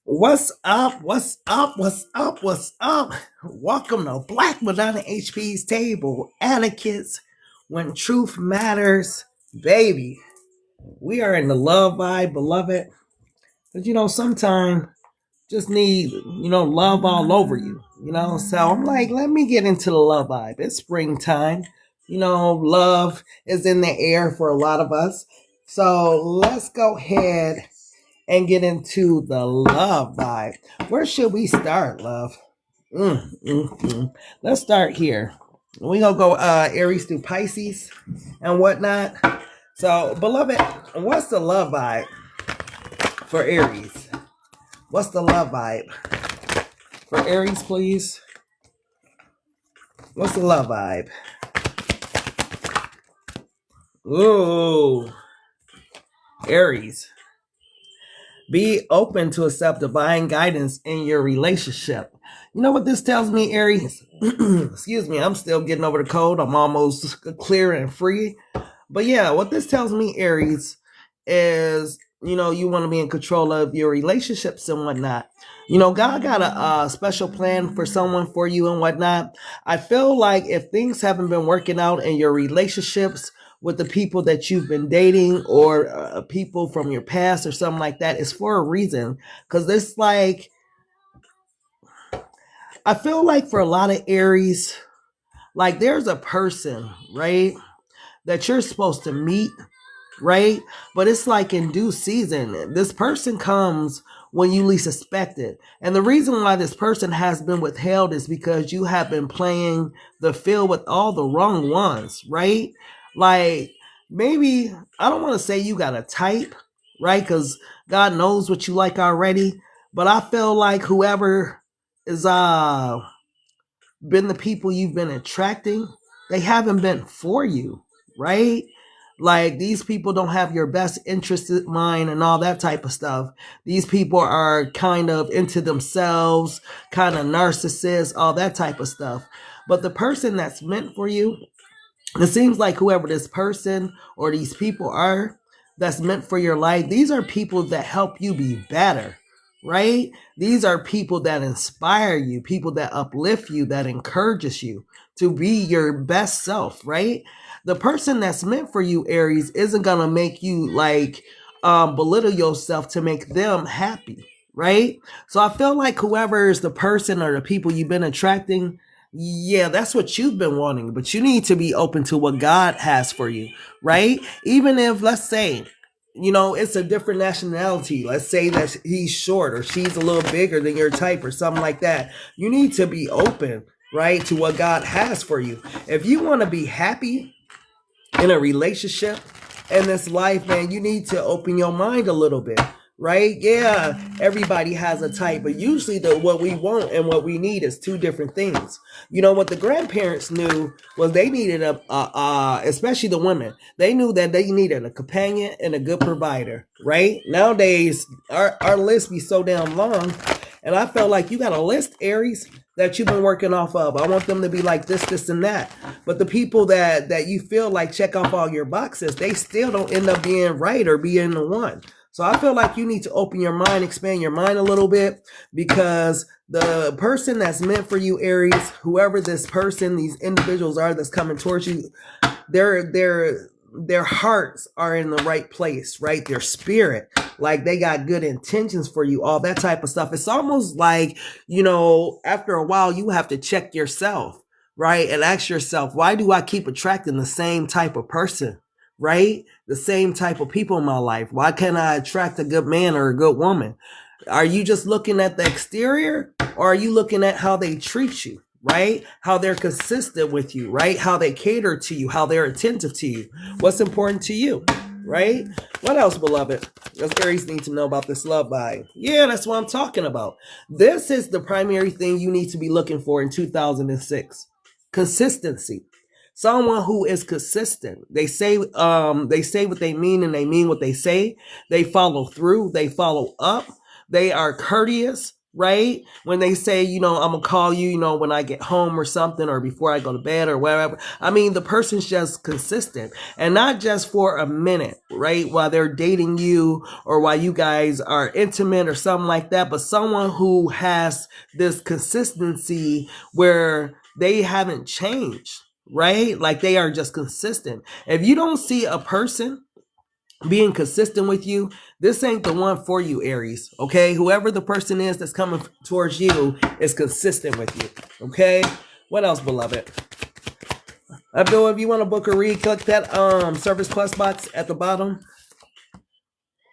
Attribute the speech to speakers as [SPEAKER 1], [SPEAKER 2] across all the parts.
[SPEAKER 1] What's up? What's up? What's up? What's up? Welcome to Black MadonnaHP's table. Etiquettes when truth matters. Baby, we are in the love vibe, beloved. But sometimes just need, love all over you. So I'm like, let me get into the love vibe. It's springtime. Love is in the air for a lot of us. So let's go ahead and get into the love vibe. Where should we start, love? Let's start here. We're going to go Aries through Pisces and whatnot. So, beloved, what's the love vibe for Aries? What's the love vibe for Aries, please? What's the love vibe? Ooh, Aries. Be open to accept divine guidance in your relationship. You know what this tells me, Aries? Excuse me, I'm still getting over the cold. I'm almost clear and free. But yeah, what this tells me, Aries, is, you want to be in control of your relationships and whatnot. God got a special plan for someone for you and whatnot. I feel like if things haven't been working out in your relationships with the people that you've been dating or people from your past or something like that, it's for a reason. Because it's like, I feel like for a lot of Aries, like there's a person, right, that you're supposed to meet, right? But it's like in due season. This person comes when you least expect it. And the reason why this person has been withheld is because you have been playing the field with all the wrong ones, right? Like maybe, I don't want to say you got a type, right? Because God knows what you like already. But I feel like whoever is been the people you've been attracting, they haven't been for you, right? Like these people don't have your best interest in mind and all that type of stuff. These people are kind of into themselves, kind of narcissists, all that type of stuff. But the person that's meant for you, it seems like whoever this person or these people are that's meant for your life, these are people that help you be better, right? These are people that inspire you, people that uplift you, that encourages you to be your best self, right? The person that's meant for you, Aries, isn't gonna make you like belittle yourself to make them happy, right? So I feel like whoever is the person or the people you've been attracting, yeah, that's what you've been wanting, but you need to be open to what God has for you, right? Even if, let's say, it's a different nationality. Let's say that he's short or she's a little bigger than your type or something like that. You need to be open, right, to what God has for you. If you want to be happy in a relationship in this life, man, you need to open your mind a little bit, right? Yeah, everybody has a type, but usually what we want and what we need is two different things. What the grandparents knew was they needed especially the women, they knew that they needed a companion and a good provider, right? Nowadays, our list be so damn long, and I felt like you got a list, Aries, that you've been working off of. I want them to be like this, and that. But the people that you feel like check off all your boxes, they still don't end up being right or being the one. So I feel like you need to open your mind, expand your mind a little bit, because the person that's meant for you, Aries, whoever this person, these individuals are that's coming towards you, their hearts are in the right place, right? Their spirit, like they got good intentions for you, all that type of stuff. It's almost like, after a while, you have to check yourself, right? And ask yourself, why do I keep attracting the same type of person, right? The same type of people in my life? Why can't I attract a good man or a good woman? Are you just looking at the exterior, or are you looking at how they treat you? Right? How they're consistent with you, right? How they cater to you, how they're attentive to you. What's important to you, right? What else, beloved? Does Aries need to know about this love vibe? Yeah, that's what I'm talking about. This is the primary thing you need to be looking for in 2006. Consistency. Someone who is consistent. They say what they mean and they mean what they say. They follow through. They follow up. They are courteous, right? When they say, I'm gonna call you, when I get home or something, or before I go to bed or whatever. I mean, the person's just consistent, and not just for a minute, right? While they're dating you or while you guys are intimate or something like that, but someone who has this consistency where they haven't changed, right? Like they are just consistent. If you don't see a person being consistent with you, this ain't the one for you, Aries. Okay, whoever the person is that's coming towards you is consistent with you. Okay, what else, beloved? Abdul, if you want to book a read, click that Service Plus box at the bottom.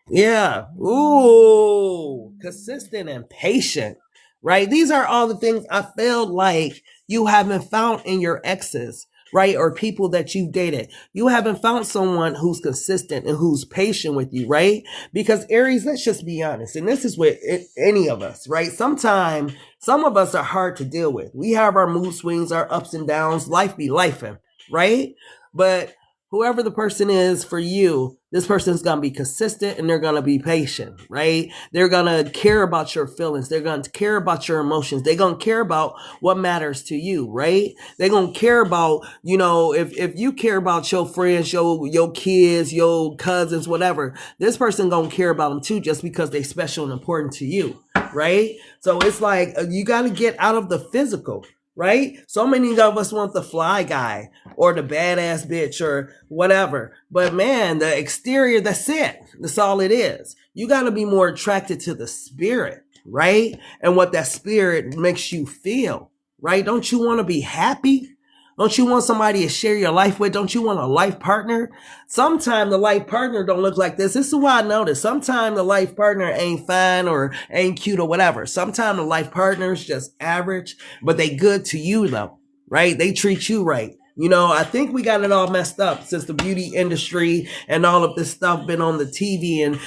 [SPEAKER 1] Yeah. Ooh, consistent and patient, right? These are all the things I feel like you haven't found in your exes, right? Or people that you've dated. You haven't found someone who's consistent and who's patient with you, right? Because Aries, let's just be honest, and this is with any of us, right? Sometimes some of us are hard to deal with. We have our mood swings, our ups and downs. Life be lifing, right? But whoever the person is for you, this person's going to be consistent and they're going to be patient, right? They're going to care about your feelings. They're going to care about your emotions. They're going to care about what matters to you, right? They're going to care about, if you care about your friends, your kids, your cousins, whatever, this person going to care about them too, just because they're special and important to you, right? So it's like, you got to get out of the physical, right? So many of us want the fly guy or the badass bitch or whatever. But man, the exterior, that's it. That's all it is. You got to be more attracted to the spirit, right? And what that spirit makes you feel, right? Don't you want to be happy? Don't you want somebody to share your life with? Don't you want a life partner? Sometimes the life partner don't look like this. This is why I noticed. Sometimes the life partner ain't fine or ain't cute or whatever. Sometimes the life partner is just average, but they good to you though, right? They treat you right. I think we got it all messed up since the beauty industry and all of this stuff been on the TV, and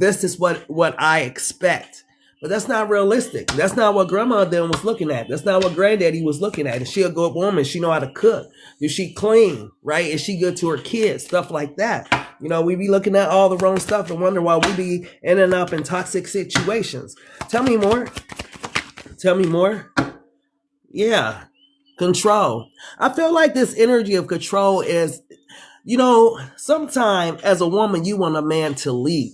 [SPEAKER 1] this is what I expect. But that's not realistic. That's not what grandma then was looking at. That's not what granddaddy was looking at. Is she a good woman? She know how to cook? Is she clean? Right? Is she good to her kids? Stuff like that. We be looking at all the wrong stuff and wonder why we be ending up in toxic situations. Tell me more. Tell me more. Yeah. Control. I feel like this energy of control is, sometimes as a woman, you want a man to lead,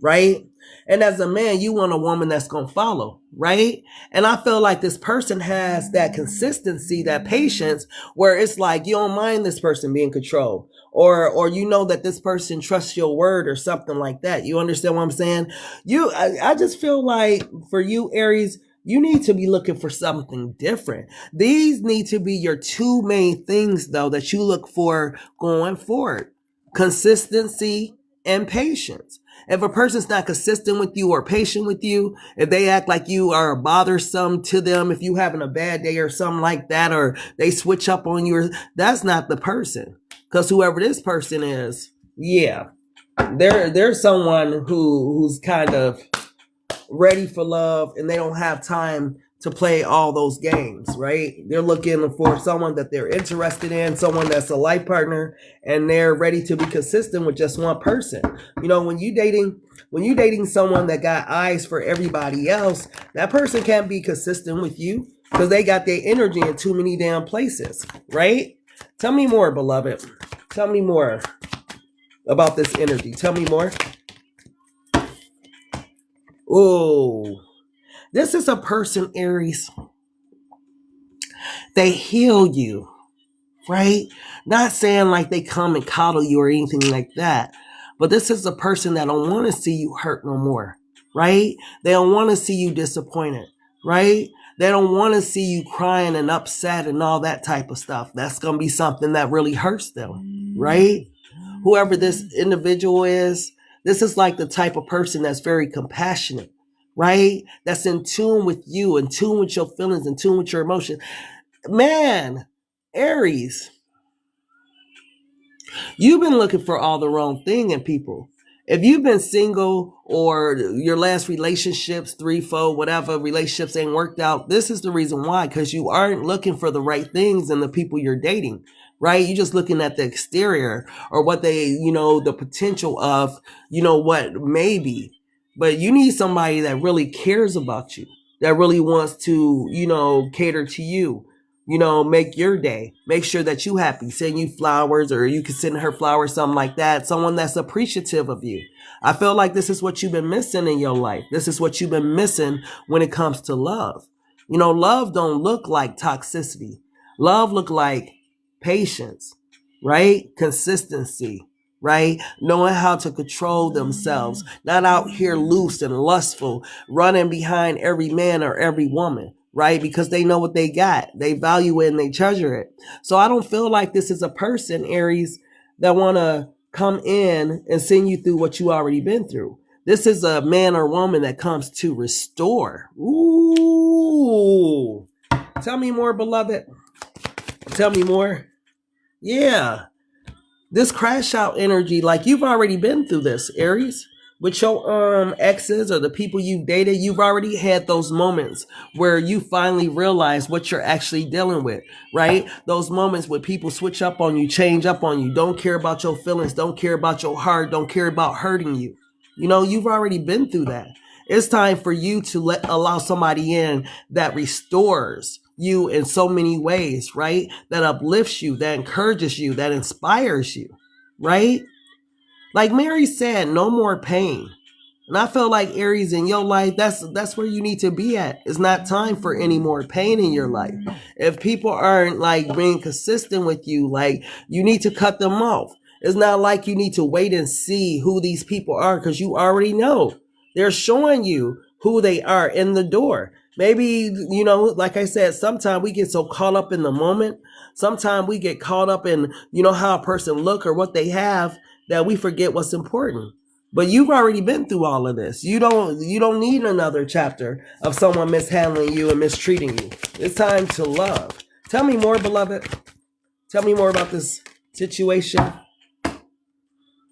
[SPEAKER 1] right? And as a man, you want a woman that's going to follow, right? And I feel like this person has that consistency, that patience, where it's like you don't mind this person being controlled, or that this person trusts your word or something like that. You understand what I'm saying? I just feel like for you, Aries, you need to be looking for something different. These need to be your two main things, though, that you look for going forward: consistency and patience. If a person's not consistent with you or patient with you, if they act like you are bothersome to them, if you having a bad day or something like that, or they switch up on you, that's not the person. Because whoever this person is, yeah, there's someone who's kind of ready for love, and they don't have time to play all those games, right? They're looking for someone that they're interested in, someone that's a life partner, and they're ready to be consistent with just one person. When you dating someone that got eyes for everybody else, that person can't be consistent with you because they got their energy in too many damn places, right? Tell me more, beloved. Tell me more about this energy. Tell me more. Oh, this is a person, Aries. They heal you, right? Not saying like they come and coddle you or anything like that. But this is a person that don't want to see you hurt no more, right? They don't want to see you disappointed, right? They don't want to see you crying and upset and all that type of stuff. That's going to be something that really hurts them, right? Whoever this individual is, this is like the type of person that's very compassionate, right? That's in tune with you, in tune with your feelings, in tune with your emotions. Man, Aries, you've been looking for all the wrong thing in people. If you've been single or your last relationships, 3, 4, whatever relationships ain't worked out, this is the reason why, because you aren't looking for the right things in the people you're dating, right? You're just looking at the exterior or what they, the potential of, what maybe. But you need somebody that really cares about you, that really wants to, you know, cater to you, you know, make your day, make sure that you happy, send you flowers, or you can send her flowers, something like that. Someone that's appreciative of you. I feel like this is what you've been missing in your life. This is what you've been missing when it comes to love. You know, love don't look like toxicity. Love look like patience, right? Consistency, right? Knowing how to control themselves, not out here loose and lustful, running behind every man or every woman, right? Because they know what they got. They value it and they treasure it. So I don't feel like this is a person, Aries, that want to come in and send you through what you already been through. This is a man or woman that comes to restore. Ooh. Tell me more, beloved. Tell me more. Yeah. This crash out energy, like you've already been through this, Aries. With your exes or the people you've dated, you've already had those moments where you finally realize what you're actually dealing with, right? Those moments where people switch up on you, change up on you, don't care about your feelings, don't care about your heart, don't care about hurting you. You know, you've already been through that. It's time for you to allow somebody in that restores you in so many ways, right? That uplifts you, that encourages you, that inspires you, right? Like Mary said, no more pain. And I feel like Aries, in your life, that's where you need to be at. It's not time for any more pain in your life. If people aren't like being consistent with you, like you need to cut them off. It's not like you need to wait and see who these people are, because you already know. They're showing you who they are in the door. Maybe, you know, like I said, sometimes we get so caught up in the moment. Sometimes we get caught up in, you know, how a person look or what they have, that we forget what's important. But you've already been through all of this. You don't need another chapter of someone mishandling you and mistreating you. It's time to love. Tell me more, beloved. Tell me more about this situation.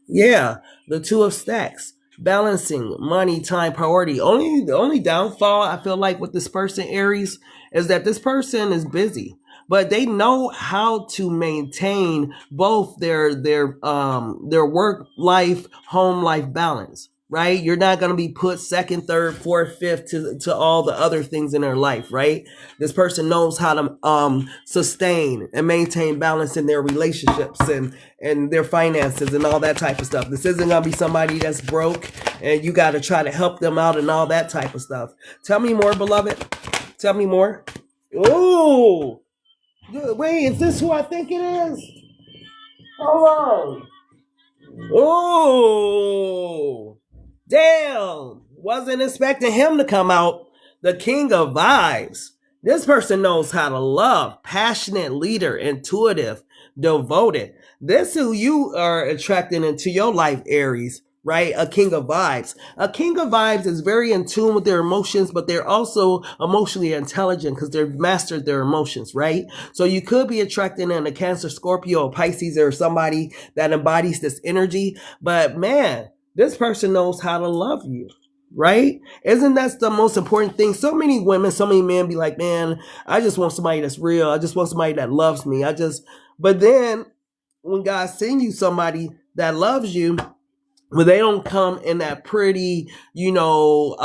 [SPEAKER 1] Yeah, the Two of Stacks. Balancing money, time, priority. The only downfall I feel like with this person, Aries, is that this person is busy, but they know how to maintain both their work life, home life balance, right? You're not going to be put second, third, fourth, fifth to all the other things in their life, right? This person knows how to sustain and maintain balance in their relationships and their finances and all that type of stuff. This isn't going to be somebody that's broke and you got to try to help them out and all that type of stuff. Tell me more, beloved. Tell me more. Ooh. Wait, is this who I think it is? Hold on. Oh, damn. Wasn't expecting him to come out. The King of Vibes. This person knows how to love. Passionate leader, intuitive, devoted. This is who you are attracting into your life, Aries. Right? A King of Vibes. A King of Vibes is very in tune with their emotions, but they're also emotionally intelligent because they've mastered their emotions, right? So you could be attracting in a Cancer, Scorpio, or Pisces, or somebody that embodies this energy. But man, this person knows how to love you, right? Isn't that the most important thing? So many women, so many men be like, man, I just want somebody that's real. I just want somebody that loves me. But then when God sends you somebody that loves you, but they don't come in that pretty, you know,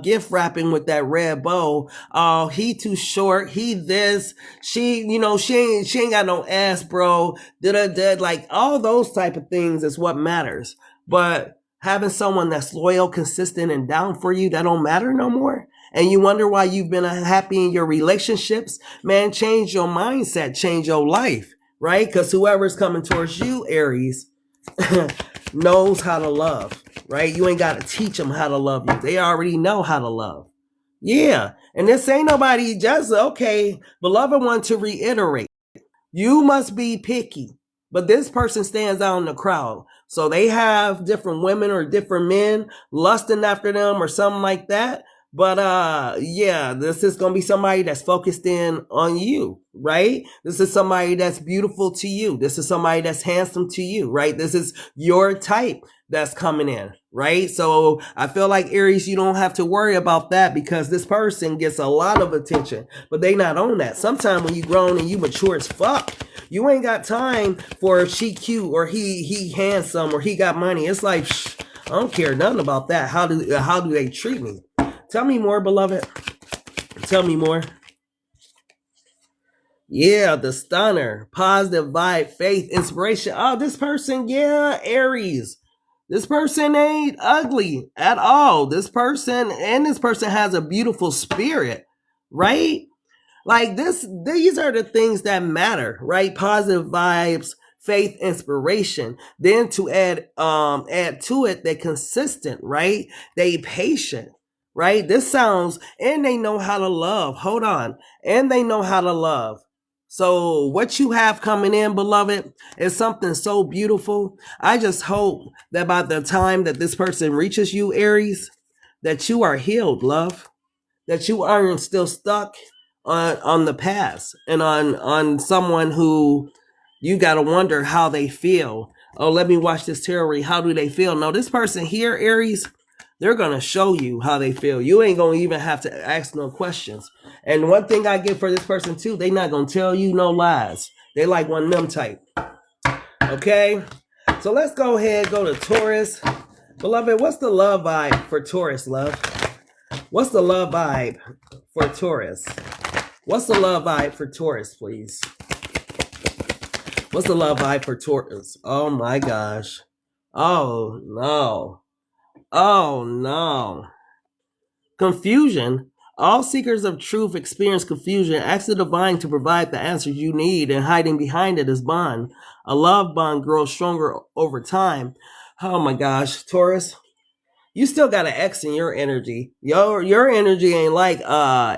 [SPEAKER 1] gift wrapping with that red bow. Oh, he too short. He this. She, you know, she ain't got no ass, bro. Like all those type of things is what matters. But having someone that's loyal, consistent, and down for you, that don't matter no more. And you wonder why you've been unhappy in your relationships. Man, change your mindset, change your life, right? Because whoever's coming towards you, Aries, knows how to love, right? You ain't got to teach them how to love you. They already know how to love. Yeah. And this ain't nobody just, okay, beloved one, to reiterate, you must be picky, but this person stands out in the crowd. So they have different women or different men lusting after them or something like that. But yeah, this is going to be somebody that's focused in on you, right? This is somebody that's beautiful to you. This is somebody that's handsome to you, right? This is your type that's coming in, right? So I feel like Aries, you don't have to worry about that because this person gets a lot of attention, but they not on that. Sometimes when you grown and you mature as fuck, you ain't got time for she cute or he handsome or he got money. It's like, I don't care nothing about that. How do they treat me? Tell me more, beloved. Tell me more. Yeah, the stunner, positive vibe, faith, inspiration. Oh, this person, yeah, Aries. This person ain't ugly at all. This person has a beautiful spirit, right? Like these are the things that matter, right? Positive vibes, faith, inspiration. Then to add to it, they consistent, right? They patient, right? This sounds, and they know how to love. Hold on. And they know how to love. So what you have coming in, beloved, is something so beautiful. I just hope that by the time that this person reaches you, Aries, that you are healed, love. That you aren't still stuck on the past and on someone who you gotta wonder how they feel. Oh, let me watch this tarot read. How do they feel? No, this person here, Aries, they're gonna show you how they feel. You ain't gonna even have to ask no questions. And one thing I get for this person too, they not gonna tell you no lies. They like one of them type. Okay, so let's go ahead, go to Taurus. Beloved, what's the love vibe for Taurus, love? What's the love vibe for Taurus? What's the love vibe for Taurus, please? What's the love vibe for Taurus? Oh my gosh. Oh no. Oh no. Confusion. All seekers of truth experience confusion. Ask the divine to provide the answers you need, and hiding behind it is bond. A love bond grows stronger over time. Oh my gosh, Taurus. You still got an X in your energy. Your energy ain't like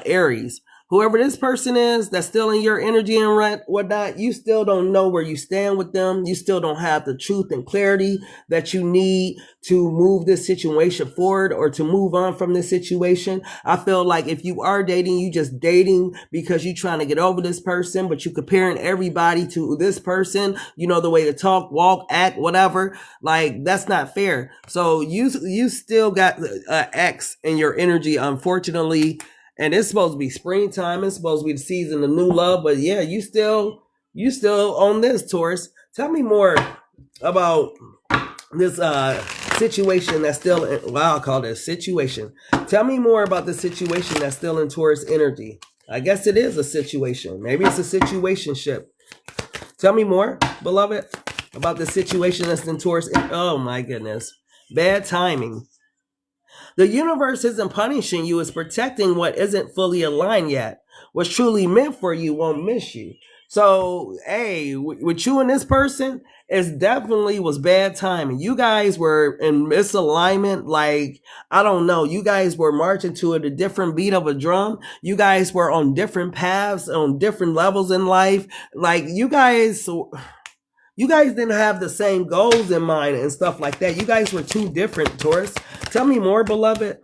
[SPEAKER 1] Aries. Whoever this person is that's still in your energy and whatnot, you still don't know where you stand with them. You still don't have the truth and clarity that you need to move this situation forward or to move on from this situation. I feel like if you are dating, you just dating because you're trying to get over this person, but you comparing everybody to this person, you know, the way to talk, walk, act, whatever. Like, that's not fair. So you still got an X in your energy, unfortunately. And it's supposed to be springtime. It's supposed to be the season of new love. But yeah, you still on this, Taurus. Tell me more about this situation that's still in, well, I'll call it a situation. Tell me more about the situation that's still in Taurus energy. I guess it is a situation. Maybe it's a situationship. Tell me more, beloved, about the situation that's in Taurus. Oh my goodness. Bad timing. The universe isn't punishing you, it's protecting what isn't fully aligned yet. What's truly meant for you won't miss you. So, hey, with you and this person, it definitely was bad timing. You guys were in misalignment, like, I don't know. You guys were marching to a different beat of a drum. You guys were on different paths, on different levels in life. Like, you guys didn't have the same goals in mind and stuff like that. You guys were too different, Taurus. Tell me more, beloved.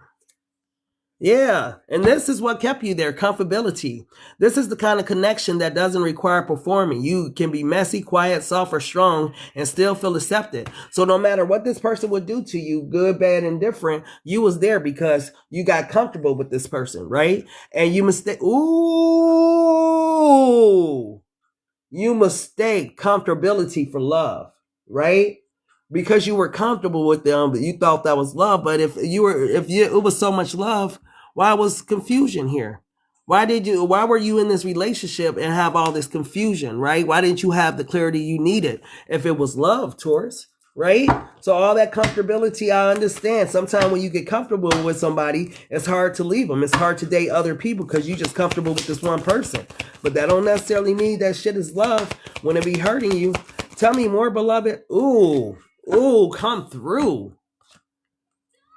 [SPEAKER 1] Yeah, and this is what kept you there, comfortability. This is the kind of connection that doesn't require performing. You can be messy, quiet, soft, or strong and still feel accepted. So no matter what this person would do to you, good, bad, and different, you was there because you got comfortable with this person, right? And you mistake comfortability for love, right? Because you were comfortable with them, but you thought that was love. But if it was so much love, why was confusion here? Why were you in this relationship and have all this confusion, right? Why didn't you have the clarity you needed if it was love, Taurus, right? So all that comfortability, I understand. Sometimes when you get comfortable with somebody, it's hard to leave them. It's hard to date other people because you're just comfortable with this one person. But that don't necessarily mean that shit is love when it be hurting you. Tell me more, beloved. Ooh, come through.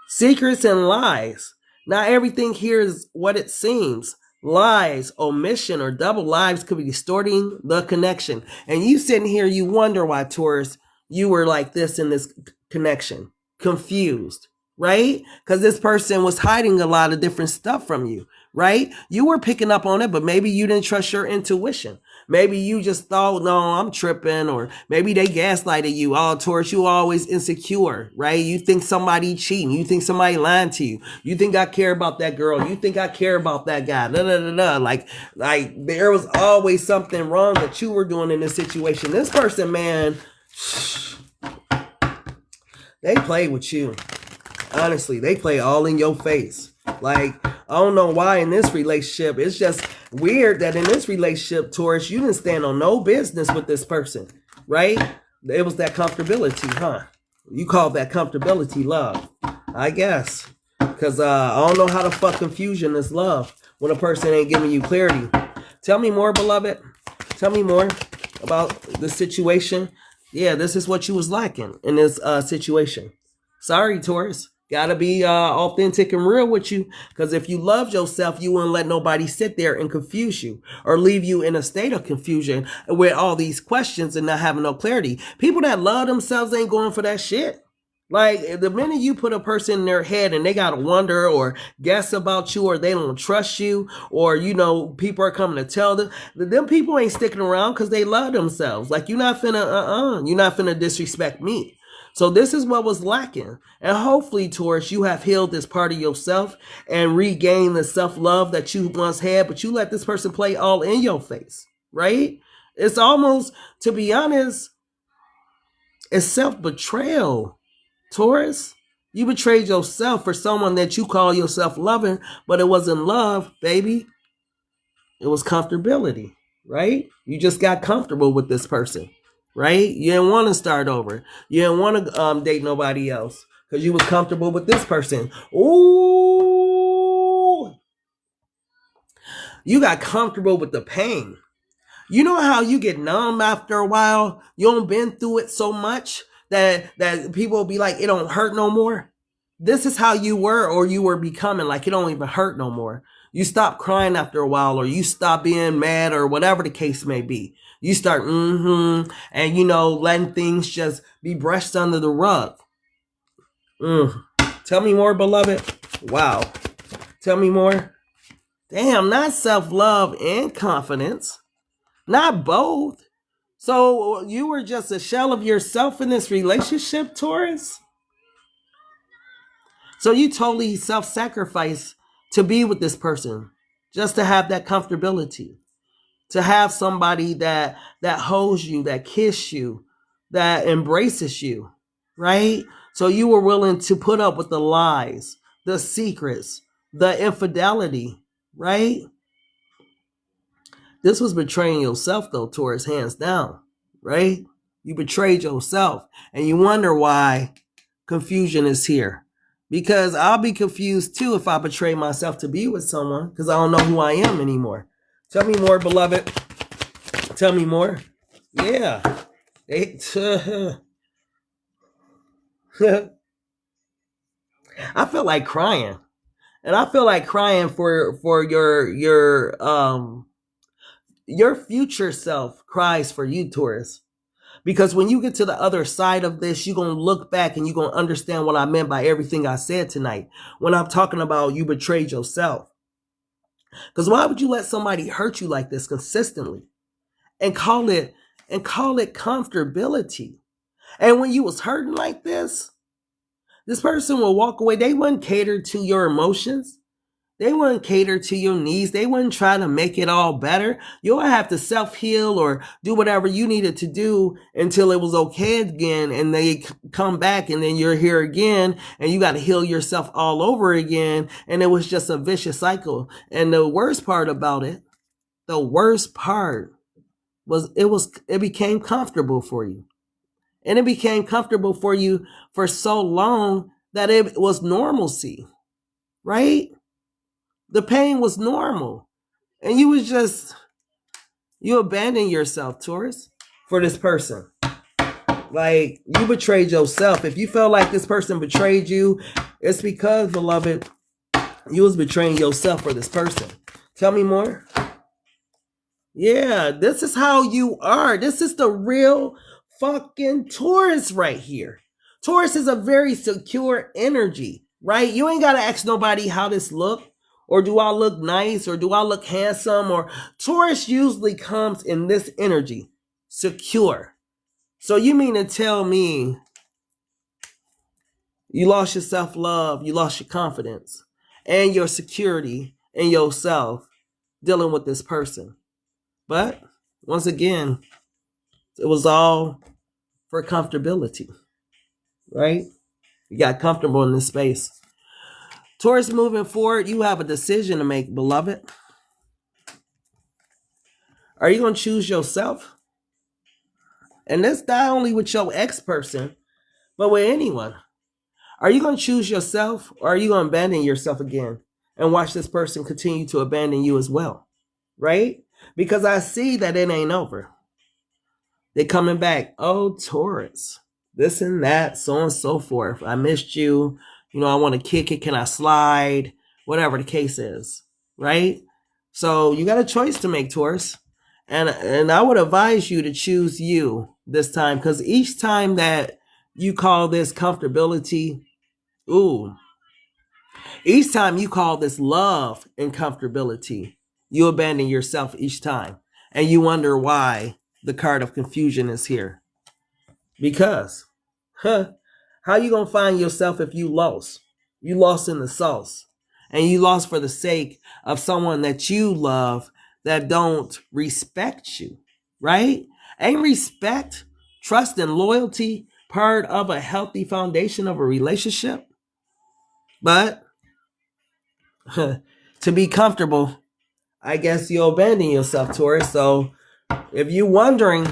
[SPEAKER 1] Secrets and lies. Not everything here is what it seems. Lies, omission, or double lives could be distorting the connection. And you sitting here, you wonder why, Taurus, you were like this in this connection. Confused, right? Because this person was hiding a lot of different stuff from you, right? You were picking up on it, but maybe you didn't trust your intuition. Maybe you just thought, no, I'm tripping, or maybe they gaslighted you. Oh, Taurus, you always insecure, right? You think somebody cheating. You think somebody lying to you. You think I care about that girl. You think I care about that guy. Like there was always something wrong that you were doing in this situation. This person, man, they play with you. Honestly, they play all in your face. Like, I don't know why in this relationship. It's just weird that in this relationship, Taurus, you didn't stand on no business with this person, right? It was that comfortability, huh? You call that comfortability love, I guess. Because I don't know how the fuck confusion is love when a person ain't giving you clarity. Tell me more, beloved. Tell me more about the situation. Yeah, this is what you was lacking in this situation. Sorry, Taurus. Gotta be authentic and real with you. Because if you loved yourself, you wouldn't let nobody sit there and confuse you or leave you in a state of confusion with all these questions and not having no clarity. People that love themselves ain't going for that shit. Like, the minute you put a person in their head and they got to wonder or guess about you or they don't trust you or, you know, people are coming to tell them people ain't sticking around because they love themselves. Like, you're not finna disrespect me. So this is what was lacking. And hopefully, Taurus, you have healed this part of yourself and regained the self-love that you once had, but you let this person play all in your face, right? It's almost, to be honest, it's self-betrayal. Taurus, you betrayed yourself for someone that you call yourself loving, but it wasn't love, baby. It was comfortability, right? You just got comfortable with this person, right? You didn't want to start over. You didn't want to date nobody else because you was comfortable with this person. Ooh, you got comfortable with the pain. You know how you get numb after a while? You don't been through it so much that people will be like, it don't hurt no more. This is how you were or you were becoming, like it don't even hurt no more. You stop crying after a while or you stop being mad or whatever the case may be. You start, and you know, letting things just be brushed under the rug. Tell me more, beloved. Wow. Tell me more. Damn, not self-love and confidence. Not both. So you were just a shell of yourself in this relationship, Taurus? So you totally self-sacrifice to be with this person, just to have that comfortability, to have somebody that holds you, that kisses you, that embraces you, right? So you were willing to put up with the lies, the secrets, the infidelity, right? This was betraying yourself, though, Taurus, hands down, right? You betrayed yourself, and you wonder why confusion is here. Because I'll be confused, too, if I betray myself to be with someone, because I don't know who I am anymore. Tell me more, beloved. Tell me more. Yeah. I feel like crying. And I feel like crying for your future self cries for you, Taurus. Because when you get to the other side of this, you're going to look back and you're going to understand what I meant by everything I said tonight. When I'm talking about you betrayed yourself. Because why would you let somebody hurt you like this consistently? And call it comfortability. And when you was hurting like this person will walk away. They wouldn't cater to your emotions. They wouldn't cater to your needs. They wouldn't try to make it all better. You'll have to self-heal or do whatever you needed to do until it was okay again. And they come back and then you're here again and you got to heal yourself all over again. And it was just a vicious cycle. And the worst part about it, was it became comfortable for you. And it became comfortable for you for so long that it was normalcy, right? The pain was normal. And you abandoned yourself, Taurus, for this person. Like, you betrayed yourself. If you felt like this person betrayed you, it's because, beloved, you was betraying yourself for this person. Tell me more. Yeah, this is how you are. This is the real fucking Taurus right here. Taurus is a very secure energy, right? You ain't got to ask nobody how this look. Or do I look nice? Or do I look handsome? Or Taurus usually comes in this energy, secure. So you mean to tell me you lost your self-love, you lost your confidence, and your security in yourself dealing with this person. But once again, it was all for comfortability, right? You got comfortable in this space. Taurus, moving forward, you have a decision to make, beloved. Are you going to choose yourself? And that's not only with your ex person, but with anyone. Are you going to choose yourself, or are you going to abandon yourself again and watch this person continue to abandon you as well? Right? Because I see that it ain't over. They're coming back. Oh, Taurus, this and that, so on and so forth. I missed you. You know, I want to kick it. Can I slide? Whatever the case is. Right? So you got a choice to make, Taurus. And I would advise you to choose you this time, because each time that you call this comfortability, each time you call this love and comfortability, you abandon yourself each time. And you wonder why the card of confusion is here. Because, how you going to find yourself if you lost? You lost in the sauce. And you lost for the sake of someone that you love that don't respect you, right? Ain't respect, trust, and loyalty part of a healthy foundation of a relationship? But to be comfortable, I guess you'll abandon yourself, Taurus. So if you're wondering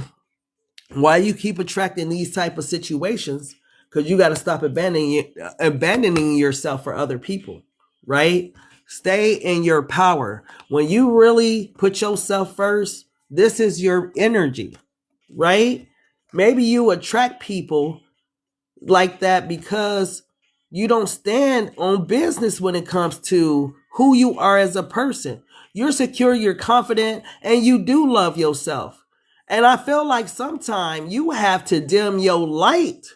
[SPEAKER 1] why you keep attracting these type of situations, because you got to stop abandoning yourself for other people, right? Stay in your power. When you really put yourself first, this is your energy, right? Maybe you attract people like that because you don't stand on business when it comes to who you are as a person. You're secure, you're confident, and you do love yourself. And I feel like sometimes you have to dim your light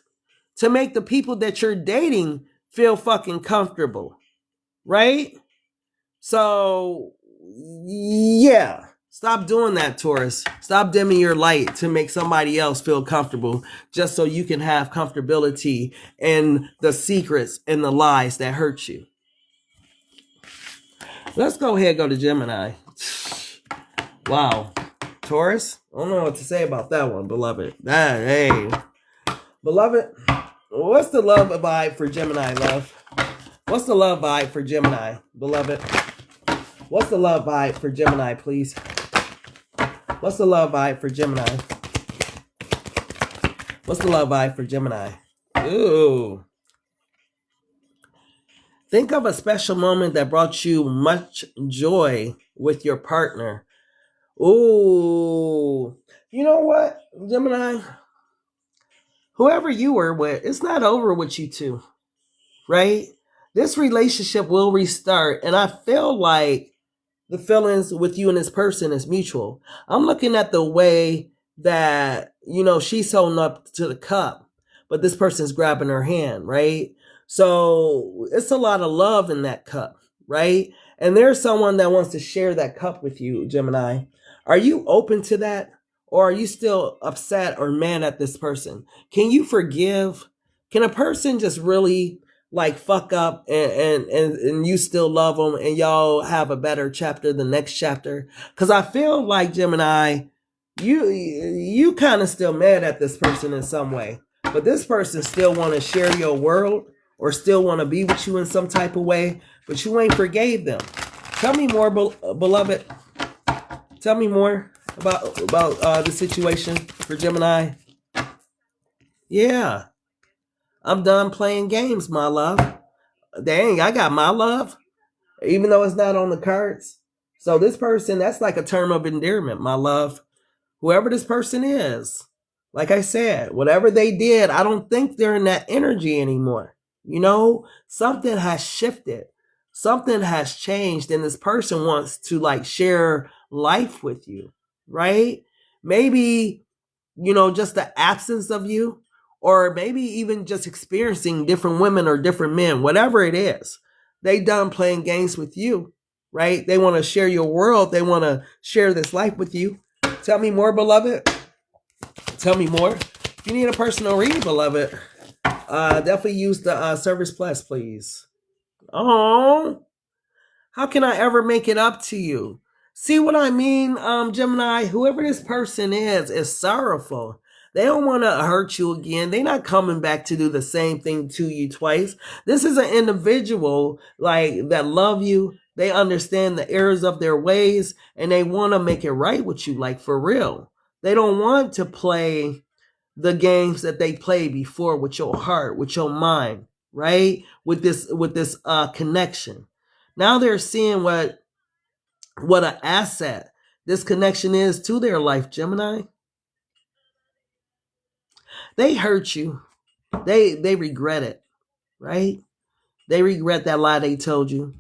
[SPEAKER 1] to make the people that you're dating feel fucking comfortable, right? So, yeah. Stop doing that, Taurus. Stop dimming your light to make somebody else feel comfortable just so you can have comfortability in the secrets and the lies that hurt you. Let's go ahead and go to Gemini. Wow. Taurus, I don't know what to say about that one, beloved. Hey. Beloved, what's the love vibe for Gemini, love? What's the love vibe for Gemini, beloved? What's the love vibe for Gemini, please? What's the love vibe for Gemini? What's the love vibe for Gemini? Ooh. Think of a special moment that brought you much joy with your partner. Ooh. You know what, Gemini? Whoever you were with, it's not over with you two, right? This relationship will restart, and I feel like the feelings with you and this person is mutual. I'm looking at the way that, you know, she's holding up to the cup, but this person's grabbing her hand, right? So it's a lot of love in that cup, right? And there's someone that wants to share that cup with you, Gemini. Are you open to that? Or are you still upset or mad at this person? Can you forgive? Can a person just really like fuck up and you still love them and y'all have a better chapter the next chapter? Because I feel like, Gemini, you kind of still mad at this person in some way, but this person still want to share your world or still want to be with you in some type of way, but you ain't forgave them. Tell me more, beloved. Tell me more about the situation for Gemini. Yeah. I'm done playing games, my love. Dang, I got my love, even though it's not on the cards. So this person, that's like a term of endearment, my love. Whoever this person is, like I said, whatever they did, I don't think they're in that energy anymore. You know, something has shifted. Something has changed, and this person wants to like share life with you, right? Maybe, you know, just the absence of you, or maybe even just experiencing different women or different men, whatever it is. They done playing games with you, right? They want to share your world. They want to share this life with you. Tell me more, beloved. Tell me more. If you need a personal reading, beloved, definitely use the Service Plus, please. Oh, how can I ever make it up to you? See what I mean, Gemini? Whoever this person is sorrowful. They don't want to hurt you again. They're not coming back to do the same thing to you twice. This is an individual like that love you. They understand the errors of their ways and they want to make it right with you, like for real. They don't want to play the games that they played before with your heart, with your mind, right? With this connection. Now they're seeing what an asset this connection is to their life, Gemini. They hurt you. They regret it, right? They regret that lie they told you.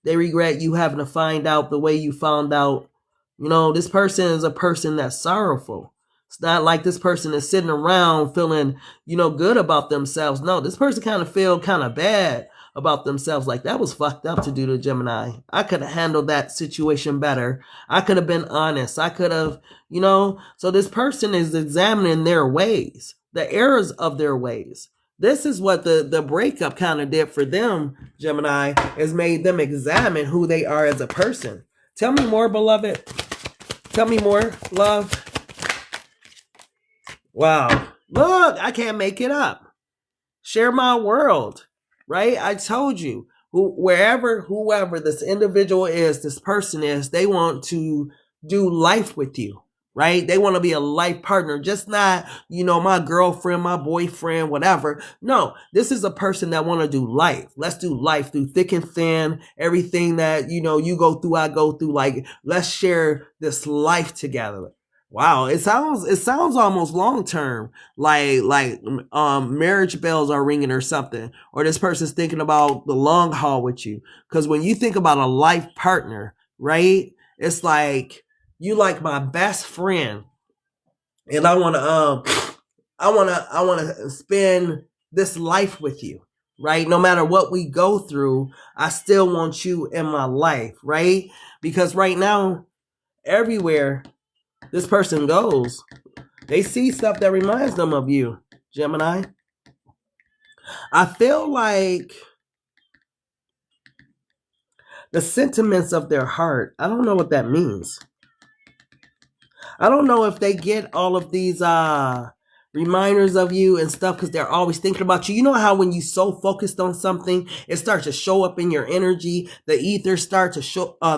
[SPEAKER 1] They regret you having to find out the way you found out. You know, this person is a person that's sorrowful. It's not like this person is sitting around feeling, good about themselves. No, this person kind of feel kind of bad about themselves. Like, that was fucked up to do to Gemini. I could have handled that situation better. I could have been honest. I could have, So this person is examining their ways, the errors of their ways. This is what the breakup kind of did for them, Gemini, is made them examine who they are as a person. Tell me more, beloved. Tell me more, love. Wow. Look, I can't make it up. Share my world, right? I told you, whoever this individual is, this person is, they want to do life with you. Right? They want to be a life partner, just not, my girlfriend, my boyfriend, whatever. No, this is a person that want to do life. Let's do life through thick and thin. Everything that, you go through, I go through. Like, let's share this life together. Wow, it sounds almost long term, like marriage bells are ringing or something, or this person's thinking about the long haul with you. Because when you think about a life partner, right, it's like, you like my best friend, and I want to spend this life with you, right? No matter what we go through, I still want you in my life, right? Because right now, everywhere this person goes, they see stuff that reminds them of you, Gemini. I feel like the sentiments of their heart, I don't know what that means. I don't know if they get all of these reminders of you and stuff because they're always thinking about you. You know how when you so focused on something, it starts to show up in your energy. The ether starts to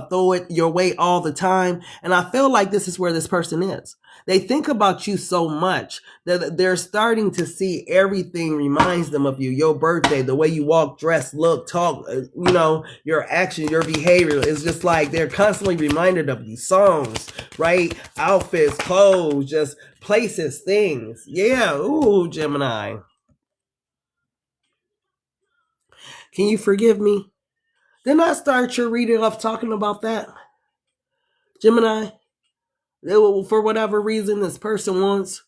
[SPEAKER 1] throw it your way all the time. And I feel like this is where this person is. They think about you so much that they're starting to see everything reminds them of you. Your birthday, the way you walk, dress, look, talk, your action, your behavior. It's just like they're constantly reminded of you. Songs, right? Outfits, clothes, just places, things. Yeah. Ooh, Gemini. Can you forgive me? Didn't I start your reading off talking about that? Gemini? For whatever reason, this person wants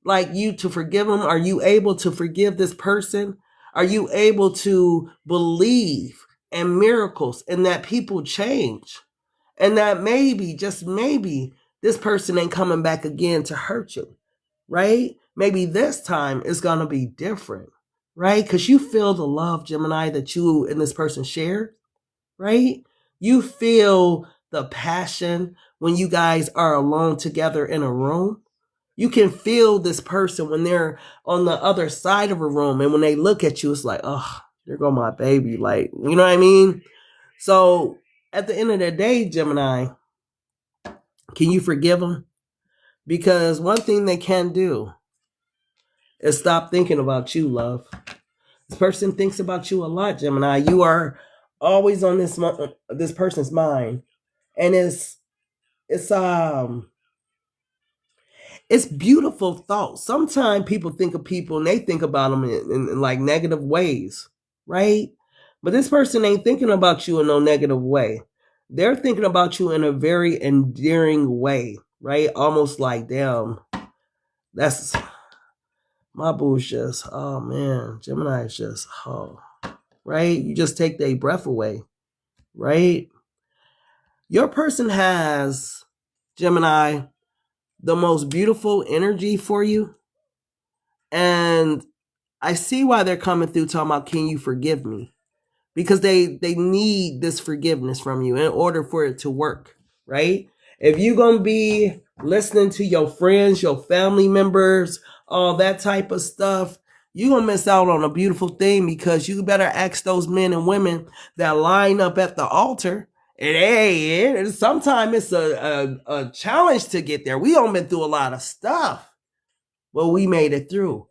[SPEAKER 1] like you to forgive them. Are you able to forgive this person? Are you able to believe in miracles and that people change? And that maybe, just maybe, this person ain't coming back again to hurt you, right? Maybe this time it's going to be different, right? Because you feel the love, Gemini, that you and this person share, right? You feel the passion when you guys are alone together in a room. You can feel this person when they're on the other side of a room, and when they look at you, it's like, oh, there go my baby. Like, you know what I mean? So at the end of the day, Gemini, can you forgive them? Because one thing they can do is stop thinking about you, love. This person thinks about you a lot, Gemini. You are always on this person's mind, and it's beautiful thoughts. Sometimes people think of people and they think about them in like negative ways, right? But this person ain't thinking about you in no negative way. They're thinking about you in a very endearing way, right? Almost like, damn, that's my boo's just, oh man, Gemini is just, oh, right? You just take their breath away, right? Your person has, Gemini, the most beautiful energy for you. And I see why they're coming through talking about, can you forgive me? Because they need this forgiveness from you in order for it to work, right? If you gonna be listening to your friends, your family members, all that type of stuff, you gonna miss out on a beautiful thing, because you better ask those men and women that line up at the altar. And hey, sometimes it's a challenge to get there. We all been through a lot of stuff, but we made it through.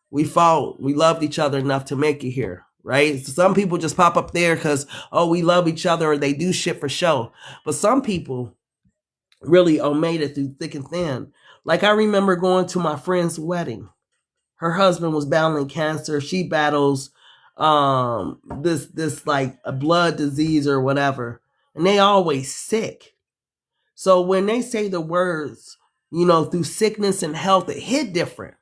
[SPEAKER 1] We fought. We loved each other enough to make it here, right? Some people just pop up there because, oh, we love each other, or they do shit for show. But some people really made it through thick and thin. Like, I remember going to my friend's wedding. Her husband was battling cancer. She battles this like a blood disease or whatever. And they always sick. So when they say the words, through sickness and health, it hit different,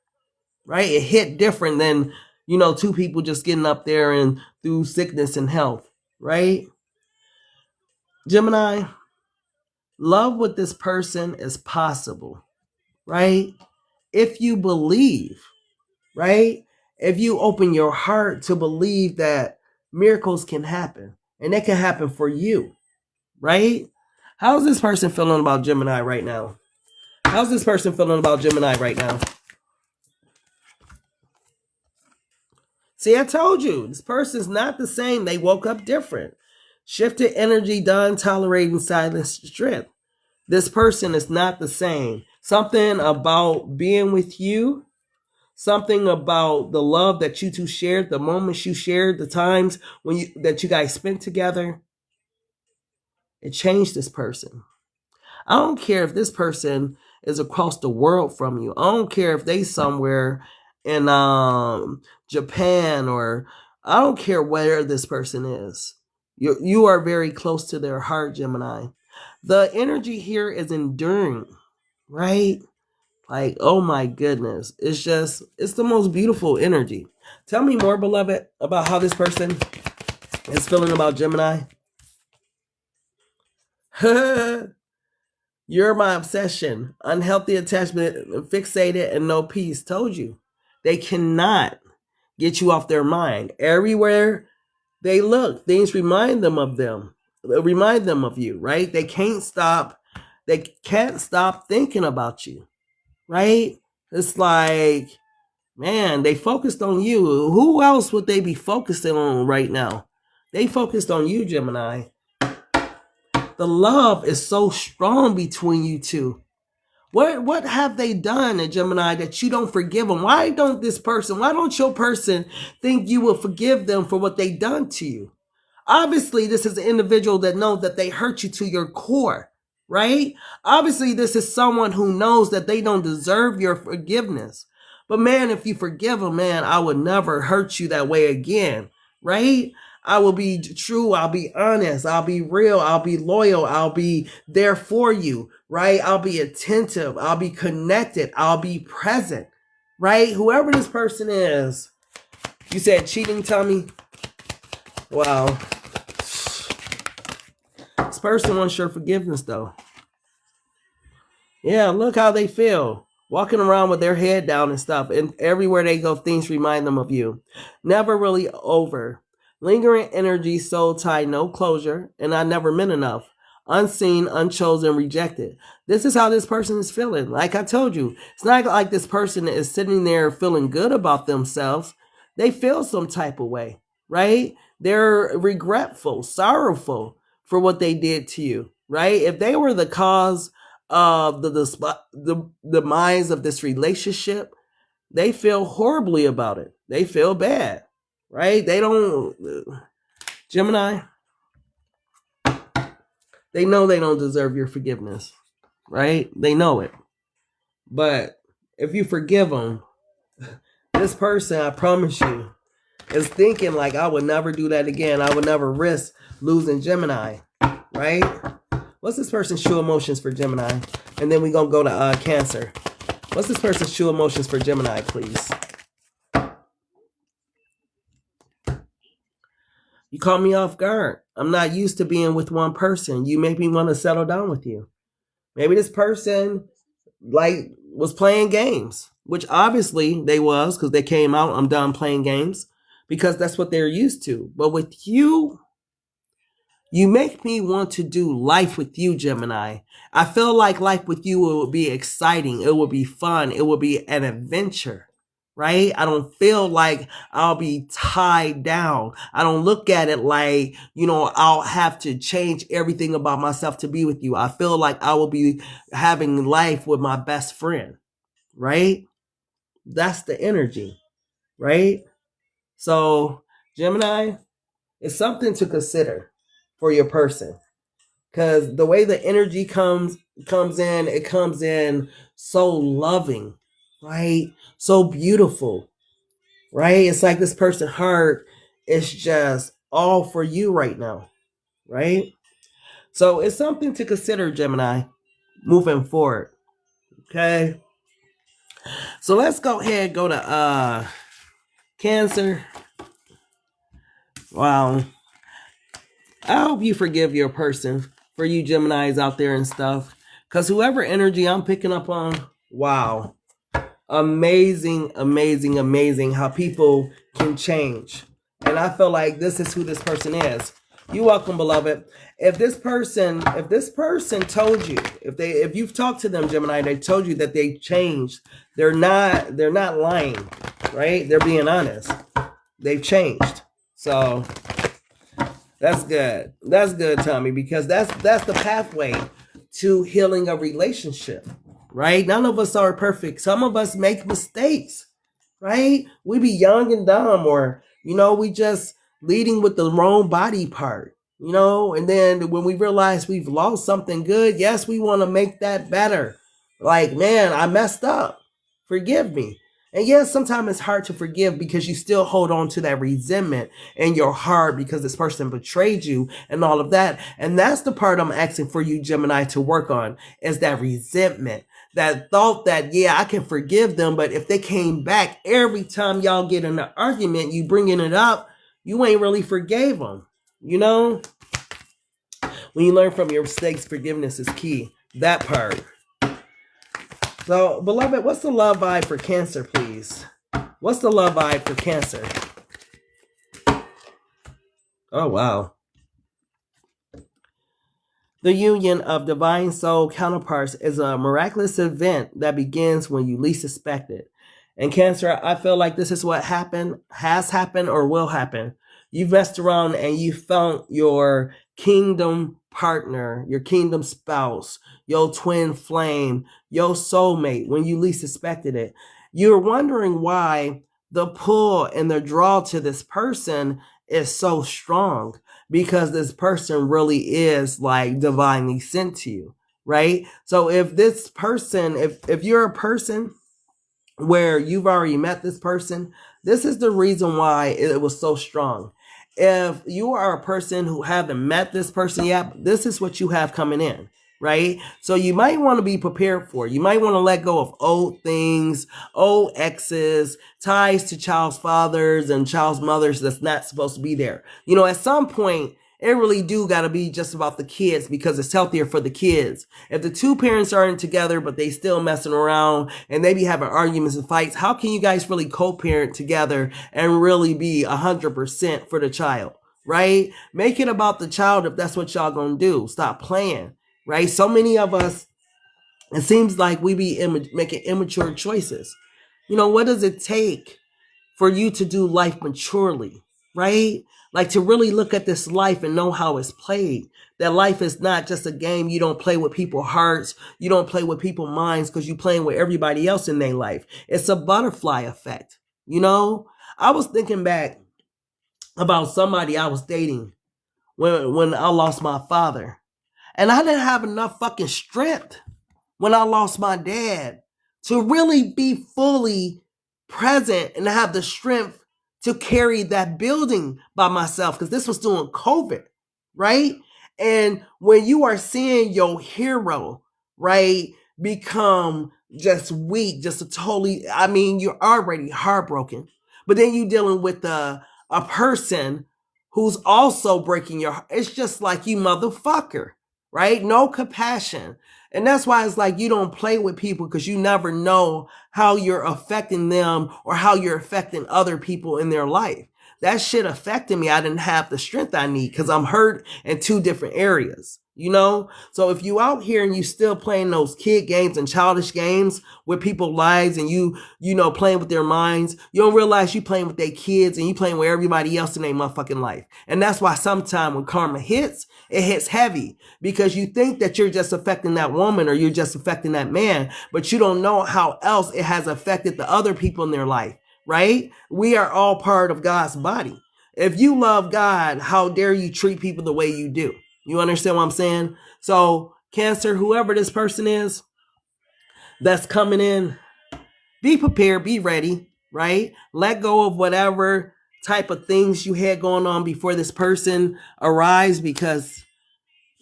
[SPEAKER 1] right? It hit different than, two people just getting up there and through sickness and health, right? Gemini, love with this person is possible, right? If you believe, right? If you open your heart to believe that miracles can happen, and they can happen for you, right? How's this person feeling about Gemini right now? How's this person feeling about Gemini right now? See, I told you, this person's not the same. They woke up different. Shifted energy, done tolerating silence, strength. This person is not the same. Something about being with you, something about the love that you two shared, the moments you shared, the times that you guys spent together, it changed this person. I don't care if this person is across the world from you. I don't care if they somewhere in Japan, or I don't care where this person is. You are very close to their heart, Gemini. The energy here is enduring, right? Like, oh my goodness. It's the most beautiful energy. Tell me more, beloved, about how this person is feeling about Gemini. You're my obsession. Unhealthy attachment, fixated, and no peace. Told you. They cannot get you off their mind. Everywhere they look, things remind them of you, right? They can't stop thinking about you, right? It's like, man, they focused on you. Who else would they be focusing on right now? They focused on you, Gemini. The love is so strong between you two. What have they done in Gemini that you don't forgive them? Why don't your person think you will forgive them for what they done to you? Obviously, this is an individual that knows that they hurt you to your core, right? Obviously, this is someone who knows that they don't deserve your forgiveness. But man, if you forgive them, man, I would never hurt you that way again, right? I will be true. I'll be honest. I'll be real. I'll be loyal. I'll be there for you, right? I'll be attentive. I'll be connected. I'll be present, right? Whoever this person is. You said cheating, Tommy? Wow. This person wants your forgiveness, though. Yeah, look how they feel. Walking around with their head down and stuff. And everywhere they go, things remind them of you. Never really over. Lingering energy, soul tie, no closure, and I never meant enough. Unseen, unchosen, rejected. This is how this person is feeling. Like I told you, it's not like this person is sitting there feeling good about themselves. They feel some type of way, right? They're regretful, sorrowful for what they did to you, right? If they were the cause of the demise of this relationship, they feel horribly about it. They feel bad. Right? They don't, Gemini, they know they don't deserve your forgiveness, right? They know it. But if you forgive them, this person, I promise you, is thinking like, I would never do that again. I would never risk losing Gemini, right? What's this person's true emotions for Gemini? And then we're going to go to Cancer. What's this person's true emotions for Gemini, please? You caught me off guard. I'm not used to being with one person. You make me want to settle down with you. Maybe this person was playing games, which obviously they was, because they came out, I'm done playing games, because that's what they're used to. But with you, You make me want to do life with you, Gemini. I feel like life with you, it would be exciting. It would be fun. It would be an adventure, right? I don't feel like I'll be tied down. I don't look at it like, I'll have to change everything about myself to be with you. I feel like I will be having life with my best friend, right? That's the energy, right? So, Gemini, it's something to consider for your person, because the way the energy comes in, it comes in so loving, right? So beautiful, right? It's like this person's heart is just all for you right now, right? So it's something to consider, Gemini, moving forward. Okay. So let's go ahead and go to Cancer. Wow. I hope you forgive your person, for you Geminis out there and stuff. Because whoever energy I'm picking up on, wow. Amazing, amazing, amazing how people can change. And I feel like this is who this person is. You're welcome, beloved. If this person told you, if you've talked to them, Gemini, they told you that they changed. They're not lying, right? They're being honest. They've changed. So that's good. That's good, Tommy, because that's the pathway to healing a relationship, right? None of us are perfect. Some of us make mistakes, right? We be young and dumb, or, we just leading with the wrong body part, and then when we realize we've lost something good, yes, we want to make that better. Like, man, I messed up. Forgive me. And yes, sometimes it's hard to forgive because you still hold on to that resentment in your heart because this person betrayed you and all of that. And that's the part I'm asking for you, Gemini, to work on, is that resentment. That thought that, yeah, I can forgive them, but if they came back every time y'all get in an argument, you bringing it up, you ain't really forgave them. When you learn from your mistakes, forgiveness is key. That part. So, beloved, what's the love vibe for Cancer, please? What's the love vibe for Cancer? Oh, wow. The union of divine soul counterparts is a miraculous event that begins when you least expect it. And Cancer, I feel like this is what has happened, or will happen. You've messed around and you found your kingdom partner, your kingdom spouse, your twin flame, your soulmate when you least expected it. You're wondering why the pull and the draw to this person is so strong, because this person really is like divinely sent to you, right? So if this person, if you're a person where you've already met this person, this is the reason why it was so strong. If you are a person who haven't met this person yet, this is what you have coming in, right? So you might want to be prepared for it. You might want to let go of old things, old exes, ties to child's fathers and child's mothers that's not supposed to be there. At some point, it really do got to be just about the kids, because it's healthier for the kids. If the two parents aren't together, but they still messing around and they be having arguments and fights, how can you guys really co-parent together and really be 100% for the child, right? Make it about the child if that's what y'all gonna do. Stop playing, right? So many of us, it seems like we be making immature choices. What does it take for you to do life maturely, right? Like to really look at this life and know how it's played. That life is not just a game. You don't play with people's hearts. You don't play with people's minds because you're playing with everybody else in their life. It's a butterfly effect. I was thinking back about somebody I was dating when I lost my father. And I didn't have enough fucking strength when I lost my dad to really be fully present and have the strength to carry that building by myself, because this was during COVID, right? And when you are seeing your hero, right, become just weak, just a totally, you're already heartbroken, but then you're dealing with a person who's also breaking your heart. It's just like, you motherfucker, right? No compassion. And that's why it's like you don't play with people, because you never know how you're affecting them or how you're affecting other people in their life. that shit affected me. I didn't have the strength I need because I'm hurt in 2 different areas. You know, so if you out here and you still playing those kid games and childish games with people's lives, and you know, playing with their minds, you don't realize you playing with their kids and you playing with everybody else in their motherfucking life. And that's why sometimes when karma hits, it hits heavy, because you think that you're just affecting that woman or you're just affecting that man, but you don't know how else it has affected the other people in their life, right? We are all part of God's body. If you love God, how dare you treat people the way you do? You understand what I'm saying? So, Cancer, whoever this person is that's coming in, be prepared, be ready, right? Let go of whatever type of things you had going on before this person arrives, because,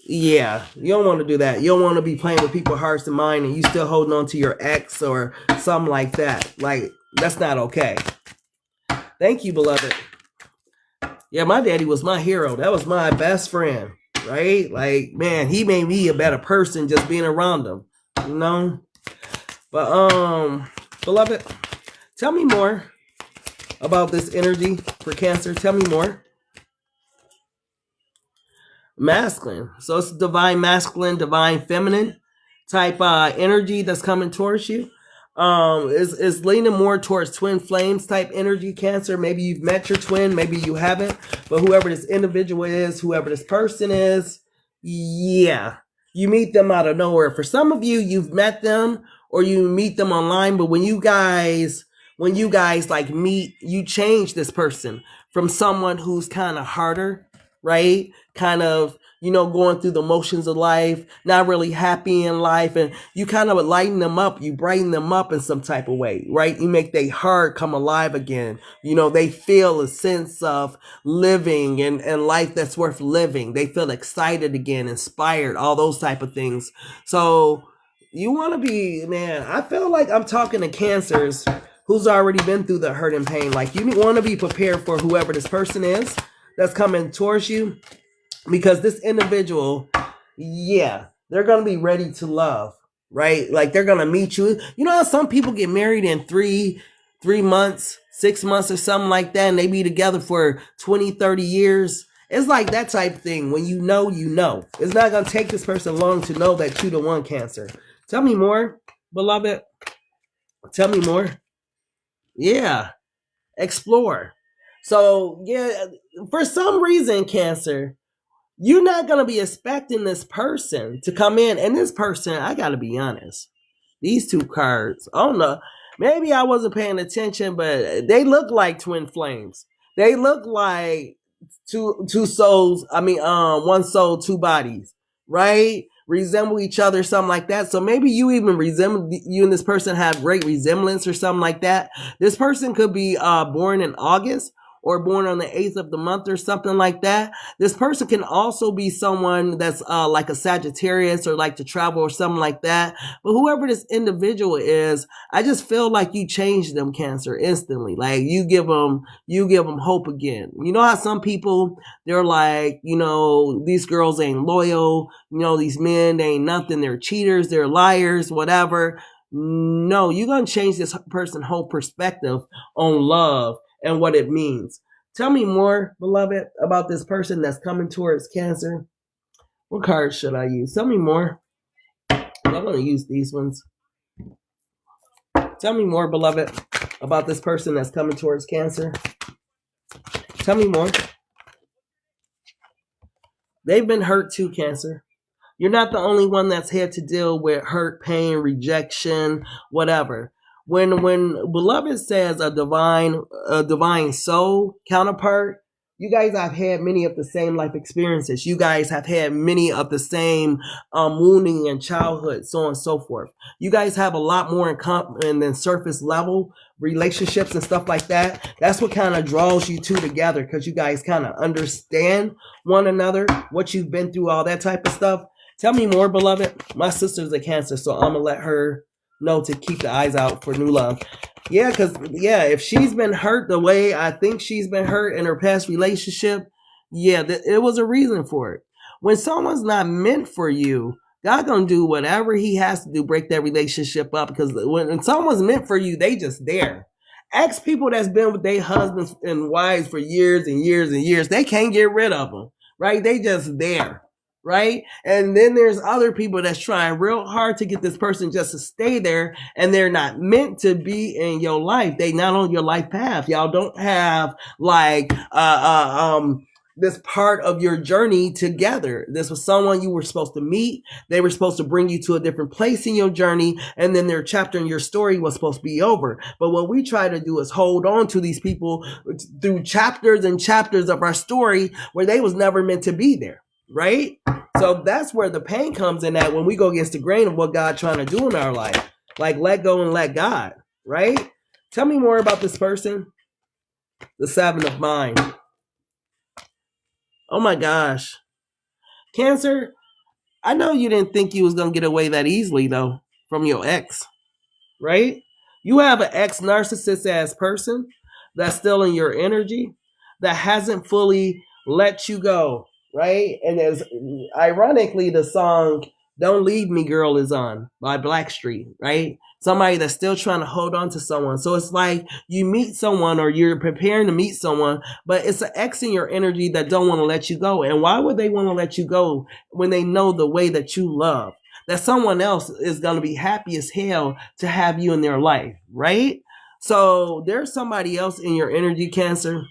[SPEAKER 1] yeah, you don't want to do that. You don't want to be playing with people's hearts and minds and you still holding on to your ex or something like that. Like, that's not okay. Thank you, beloved. Yeah, my daddy was my hero. That was my best friend. Right? Like, man, he made me a better person just being around him, you know? But, beloved, tell me more about this energy for Cancer. Tell me more. Masculine. So it's divine masculine, divine feminine type energy that's coming towards you. Is leaning more towards twin flames type energy, Cancer. Maybe you've met your twin, maybe you haven't, but whoever this individual is, whoever this person is, yeah, you meet them out of nowhere. For some of you, you've met them or you meet them online, but when you guys like meet, you change this person from someone who's kind of harder, right? Kind of, you know, going through the motions of life, not really happy in life, and you kind of lighten them up, you brighten them up in some type of way, right? You make their heart come alive again. You know, they feel a sense of living and life that's worth living. They feel excited again, inspired, all those type of things. So you want to be, man, I feel like I'm talking to Cancers who's already been through the hurt and pain. Like, you want to be prepared for whoever this person is that's coming towards you. Because this individual, yeah, they're going to be ready to love, right? Like, they're going to meet you. You know how some people get married in 3 months, 6 months or something like that, and they be together for 20, 30 years? It's like that type of thing. When you know, you know. It's not going to take this person long to know that you're the one, Cancer. Tell me more, beloved. Tell me more. Yeah. Explore. So, yeah, for some reason, Cancer, you're not going to be expecting this person to come in. And this person, I got to be honest, these 2 cards, I don't know, maybe I wasn't paying attention, but they look like twin flames. They look like two souls. I mean, 1 soul, 2 bodies, right? Resemble each other, something like that. So maybe you even resemble, you and this person have great resemblance or something like that. This person could be born in August, or born on the 8th of the month or something like that. This person can also be someone that's like a Sagittarius or like to travel or something like that. But whoever this individual is, I just feel like you change them, Cancer, instantly. Like, you give them hope again. You know how some people, they're like, you know, these girls ain't loyal. You know, these men, they ain't nothing. They're cheaters. They're liars, whatever. No, you're going to change this person's whole perspective on love and what it means. Tell me more, beloved, about this person that's coming towards Cancer. What cards should I use? Tell me more. I'm going to use these ones. Tell me more, beloved, about this person that's coming towards Cancer. Tell me more. They've been hurt too, Cancer. You're not the only one that's had to deal with hurt, pain, rejection, whatever. When beloved says a divine soul counterpart, you guys have had many of the same life experiences. You guys have had many of the same wounding in childhood, so on and so forth. You guys have a lot more in common than surface level relationships and stuff like that. That's what kind of draws you two together, because you guys kind of understand one another, what you've been through, all that type of stuff. Tell me more, beloved. My sister's a Cancer, so I'm going to let her know to keep the eyes out for new love. Yeah, because, yeah, if she's been hurt the way I think she's been hurt in her past relationship, yeah, it was a reason for it. When someone's not meant for you, God gonna do whatever he has to do, break that relationship up, because when someone's meant for you, they just there. Ask people that's been with their husbands and wives for years and years and years. They can't get rid of them, right? They just there, right? And then there's other people that's trying real hard to get this person just to stay there, and they're not meant to be in your life. They not on your life path. Y'all don't have like this part of your journey together. This was someone you were supposed to meet. They were supposed to bring you to a different place in your journey, and then their chapter in your story was supposed to be over. But what we try to do is hold on to these people through chapters and chapters of our story where they was never meant to be there, right? So that's where the pain comes in, at when we go against the grain of what God's trying to do in our life. Like, let go and let God, right? Tell me more about this person. The Seven of Mind. Oh my gosh. Cancer, I know you didn't think you was going to get away that easily, though, from your ex, right? You have an ex-narcissist ass person that's still in your energy, that hasn't fully let you go, right? And as ironically, the song Don't Leave Me Girl is on by Blackstreet, right? Somebody that's still trying to hold on to someone. So it's like you meet someone, or you're preparing to meet someone, but it's an ex in your energy that don't want to let you go. And why would they want to let you go when they know the way that you love? That someone else is going to be happy as hell to have you in their life, right? So there's somebody else in your energy, Cancer,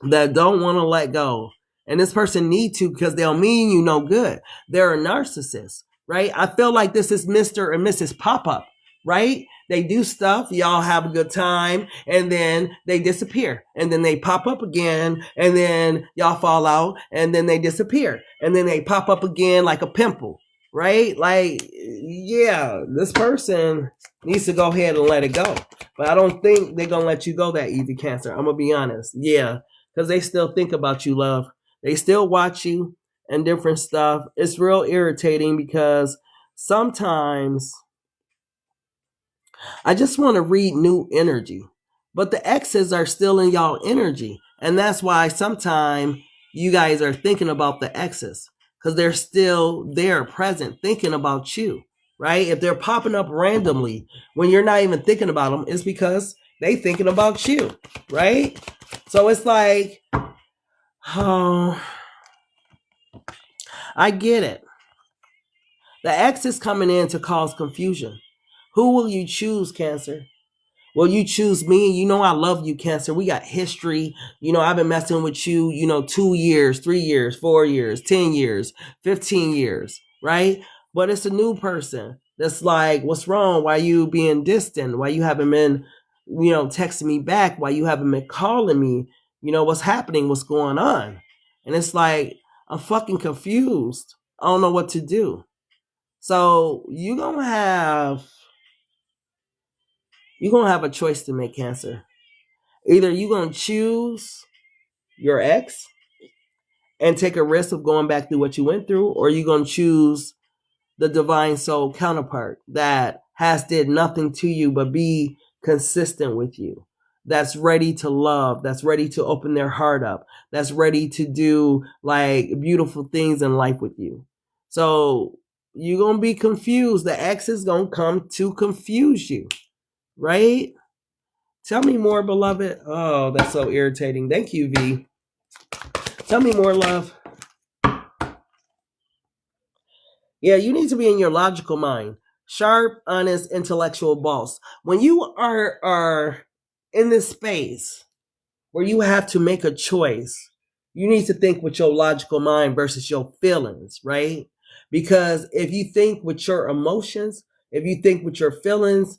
[SPEAKER 1] that don't want to let go. And this person need to, because they'll mean you no good. They're a narcissist, right? I feel like this is Mr. and Mrs. Pop-Up, right? They do stuff, y'all have a good time, and then they disappear. And then they pop up again, and then y'all fall out, and then they disappear. And then they pop up again like a pimple, right? Like, yeah, this person needs to go ahead and let it go. But I don't think they're going to let you go that easy, Cancer. I'm going to be honest. Yeah, because they still think about you, love. They still watch you and different stuff. It's real irritating because sometimes I just want to read new energy, but the exes are still in y'all energy. And that's why sometimes you guys are thinking about the exes, because they're still there present thinking about you, right? If they're popping up randomly when you're not even thinking about them, it's because they thinking about you, right? So it's like, oh, I get it. The ex is coming in to cause confusion. Who will you choose, Cancer? Will you choose me? You know I love you, Cancer. We got history. You know, I've been messing with you, 2 years, 3 years, 4 years, 10 years, 15 years, right? But it's a new person that's like, what's wrong? Why you being distant? Why you haven't been, texting me back? Why you haven't been calling me? What's happening? What's going on? And it's like, I'm fucking confused. I don't know what to do. So you're gonna have a choice to make, Cancer. Either you're gonna choose your ex and take a risk of going back through what you went through, or you're gonna choose the divine soul counterpart that has did nothing to you but be consistent with you, that's ready to love, that's ready to open their heart up, that's ready to do like beautiful things in life with you. So you're going to be confused. The ex is going to come to confuse you, right? Tell me more, beloved. Oh, that's so irritating. Thank you, V. Tell me more, love. Yeah, you need to be in your logical mind. Sharp, honest, intellectual boss. When you are in this space where you have to make a choice, you need to think with your logical mind versus your feelings, right? Because if you think with your emotions, if you think with your feelings,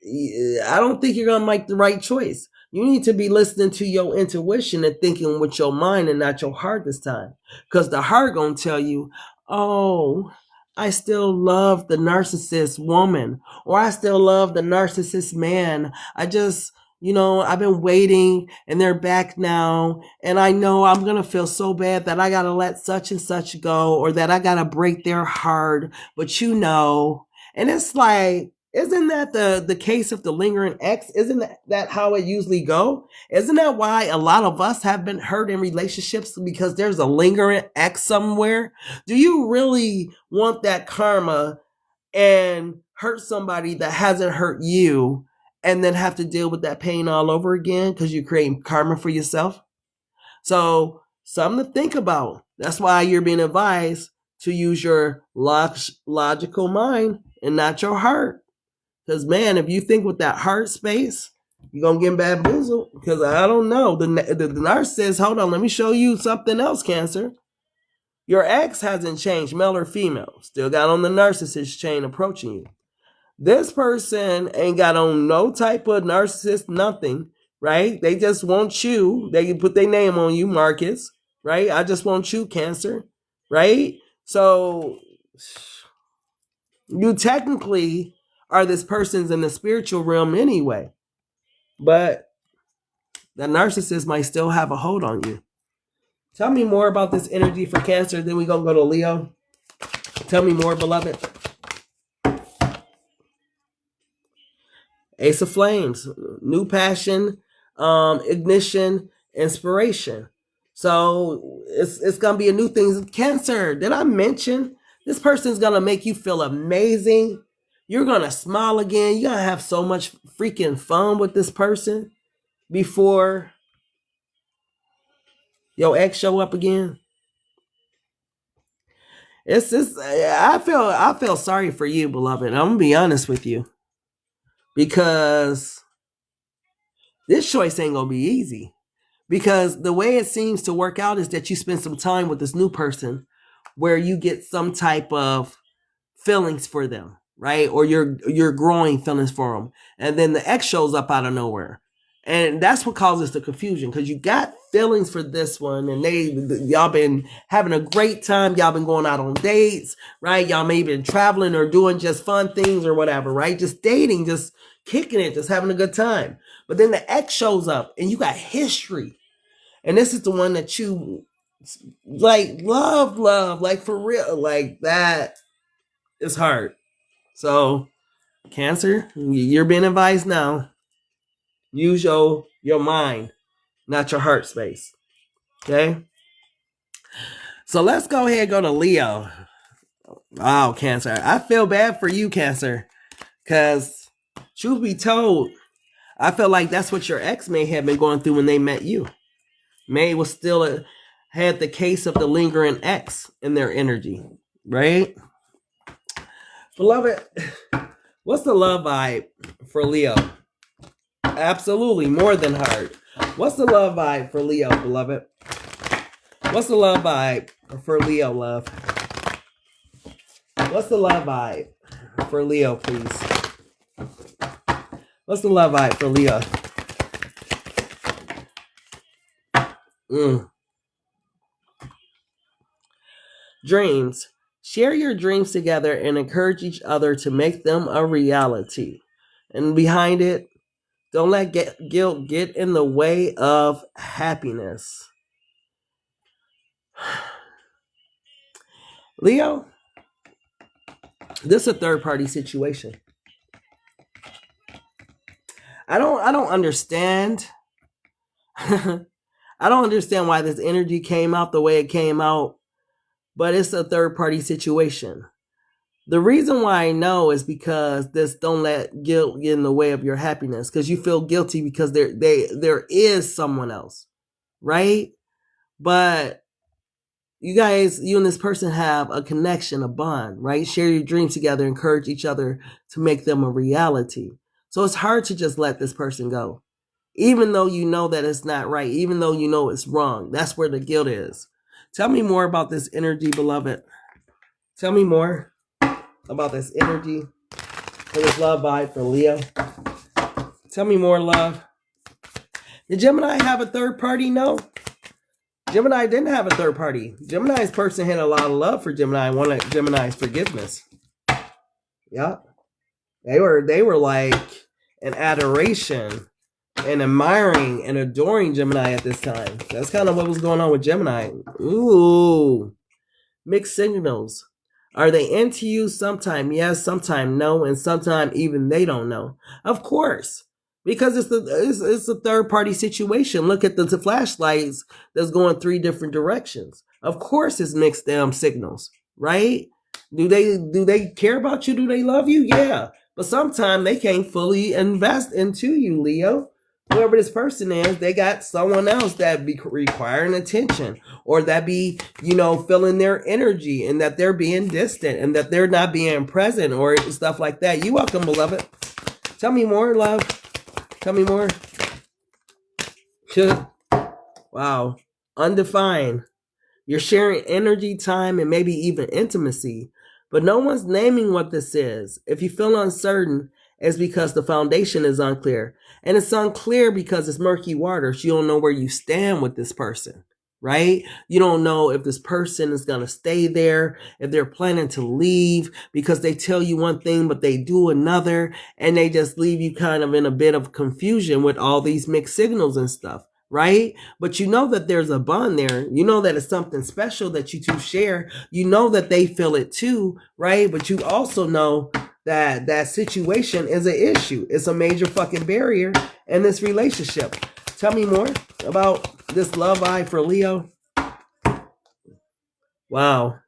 [SPEAKER 1] I don't think you're going to make the right choice. You need to be listening to your intuition and thinking with your mind and not your heart this time. Because the heart going to tell you, oh, I still love the narcissist woman, or I still love the narcissist man. I just, I've been waiting and they're back now. And I know I'm going to feel so bad that I got to let such and such go, or that I got to break their heart. But and it's like, isn't that the case of the lingering ex? Isn't that how it usually go? Isn't that why a lot of us have been hurt in relationships? Because there's a lingering ex somewhere. Do you really want that karma and hurt somebody that hasn't hurt you and then have to deal with that pain all over again because you're creating karma for yourself. So something to think about. That's why you're being advised to use your logical mind and not your heart. Because, man, if you think with that heart space, you're going to get bamboozled. Because I don't know. The narcissist, hold on, let me show you something else, Cancer. Your ex hasn't changed, male or female. Still got on the narcissist chain approaching you. This person ain't got on no type of narcissist, nothing, right? They just want you. They can put their name on you, Marcus, right? I just want you, Cancer, right? So you technically are this person's in the spiritual realm anyway. But that narcissist might still have a hold on you. Tell me more about this energy for Cancer. Then we're going to go to Leo. Tell me more, beloved. Ace of Flames, new passion, ignition, inspiration. So it's going to be a new thing. Cancer, did I mention this person's going to make you feel amazing? You're going to smile again. You're going to have so much freaking fun with this person before your ex show up again. It's just, I feel sorry for you, beloved. I'm going to be honest with you. Because this choice ain't going to be easy. Because the way it seems to work out is that you spend some time with this new person where you get some type of feelings for them, right? Or you're growing feelings for them. And then the ex shows up out of nowhere. And that's what causes the confusion, because you got feelings for this one, and y'all been having a great time. Y'all been going out on dates, right? Y'all may been traveling or doing just fun things or whatever, right? Just dating, just kicking it, just having a good time. But then the ex shows up, and you got history. And this is the one that you like love, like for real, like that is hard. So, Cancer, you're being advised now. Use your mind, not your heart space. Okay? So let's go ahead and go to Leo. Wow, Cancer. I feel bad for you, Cancer. Because, truth be told, I feel like that's what your ex may have been going through when they met you. May was still had the case of the lingering ex in their energy. Right? Beloved, what's the love vibe for Leo? Absolutely, more than hard. What's the love vibe for Leo, beloved? What's the love vibe for Leo, love? What's the love vibe for Leo, please? What's the love vibe for Leo? Dreams. Share your dreams together and encourage each other to make them a reality. And behind it, don't let guilt get in the way of happiness. Leo, this is a third-party situation. I don't understand. I don't understand why this energy came out the way it came out, but it's a third-party situation. The reason why I know is because this don't let guilt get in the way of your happiness, because you feel guilty because there is someone else, right? But you guys, you and this person have a connection, a bond, right? Share your dreams together, encourage each other to make them a reality. So it's hard to just let this person go, even though you know that it's not right, even though you know it's wrong. That's where the guilt is. Tell me more about this energy, beloved. Tell me more about this energy for this love vibe for Leo. Tell me more, love. Did Gemini have a third party? No. Gemini didn't have a third party. Gemini's person had a lot of love for Gemini and wanted Gemini's forgiveness. Yeah. They were like in adoration and admiring and adoring Gemini at this time. That's kind of what was going on with Gemini. Ooh. Mixed signals. Are they into you? Sometime yes, sometime no, and sometime even they don't know. Of course, because it's a third party situation. Look at the flashlights that's going 3 different directions. Of course, it's mixed signals, right? Do they care about you? Do they love you? Yeah, But sometimes they can't fully invest into you, Leo. Whoever this person is, they got someone else that be requiring attention, or that be, feeling their energy, and that they're being distant, and that they're not being present, or stuff like that. You welcome, beloved. Tell me more, love. Tell me more. Wow. Undefined. You're sharing energy, time, and maybe even intimacy, but no one's naming what this is. If you feel uncertain, it's because the foundation is unclear. And it's unclear because it's murky water. So you don't know where you stand with this person, right? You don't know if this person is going to stay there, if they're planning to leave, because they tell you one thing, but they do another. And they just leave you kind of in a bit of confusion with all these mixed signals and stuff. Right? But you know that there's a bond there. You know that it's something special that you two share. You know that they feel it too, right? But you also know that that situation is an issue. It's a major fucking barrier in this relationship. Tell me more about this love eye for Leo. Wow.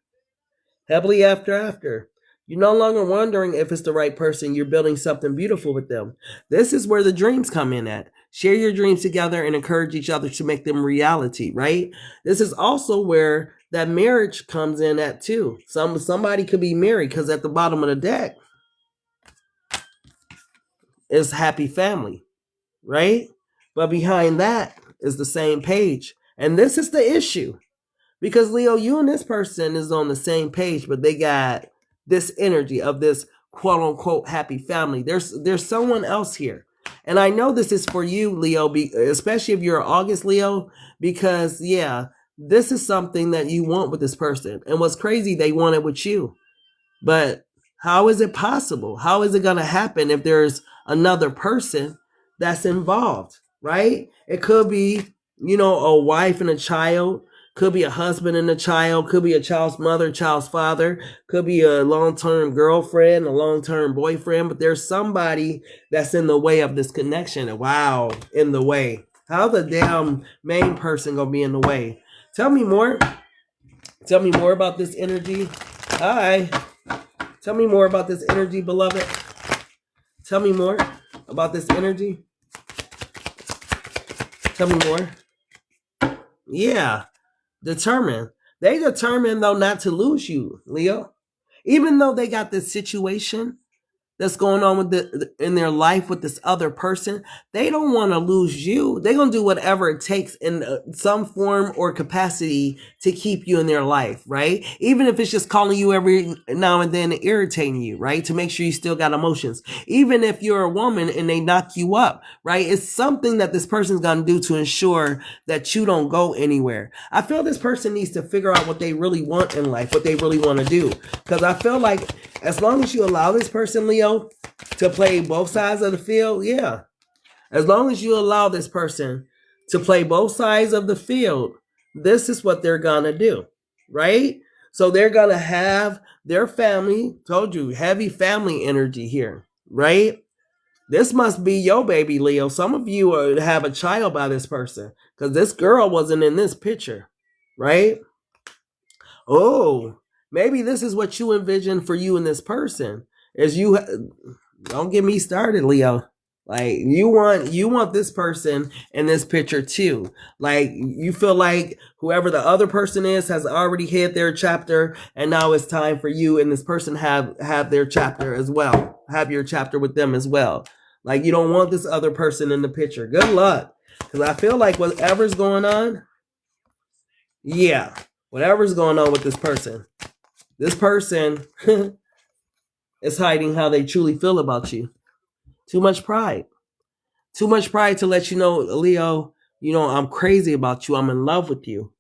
[SPEAKER 1] Happily after. You're no longer wondering if it's the right person. You're building something beautiful with them. This is where the dreams come in at. Share your dreams together and encourage each other to make them reality, right? This is also where that marriage comes in at too. Somebody could be married, because at the bottom of the deck is happy family, right? But behind that is the same page. And this is the issue. Because Leo, you and this person is on the same page, but they got this energy of this quote unquote happy family. There's someone else here. And I know this is for you, Leo, especially if you're August Leo, because this is something that you want with this person. And what's crazy, they want it with you. But how is it possible? How is it going to happen if there's another person that's involved, right? It could be, a wife and a child. Could be a husband and a child. Could be a child's mother, child's father. Could be a long-term girlfriend, a long-term boyfriend. But there's somebody that's in the way of this connection. Wow, in the way. How the damn main person gonna be in the way? Tell me more. Tell me more about this energy. Hi. Tell me more about this energy, beloved. Tell me more about this energy. Tell me more. Yeah. Determined. They determined, though, not to lose you, Leo. Even though they got this situation that's going on with in their life with this other person, they don't want to lose you. They're going to do whatever it takes in some form or capacity to keep you in their life, right? Even if it's just calling you every now and then and irritating you, right? To make sure you still got emotions. Even if you're a woman and they knock you up, right? It's something that this person's going to do to ensure that you don't go anywhere. I feel this person needs to figure out what they really want in life, what they really want to do. Because I feel like as long as you allow this person, Leo, to play both sides of the field, as long as you allow this person to play both sides of the field, this is what they're going to do, right? So they're going to have their family, told you, heavy family energy here, right? This must be your baby, Leo. Some of you have a child by this person, because this girl wasn't in this picture, right? Oh, maybe this is what you envision for you and this person. Is you don't get me started, Leo. Like you want this person in this picture too. Like you feel like whoever the other person is has already hit their chapter, and now it's time for you and this person have their chapter as well. Have your chapter with them as well. Like you don't want this other person in the picture. Good luck, because I feel like whatever's going on, whatever's going on with this person is hiding how they truly feel about you. Too much pride. Too much pride to let you know, Leo, I'm crazy about you. I'm in love with you.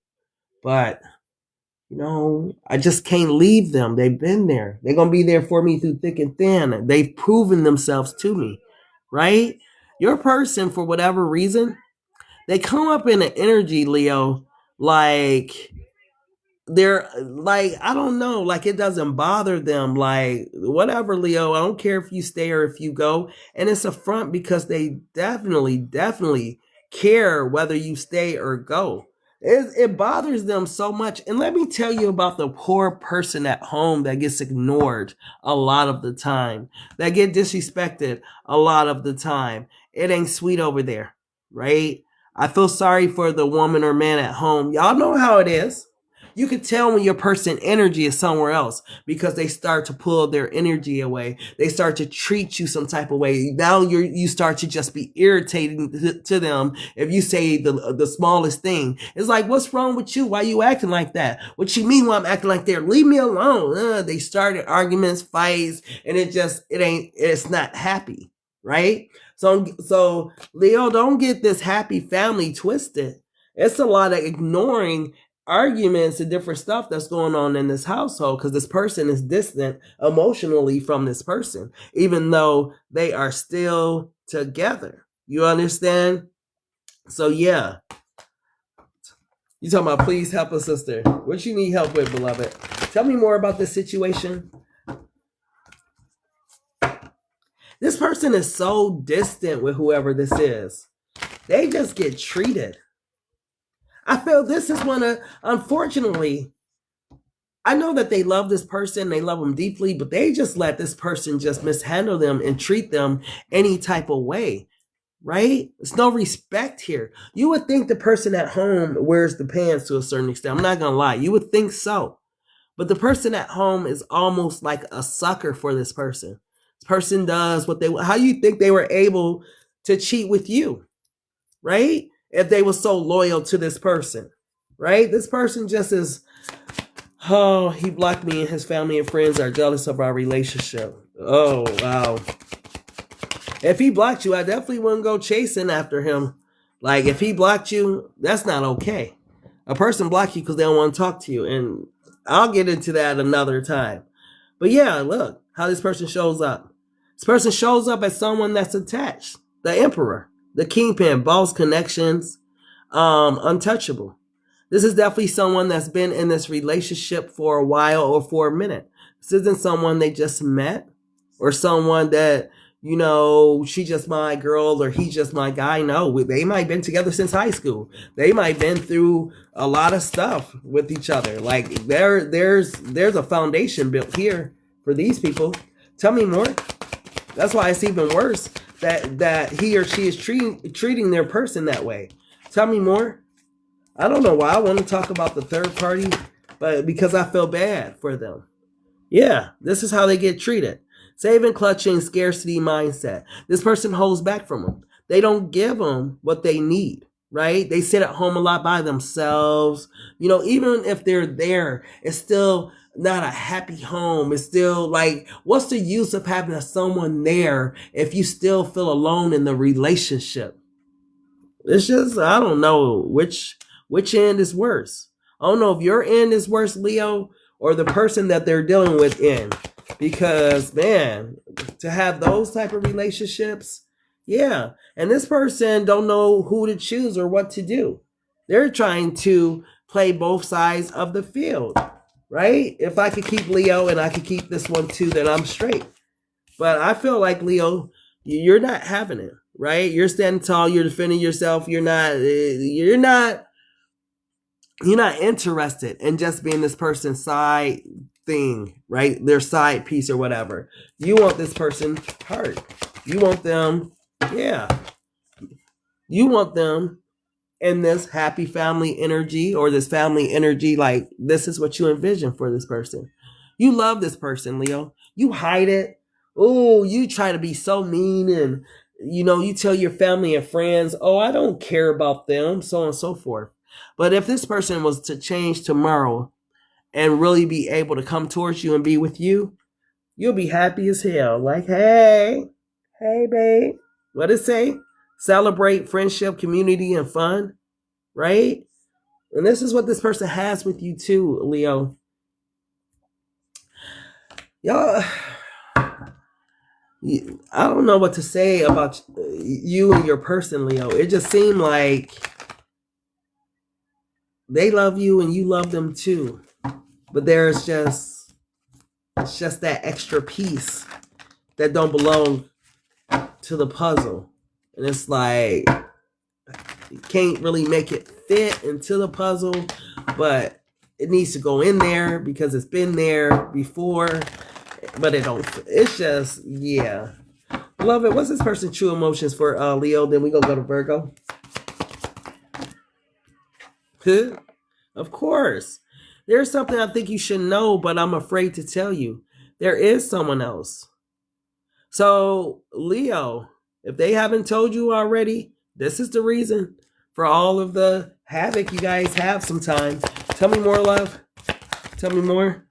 [SPEAKER 1] But, I just can't leave them. They've been there. They're going to be there for me through thick and thin. They've proven themselves to me, right? Your person, for whatever reason, they come up in an energy, Leo, like they're like, I don't know, like it doesn't bother them, like whatever, Leo, I don't care if you stay or if you go. And it's a front because they definitely care whether you stay or go. It bothers them so much. And let me tell you about the poor person at home that gets ignored a lot of the time, that get disrespected a lot of the time. It ain't sweet over there, right? I feel sorry for the woman or man at home. Y'all know how it is. You can tell when your person energy is somewhere else because they start to pull their energy away. They start to treat you some type of way. Now you start to just be irritating to them if you say the smallest thing. It's like, what's wrong with you? Why you acting like that? What you mean why I'm acting like that? Leave me alone. They started arguments, fights, and it's not happy, right? So Leo, don't get this happy family twisted. It's a lot of ignoring arguments and different stuff that's going on in this household because this person is distant emotionally from this person, even though they are still together. You understand? So yeah. You talking about please help a sister. What you need help with, beloved? Tell me more about this situation. This person is so distant with whoever this is. They just get treated. I feel this is unfortunately, I know that they love this person, they love them deeply, but they just let this person just mishandle them and treat them any type of way, right? There's no respect here. You would think the person at home wears the pants to a certain extent. I'm not going to lie. You would think so. But the person at home is almost like a sucker for this person. This person does what they, how you think they were able to cheat with you, right? If they were so loyal to this person, right? This person just is, oh, he blocked me and his family and friends are jealous of our relationship. Oh, wow. If he blocked you, I definitely wouldn't go chasing after him. Like, if he blocked you, that's not okay. A person blocked you because they don't want to talk to you. And I'll get into that another time. But yeah, look how this person shows up. This person shows up as someone that's attached. The emperor. The kingpin, boss connections, untouchable. This is definitely someone that's been in this relationship for a while or for a minute. This isn't someone they just met or someone that, you know, she just my girl or he just my guy. No, they might have been together since high school. They might have been through a lot of stuff with each other. Like there's a foundation built here for these people. Tell me more. That's why it's even worse that he or she is treating their person that way. Tell me more. I don't know why I want to talk about the third party, but because I feel bad for them. Yeah, this is how they get treated. Saving, clutching, scarcity mindset. This person holds back from them. They don't give them what they need, right? They sit at home a lot by themselves. You know, even if they're there, it's still not a happy home. It's still like, what's the use of having someone there if you still feel alone in the relationship? It's just, I don't know which end is worse. I don't know if your end is worse, Leo, or the person that they're dealing with end. Because, man, to have those type of relationships, yeah. And this person don't know who to choose or what to do. They're trying to play both sides of the field, right? If I could keep Leo and I could keep this one too, then I'm straight. But I feel like, Leo, you're not having it, right? You're standing tall. You're defending yourself. You're not interested in just being this person's side thing, right? Their side piece or whatever. You want this person hurt. You want them, yeah. You want them in this happy family energy or this family energy. Like, this is what you envision for this person. You love this person, Leo. You hide it. Oh, you try to be so mean and, you know, you tell your family and friends, oh, I don't care about them, so on and so forth. But if this person was to change tomorrow and really be able to come towards you and be with you, you'll be happy as hell. Like, hey, babe. What it say? Celebrate friendship, community, and fun, right? And this is what this person has with you too, Leo. Y'all, I don't know what to say about you and your person, Leo. It just seemed like they love you and you love them too. But it's just that extra piece that don't belong to the puzzle. And it's like, You can't really make it fit into the puzzle, but it needs to go in there because it's been there before, but it don't. It's just, yeah. Beloved, what's this person's true emotions for Leo? Then we gonna go to Virgo. Of course. There's something I think you should know, but I'm afraid to tell you. There is someone else. So, Leo, if they haven't told you already, this is the reason for all of the havoc you guys have sometimes. Tell me more, love. Tell me more.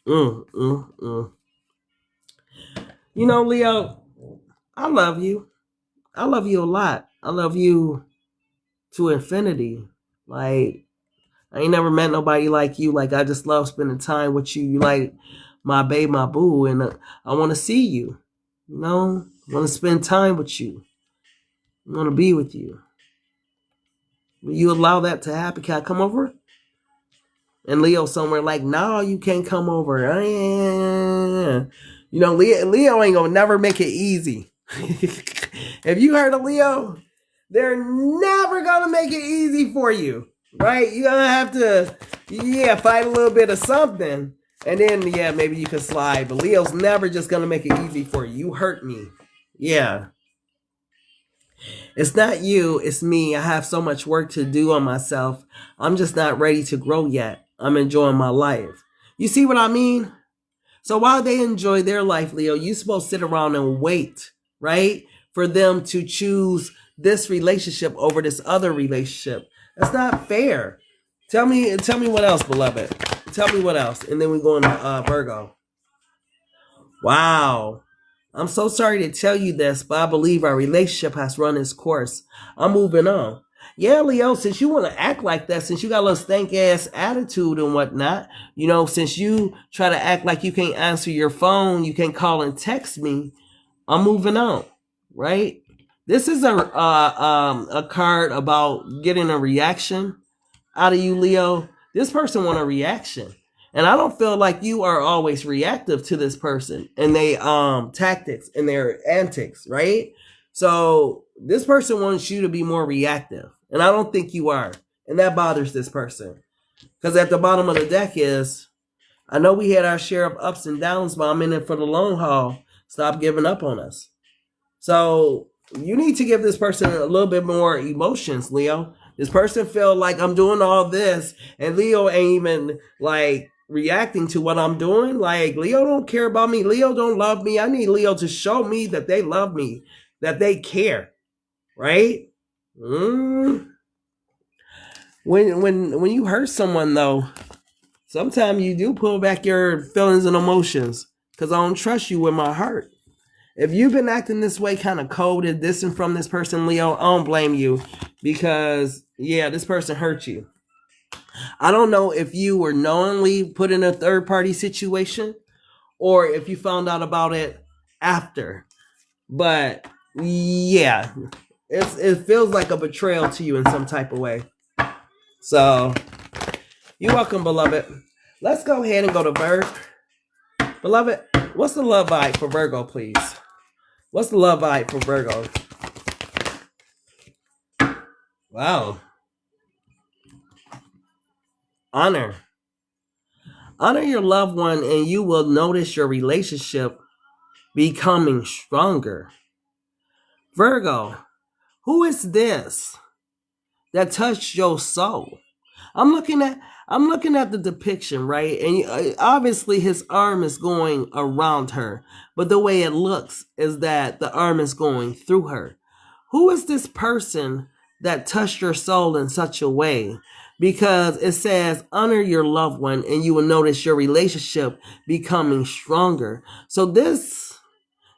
[SPEAKER 1] You know, Leo, I love you. I love you a lot. I love you to infinity. Like, I ain't never met nobody like you. Like, I just love spending time with you. You like my babe, my boo, and I want to see you. You know, I want to spend time with you. I want to be with you. Will you allow that to happen? Can I come over? And Leo somewhere like, no, you can't come over. You know, Leo ain't gonna never make it easy. If you heard of Leo, they're never gonna make it easy for you. Right? You're gonna have to, fight a little bit of something. And then, maybe you can slide. But Leo's never just gonna make it easy for you. You hurt me. Yeah. It's not you, it's me. I have so much work to do on myself. I'm just not ready to grow yet. I'm enjoying my life. You see what I mean? So while they enjoy their life, Leo, you're supposed to sit around and wait, right? For them to choose this relationship over this other relationship. That's not fair. Tell me what else, beloved. Tell me what else. And then we go into Virgo. Wow. I'm so sorry to tell you this, but I believe our relationship has run its course. I'm moving on. Yeah, Leo, since you want to act like that, since you got a little stank-ass attitude and whatnot, you know, since you try to act like you can't answer your phone, you can't call and text me, I'm moving on, right? This is a card about getting a reaction out of you, Leo. This person want a reaction. And I don't feel like you are always reactive to this person and they tactics and their antics, right? So this person wants you to be more reactive. And I don't think you are. And that bothers this person. Because at the bottom of the deck is, I know we had our share of ups and downs, but I'm in it for the long haul. Stop giving up on us. So you need to give this person a little bit more emotions, Leo. This person feel like I'm doing all this and Leo ain't even like reacting to what I'm doing. Like, Leo don't care about me. Leo don't love me. I need Leo to show me that they love me, that they care, right? When you hurt someone, though, sometimes you do pull back your feelings and emotions because I don't trust you with my heart. If you've been acting this way, kind of cold and distant from this person, Leo, I don't blame you because, this person hurt you. I don't know if you were knowingly put in a third-party situation or if you found out about it after. But, it feels like a betrayal to you in some type of way. So, you're welcome, beloved. Let's go ahead and go to Virgo. Beloved, what's the love vibe for Virgo, please? What's the love vibe for Virgo? Wow. Honor. Honor your loved one and you will notice your relationship becoming stronger. Virgo, who is this that touched your soul? I'm looking at the depiction, right? And obviously his arm is going around her, but the way it looks is that the arm is going through her. Who is this person that touched your soul in such a way? Because it says, honor your loved one and you will notice your relationship becoming stronger. So this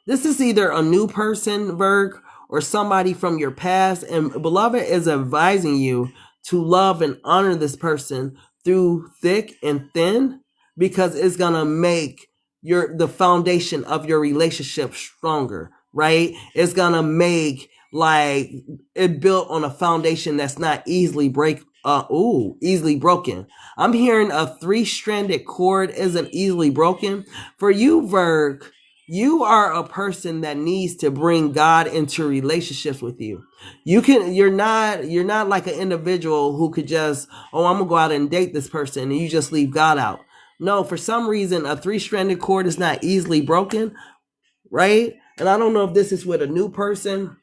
[SPEAKER 1] is either a new person, Virg, or somebody from your past. And beloved is advising you to love and honor this person through thick and thin, because it's going to make the foundation of your relationship stronger, right? It's going to make like it built on a foundation that's not easily easily broken. I'm hearing a 3-stranded cord isn't easily broken. For you, Virg, You are a person that needs to bring God into relationships with you. You're not like an individual who could just, oh, I'm gonna go out and date this person and you just leave God out. No, for some reason, a three-stranded cord is not easily broken, right? And I don't know if this is with a new person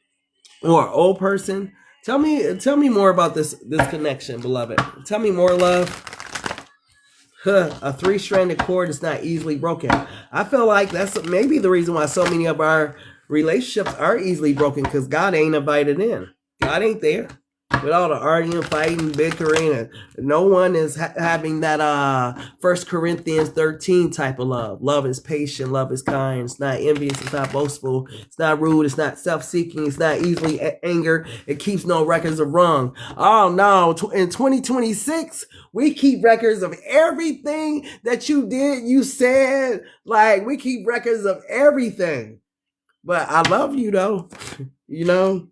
[SPEAKER 1] or an old person. Tell me more about this connection, beloved. Tell me more, love. A three-stranded cord is not easily broken. I feel like that's maybe the reason why so many of our relationships are easily broken, because God ain't invited in. God ain't there. With all the arguing, fighting, bickering, and no one is having that 1 Corinthians 13 type of love. Love is patient, love is kind, it's not envious, it's not boastful, it's not rude, it's not self-seeking, it's not easily angered, it keeps no records of wrong. Oh no, in 2026, we keep records of everything that you did, you said. Like, we keep records of everything. But I love you though. You know?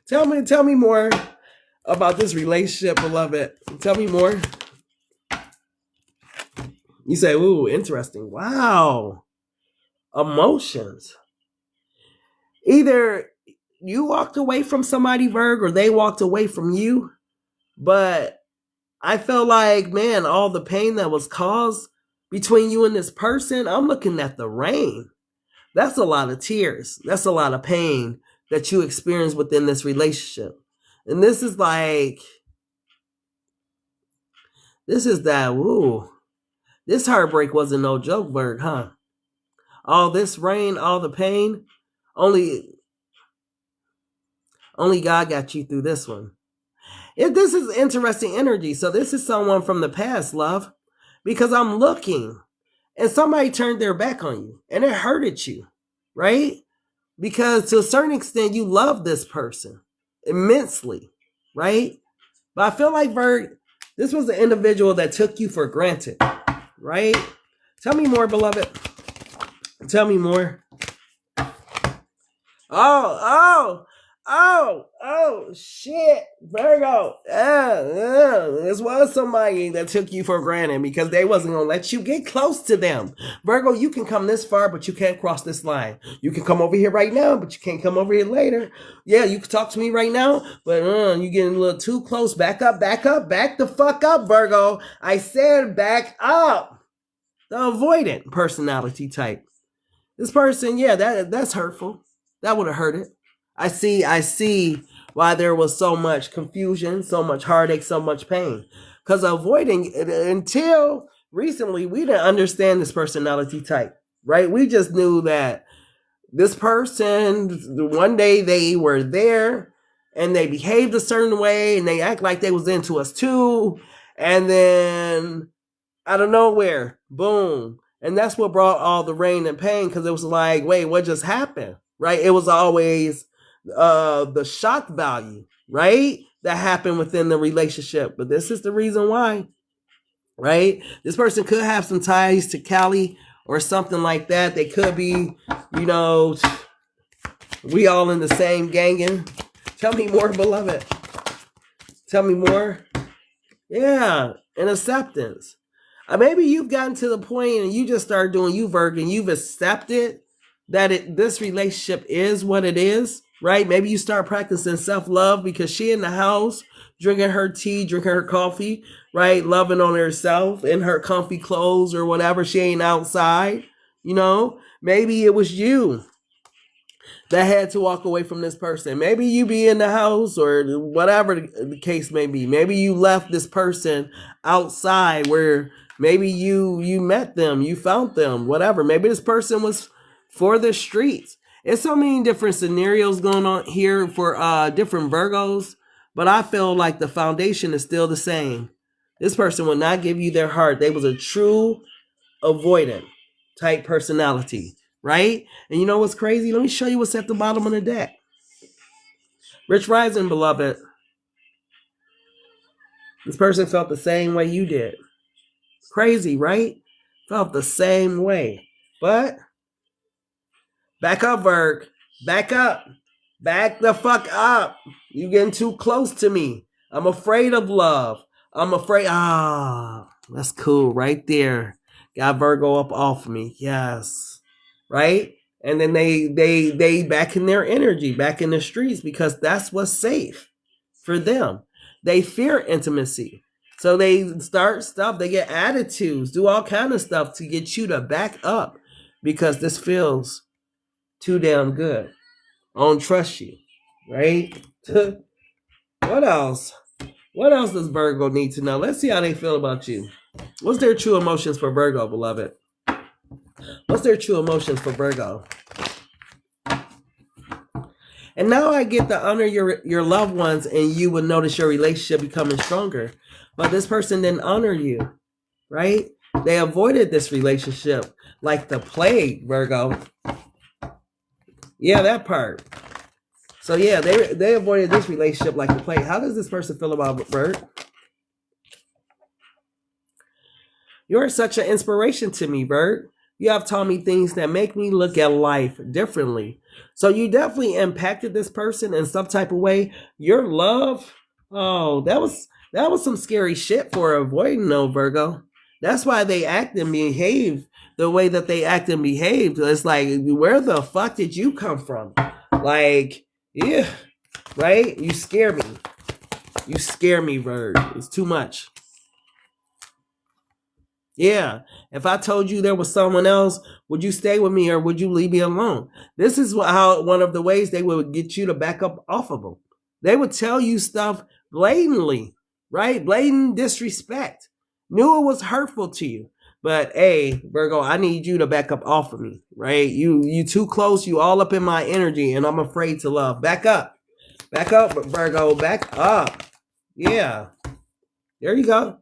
[SPEAKER 1] Tell me more about this relationship, beloved. Tell me more. You say, ooh, interesting. Wow. Emotions. Either you walked away from somebody, Virg, or they walked away from you. But I felt like, man, all the pain that was caused between you and this person, I'm looking at the rain. That's a lot of tears. That's a lot of pain that you experience within this relationship. And this is like, this is that, woo. This heartbreak wasn't no joke, Bird, huh? All this rain, all the pain, only God got you through this one. This is interesting energy. So this is someone from the past, love. Because I'm looking, and somebody turned their back on you, and it hurted you, right? Because to a certain extent, you love this person immensely, right? But I feel like, Bird, this was the individual that took you for granted, right? Tell me more, beloved. Tell me more. Oh, shit, Virgo. This was somebody that took you for granted because they wasn't going to let you get close to them. Virgo, you can come this far, but you can't cross this line. You can come over here right now, but you can't come over here later. Yeah, you can talk to me right now, but you're getting a little too close. Back up, back the fuck up, Virgo. I said back up. The avoidant personality type. This person, yeah, that's hurtful. That would have hurt it. I see why there was so much confusion, so much heartache, so much pain. Because avoiding, until recently, we didn't understand this personality type, right? We just knew that this person, one day they were there and they behaved a certain way and they act like they was into us too. And then out of nowhere, boom. And that's what brought all the rain and pain, because it was like, wait, what just happened? Right? It was always the shock value, right? That happened within the relationship. But this is the reason why, right? This person could have some ties to Cali or something like that. They could be, we all in the same gangin'. Tell me more, beloved. Tell me more. Yeah, and acceptance. Maybe you've gotten to the point and you just started doing you, Virg, and you've accepted that this relationship is what it is, right? Maybe you start practicing self-love because she in the house, drinking her tea, drinking her coffee, right? Loving on herself in her comfy clothes or whatever. She ain't outside, Maybe it was you that had to walk away from this person. Maybe you be in the house or whatever the case may be. Maybe you left this person outside where maybe you met them, you found them, whatever. Maybe this person was for the streets. There's so many different scenarios going on here for different Virgos, but I feel like the foundation is still the same. This person will not give you their heart. They was a true avoidant type personality. Right? And you know what's crazy? Let me show you what's at the bottom of the deck. Rich Rising, beloved. This person felt the same way you did. Crazy, right? Felt the same way. But back up, Virg. Back up. Back the fuck up. You getting too close to me. I'm afraid of love. I'm afraid. That's cool right there. Got Virgo up off me. Yes. Right? And then they back in their energy, back in the streets, because that's what's safe for them. They fear intimacy. So they start stuff, they get attitudes, do all kind of stuff to get you to back up because this feels too damn good. I don't trust you, right? What else? What else does Virgo need to know? Let's see how they feel about you. What's their true emotions for Virgo, beloved? What's their true emotions for Virgo? And now I get to honor your loved ones, and you would notice your relationship becoming stronger. But this person didn't honor you, right? They avoided this relationship like the plague, Virgo. Yeah, that part. So yeah, they avoided this relationship like the plague. How does this person feel about Bert? You're such an inspiration to me, Bert. You have taught me things that make me look at life differently. So you definitely impacted this person in some type of way. Your love, oh, that was some scary shit for avoiding, no, Virgo. That's why they act and behave the way that they act and behave. It's like, where the fuck did you come from? Like, yeah, right? You scare me. You scare me, Virg. It's too much. Yeah. If I told you there was someone else, would you stay with me or would you leave me alone? This is how one of the ways they would get you to back up off of them. They would tell you stuff blatantly, right? Blatant disrespect. Knew it was hurtful to you. But hey, Virgo, I need you to back up off of me, right? You too close. You all up in my energy and I'm afraid to love. Back up. Back up, Virgo. Back up. Yeah. There you go.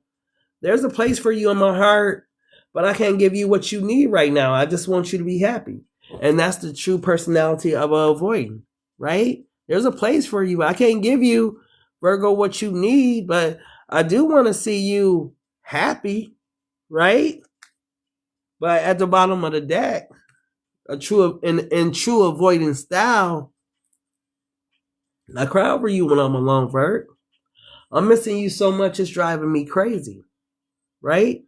[SPEAKER 1] There's a place for you in my heart, but I can't give you what you need right now. I just want you to be happy. And that's the true personality of avoiding, right? There's a place for you. I can't give you, Virgo, what you need, but I do want to see you happy, right? But at the bottom of the deck, in true avoiding style, I cry over you when I'm alone, Virg. I'm missing you so much, it's driving me crazy. Right?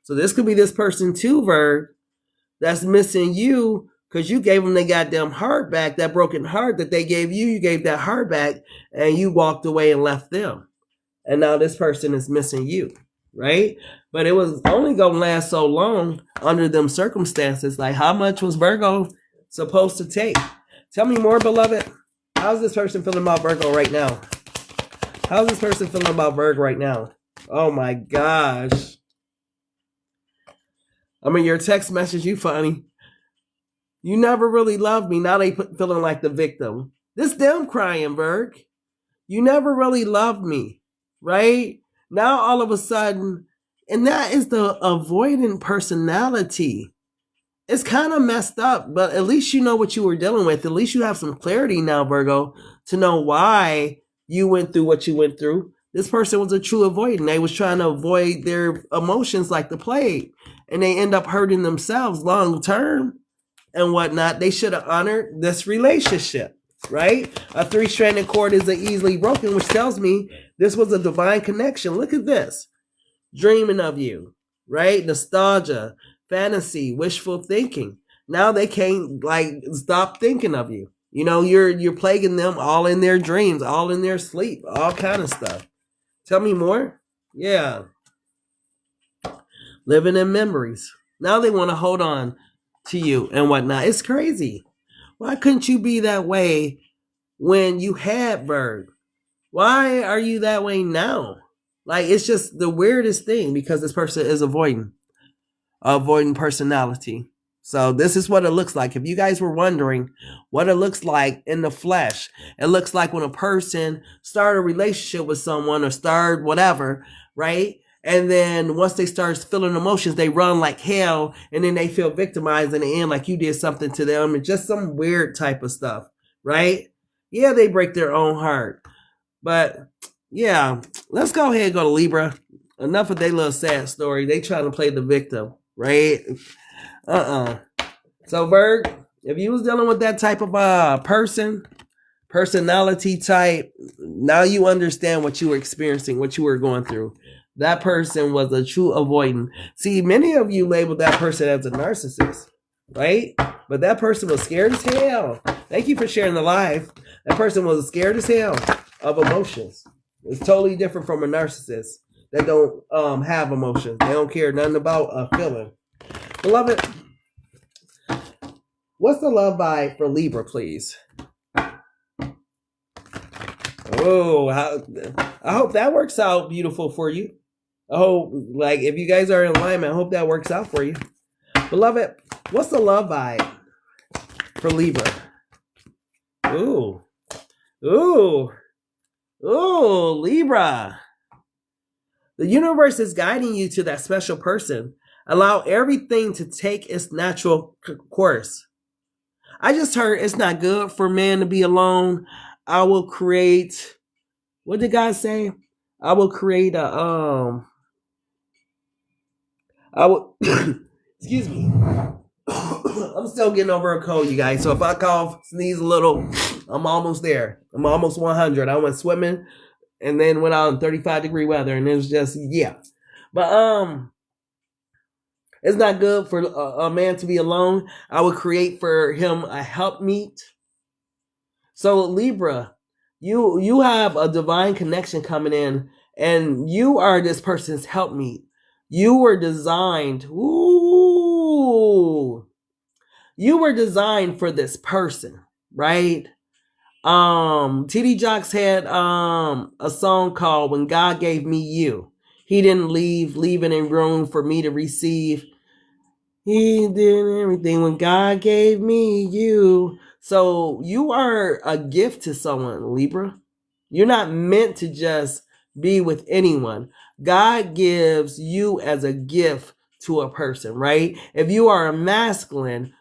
[SPEAKER 1] So this could be this person too, Virg, that's missing you because you gave them their goddamn heart back, that broken heart that they gave you. You gave that heart back and you walked away and left them. And now this person is missing you, right? But it was only going to last so long under them circumstances. Like, how much was Virgo supposed to take? Tell me more, beloved. How's this person feeling about Virgo right now? How's this person feeling about Virgo right now? Oh my gosh. I mean, your text message, you funny. You never really loved me. Now they feeling like the victim. This them crying, Virg. You never really loved me, right? Now all of a sudden, and that is the avoidant personality. It's kind of messed up, but at least you know what you were dealing with. At least you have some clarity now, Virgo, to know why you went through what you went through. This person was a true avoidant. They was trying to avoid their emotions like the plague. And they end up hurting themselves long term and whatnot. They should have honored this relationship, right? A 3-stranded cord isn't easily broken, which tells me this was a divine connection. Look at this. Dreaming of you, right? Nostalgia, fantasy, wishful thinking. Now they can't stop thinking of you. You know, you're plaguing them all in their dreams, all in their sleep, all kind of stuff. Tell me more. Yeah. Living in memories. Now they want to hold on to you and whatnot. It's crazy. Why couldn't you be that way when you had Virg? Why are you that way now? Like, it's just the weirdest thing because this person is avoiding personality. So this is what it looks like. If you guys were wondering what it looks like in the flesh, it looks like when a person started a relationship with someone or started whatever, right? And then once they start feeling emotions, they run like hell and then they feel victimized in the end like you did something to them and just some weird type of stuff, right? Yeah, they break their own heart. But yeah, let's go ahead and go to Libra. Enough of their little sad story. They trying to play the victim, right? So Virg, if you was dealing with that type of personality type, now you understand what you were experiencing, what you were going through. That person was a true avoidant. See, many of you labeled that person as a narcissist, right? But that person was scared as hell. Thank you for sharing the live. That person was scared as hell of emotions. It's totally different from a narcissist that don't have emotions. They don't care nothing about a feeling. Beloved, what's the love vibe for Libra, please? Oh, I hope that works out beautiful for you. I hope, like, if you guys are in alignment, I hope that works out for you. Beloved, what's the love vibe for Libra? Ooh. Ooh. Ooh, Libra. The universe is guiding you to that special person. Allow everything to take its natural course. I just heard it's not good for man to be alone. I will create, what did God say? I will create a, I will, excuse me. I'm still getting over a cold, you guys. So if I cough, sneeze a little, I'm almost there. I'm almost 100. I went swimming and then went out in 35-degree weather, and it was just, yeah. But it's not good for a man to be alone. I would create for him a helpmeet. So Libra, you have a divine connection coming in, and you are this person's helpmeet. You were designed, you were designed for this person, right? TD Jocks had a song called When God Gave Me You. He didn't leaving in room for me to receive. He did everything when God gave me you. So you are a gift to someone, Libra. You're not meant to just be with anyone. God gives you as a gift to a person, right? If you are a masculine,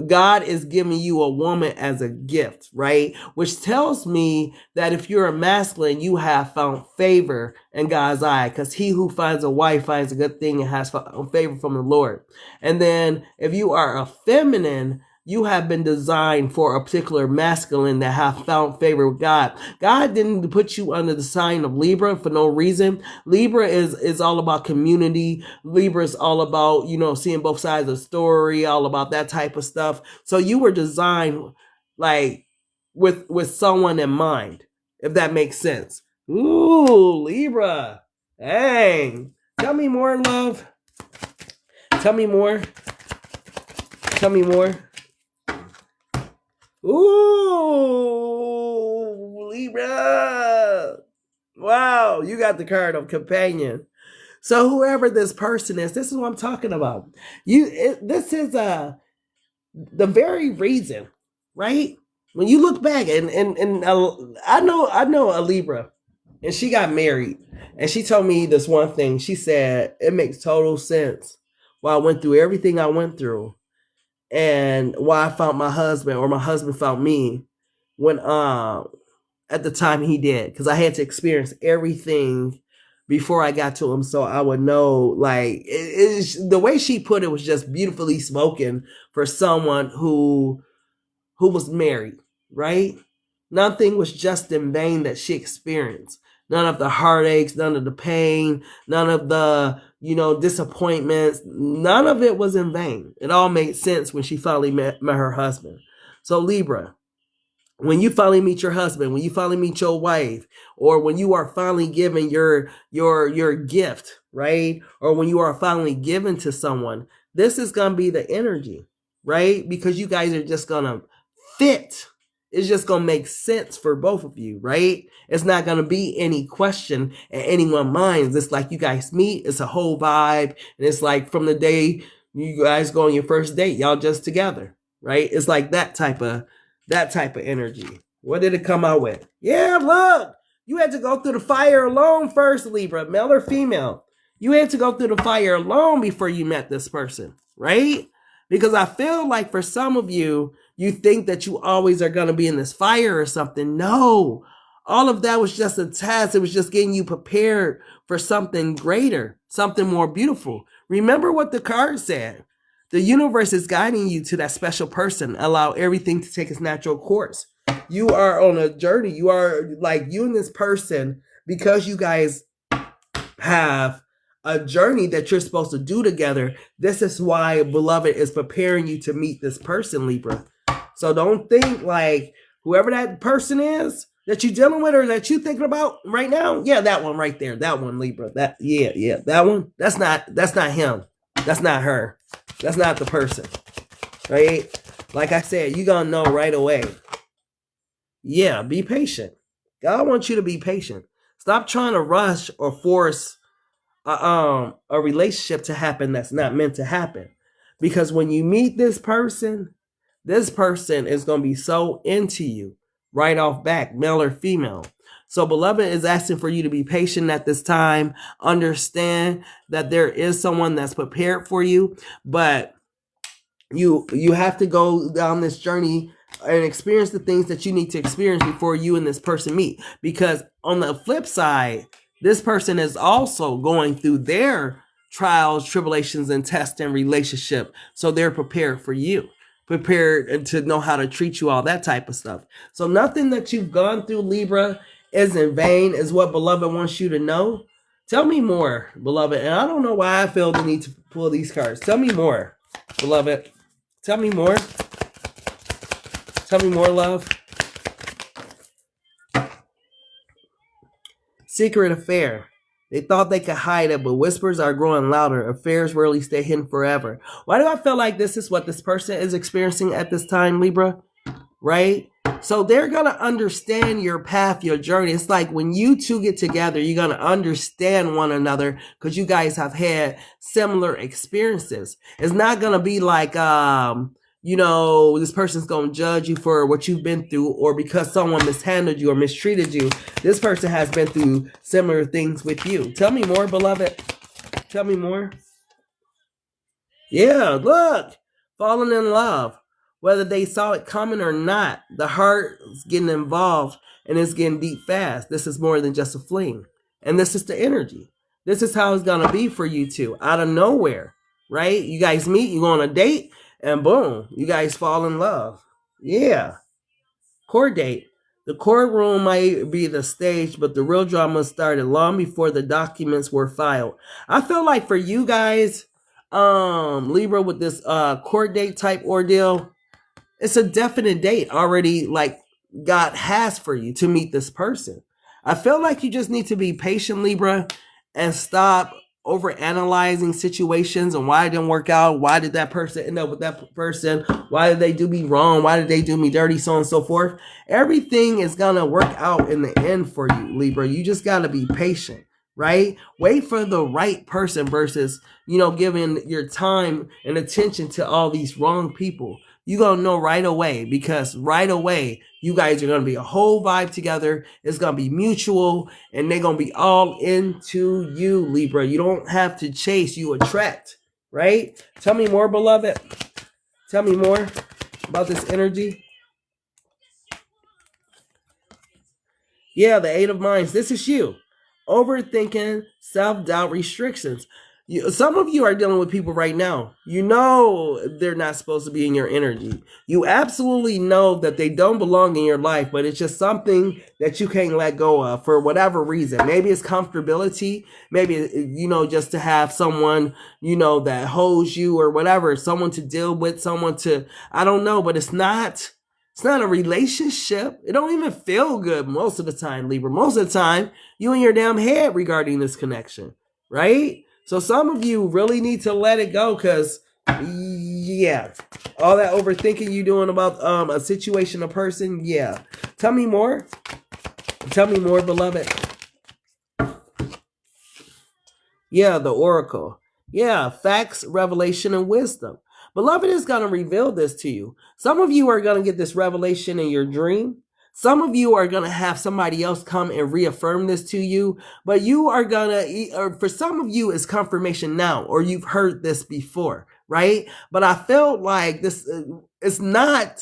[SPEAKER 1] God is giving you a woman as a gift, right? Which tells me that if you're a masculine, you have found favor in God's eye, because he who finds a wife finds a good thing and has found favor from the Lord. And then if you are a feminine, you have been designed for a particular masculine that have found favor with God. God didn't put you under the sign of Libra for no reason. Libra is all about community. Libra is all about, seeing both sides of the story, all about that type of stuff. So you were designed like with someone in mind, if that makes sense. Ooh, Libra. Dang. Tell me more, love. Tell me more. Tell me more. Ooh, Libra. Wow, you got the card of companion. So whoever this person is, this is what I'm talking about. This is the very reason, right? When you look back, and I know a Libra, and she got married, and she told me this one thing. She said, it makes total sense why I went through everything I went through, and why I found my husband, or my husband found me when at the time he did, because I had to experience everything before I got to him, so I would know. Like, the way she put it was just beautifully spoken for someone who was married, right? Nothing was just in vain that she experienced. None of the heartaches, none of the pain, none of the, disappointments, none of it was in vain. It all made sense when she finally met her husband. So Libra, when you finally meet your husband, when you finally meet your wife, or when you are finally given your gift, right? Or when you are finally given to someone, this is going to be the energy, right? Because you guys are just going to fit. It's just going to make sense for both of you, right? It's not going to be any question in anyone's minds. It's like you guys meet, it's a whole vibe. And it's like from the day you guys go on your first date, y'all just together, right? It's like that type of energy. What did it come out with? Yeah, look, you had to go through the fire alone first, Libra, male or female. You had to go through the fire alone before you met this person, right? Because I feel like for some of you, you think that you always are going to be in this fire or something. No, all of that was just a test. It was just getting you prepared for something greater, something more beautiful. Remember what the card said. The universe is guiding you to that special person. Allow everything to take its natural course. You are on a journey. You are like, you and this person, because you guys have a journey that you're supposed to do together. This is why beloved is preparing you to meet this person, Libra. So don't think like whoever that person is that you're dealing with or that you're thinking about right now. Yeah, that one right there. That one, Libra. That that one. That's not him. That's not her. That's not the person. Right? Like I said, you're gonna know right away. Yeah, be patient. God wants you to be patient. Stop trying to rush or force a relationship to happen that's not meant to happen. Because when you meet this person is going to be so into you right off back, male or female. So beloved is asking for you to be patient at this time. Understand that there is someone that's prepared for you, but you have to go down this journey and experience the things that you need to experience before you and this person meet. Because on the flip side, this person is also going through their trials, tribulations, and tests and relationship. So they're prepared for you, prepared to know how to treat you, all that type of stuff. So nothing that you've gone through, Libra, is in vain, is what beloved wants you to know. Tell me more, beloved. And I don't know why I feel the need to pull these cards. Tell me more, beloved. Tell me more. Tell me more, love. Secret affair. They thought they could hide it, but whispers are growing louder. Affairs rarely stay hidden forever. Why do I feel like this is what this person is experiencing at this time, Libra? Right? So they're going to understand your path, your journey. It's like when you two get together, you're going to understand one another because you guys have had similar experiences. It's not going to be like, this person's going to judge you for what you've been through or because someone mishandled you or mistreated you. This person has been through similar things with you. Tell me more, beloved. Tell me more. Yeah, look. Falling in love. Whether they saw it coming or not, the heart is getting involved and it's getting deep fast. This is more than just a fling. And this is the energy. This is how it's going to be for you two. Out of nowhere, right? You guys meet, you go on a date, and boom, you guys fall in love. Yeah. Court date. The courtroom might be the stage, but the real drama started long before the documents were filed. I feel like for you guys, Libra, with this court date type ordeal, it's a definite date already, like God has for you to meet this person. I feel like you just need to be patient, Libra, and stop over-analyzing situations and why it didn't work out. Why did that person end up with that person? Why did they do me wrong? Why did they do me dirty? So on and so forth. Everything is going to work out in the end for you, Libra. You just got to be patient, right? Wait for the right person versus, giving your time and attention to all these wrong people. You're going to know right away because right away, you guys are going to be a whole vibe together. It's going to be mutual and they're going to be all into you, Libra. You don't have to chase, you attract, right? Tell me more, beloved. Tell me more about this energy. Yeah, the Eight of Wands. This is you. Overthinking, self-doubt, restrictions. Some of you are dealing with people right now. You know they're not supposed to be in your energy. You absolutely know that they don't belong in your life, but it's just something that you can't let go of for whatever reason. Maybe it's comfortability. Maybe, just to have someone, that holds you or whatever, someone to deal with, someone to, I don't know, but it's not a relationship. It don't even feel good most of the time, Libra. Most of the time, you in your damn head regarding this connection, right? So some of you really need to let it go because, yeah, all that overthinking you doing about a situation, a person, yeah. Tell me more. Tell me more, beloved. Yeah, the Oracle. Yeah, facts, revelation, and wisdom. Beloved is going to reveal this to you. Some of you are going to get this revelation in your dream. Some of you are going to have somebody else come and reaffirm this to you, but you are going to, or for some of you, it's confirmation now, or you've heard this before, right? But I felt like this, it's not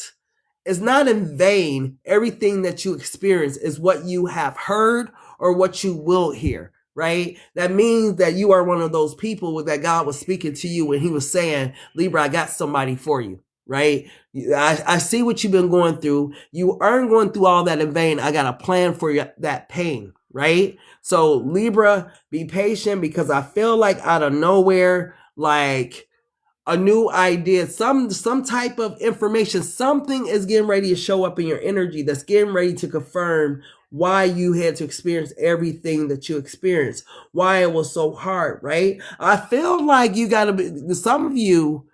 [SPEAKER 1] in vain. Everything that you experience is what you have heard or what you will hear, right? That means that you are one of those people that God was speaking to you when he was saying, Libra, I got somebody for you. Right? I see what you've been going through. You aren't going through all that in vain. I got a plan for you, that pain. right? So Libra, be patient, because I feel like out of nowhere, like a new idea, some type of information, something is getting ready to show up in your energy that's getting ready to confirm why you had to experience everything that you experienced, why it was so hard, right? I feel like you gotta be, some of you,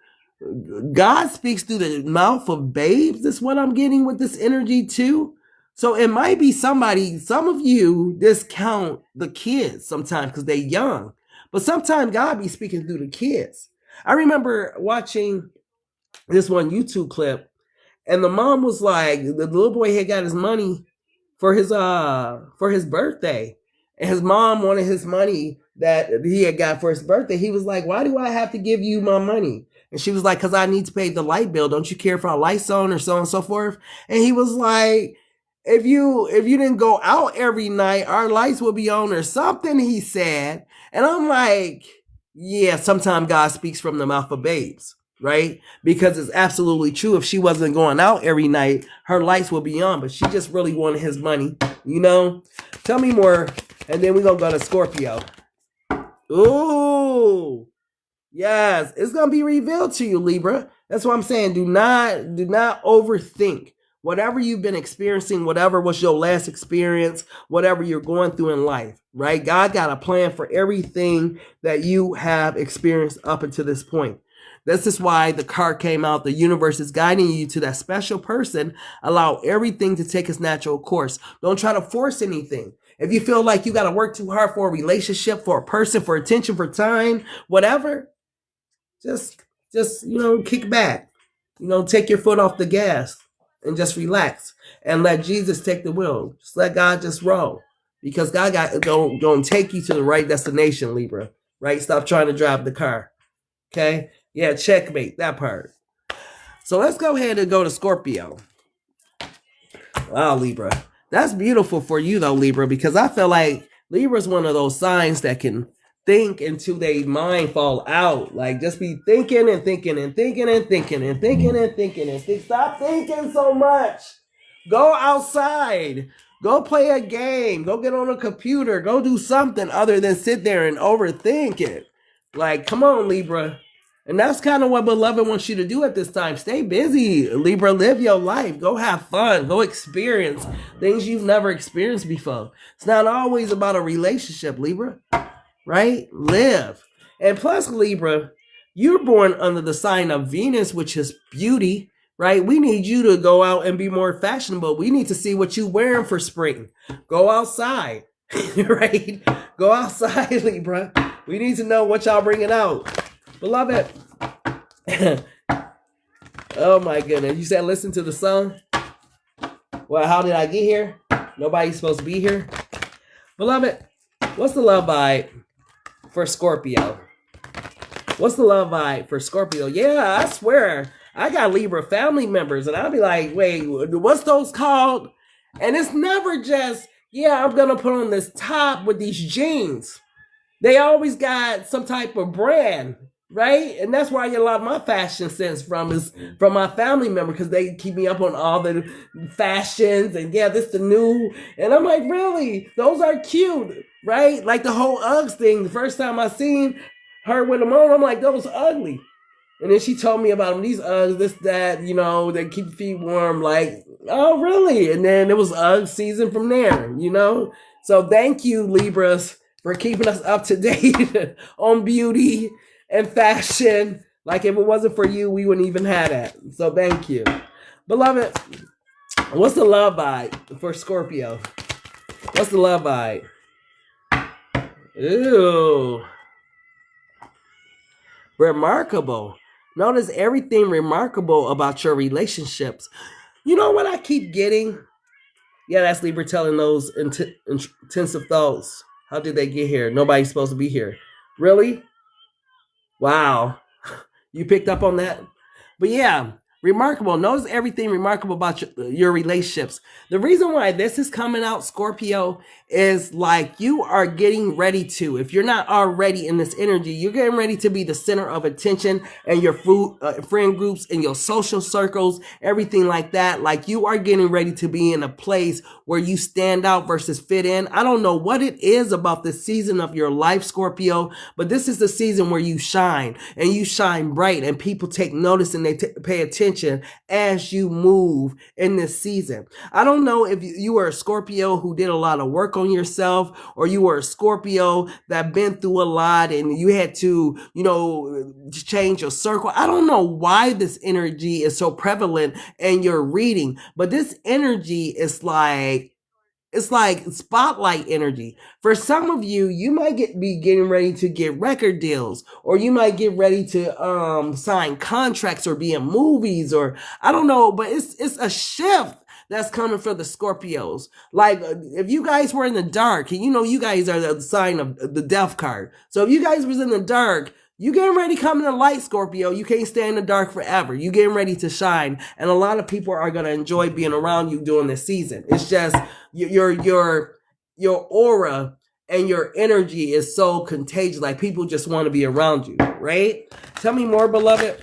[SPEAKER 1] God speaks through the mouth of babes. That's what I'm getting with this energy too. So it might be somebody, some of you discount the kids sometimes because they're young, but sometimes God be speaking through the kids. I remember watching this one YouTube clip, and the mom was like, the little boy had got his money for his birthday, and his mom wanted his money that he had got for his birthday. He was like, "Why do I have to give you my money?" And she was like, "Because I need to pay the light bill. Don't you care if our lights on," or so on and so forth. And he was like, if you didn't go out every night, our lights will be on," or something he said. And I'm like, yeah, sometimes God speaks from the mouth of babes, right? Because it's absolutely true. If she wasn't going out every night, her lights would be on, but she just really wanted his money, you know? Tell me more, and then we're going to go to Scorpio. Ooh, yes, it's going to be revealed to you, Libra. That's what I'm saying. Do not overthink. Whatever you've been experiencing, whatever was your last experience, whatever you're going through in life, right? God got a plan for everything that you have experienced up until this point. This is why the card came out. The universe is guiding you to that special person. Allow everything to take its natural course. Don't try to force anything. If you feel like you got to work too hard for a relationship, for a person, for attention, for time, whatever, just kick back. Take your foot off the gas and just relax and let Jesus take the wheel. Just let God just roll, because God gonna take you to the right destination, Libra. Right? Stop trying to drive the car. Okay? Yeah, checkmate, that part. So let's go ahead and go to Scorpio. Wow, Libra. That's beautiful for you though, Libra, because I feel like Libra's one of those signs that can think until they mind fall out. Like, just be thinking and thinking and thinking and thinking and thinking and thinking and think. Stop thinking so much. Go outside. Go play a game. Go get on a computer. Go do something other than sit there and overthink it. Like, come on, Libra. And that's kind of what Beloved wants you to do at this time. Stay busy, Libra. Live your life. Go have fun. Go experience things you've never experienced before. It's not always about a relationship, Libra. Right? Live. And plus, Libra, you're born under the sign of Venus, which is beauty, right? We need you to go out and be more fashionable. We need to see what you're wearing for spring. Go outside, right? Go outside, Libra. We need to know what y'all bringing out. Beloved. Oh my goodness. You said listen to the song? Well, how did I get here? Nobody's supposed to be here. Beloved, what's the love vibe for Scorpio? What's the love vibe for Scorpio? Yeah, I swear, I got Libra family members, and I'll be like, wait, what's those called? And it's never just, yeah, I'm going to put on this top with these jeans. They always got some type of brand, right? And that's where I get a lot of my fashion sense from, is from my family member, because they keep me up on all the fashions, and yeah, this the new. And I'm like, really? Those are cute, right? Like the whole Uggs thing. The first time I seen her with them on, I'm like, those ugly. And then she told me about them, these Uggs, this, that, they keep your feet warm. Like, oh, really? And then it was Ugg season from there, So thank you, Libras, for keeping us up to date on beauty and fashion. Like, if it wasn't for you, we wouldn't even have that. So thank you. Beloved, what's the love vibe for Scorpio? What's the love vibe? Ooh. Remarkable. Notice everything remarkable about your relationships. You know what I keep getting? Yeah, that's Libra telling those intensive thoughts. How did they get here? Nobody's supposed to be here. Really? Wow. You picked up on that? But yeah, Remarkable. Notice everything remarkable about your relationships. The reason why this is coming out, Scorpio, is like you are getting ready to, if you're not already in this energy, you're getting ready to be the center of attention and your friend groups and your social circles, everything like that. Like you are getting ready to be in a place where you stand out versus fit in. I don't know what it is about the season of your life, Scorpio, but this is the season where you shine and you shine bright and people take notice and they pay attention as you move in this season. I don't know if you were a Scorpio who did a lot of work on yourself, or you were a Scorpio that been through a lot and you had to, change your circle. I don't know why this energy is so prevalent in your reading, but this energy is like, it's like spotlight energy. For some of you, you might be getting ready to get record deals, or you might get ready to sign contracts or be in movies, or I don't know, but it's a shift that's coming for the Scorpios. Like if you guys were in the dark, and you guys are the sign of the death card. So if you guys was in the dark, you getting ready to come in the light, Scorpio. You can't stay in the dark forever. You getting ready to shine. And a lot of people are going to enjoy being around you during this season. It's just your aura and your energy is so contagious. Like people just want to be around you, right? Tell me more, beloved.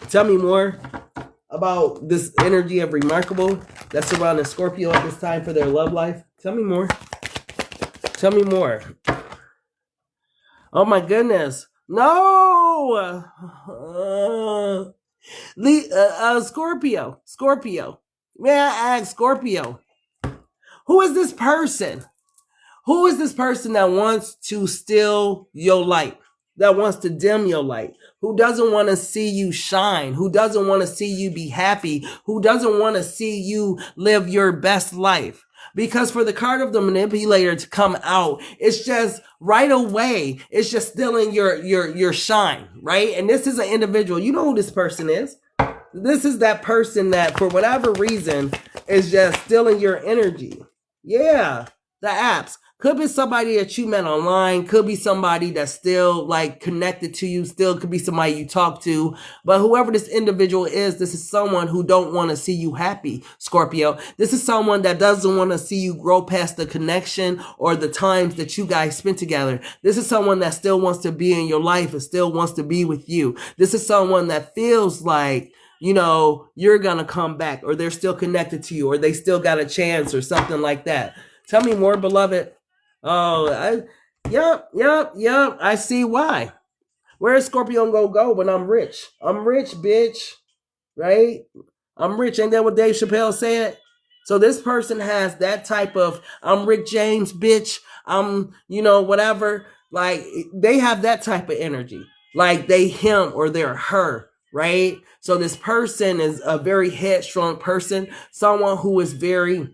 [SPEAKER 1] Tell me more about this energy of remarkable that's surrounding Scorpio at this time for their love life. Tell me more. Tell me more. Oh my goodness. No! Scorpio. May I ask, Scorpio, who is this person? Who is this person that wants to steal your light? That wants to dim your light? Who doesn't want to see you shine? Who doesn't want to see you be happy? Who doesn't want to see you live your best life? Because for the card of the manipulator to come out, it's just right away. It's just stealing your shine, right? And this is an individual. You know who this person is. This is that person that for whatever reason is just stealing your energy. Yeah, the apps. Could be somebody that you met online. Could be somebody that's still like connected to you. Still could be somebody you talk to. But whoever this individual is, this is someone who don't want to see you happy, Scorpio. This is someone that doesn't want to see you grow past the connection or the times that you guys spent together. This is someone that still wants to be in your life and still wants to be with you. This is someone that feels like, you're going to come back, or they're still connected to you, or they still got a chance or something like that. Tell me more, beloved. Oh, yep. I see why. Where is Scorpio gonna go when I'm rich? I'm rich, bitch. Right? I'm rich. Ain't that what Dave Chappelle said? So this person has that type of, I'm Rick James, bitch. I'm, whatever. Like they have that type of energy. Like they him or they're her. Right? So this person is a very headstrong person. Someone who is very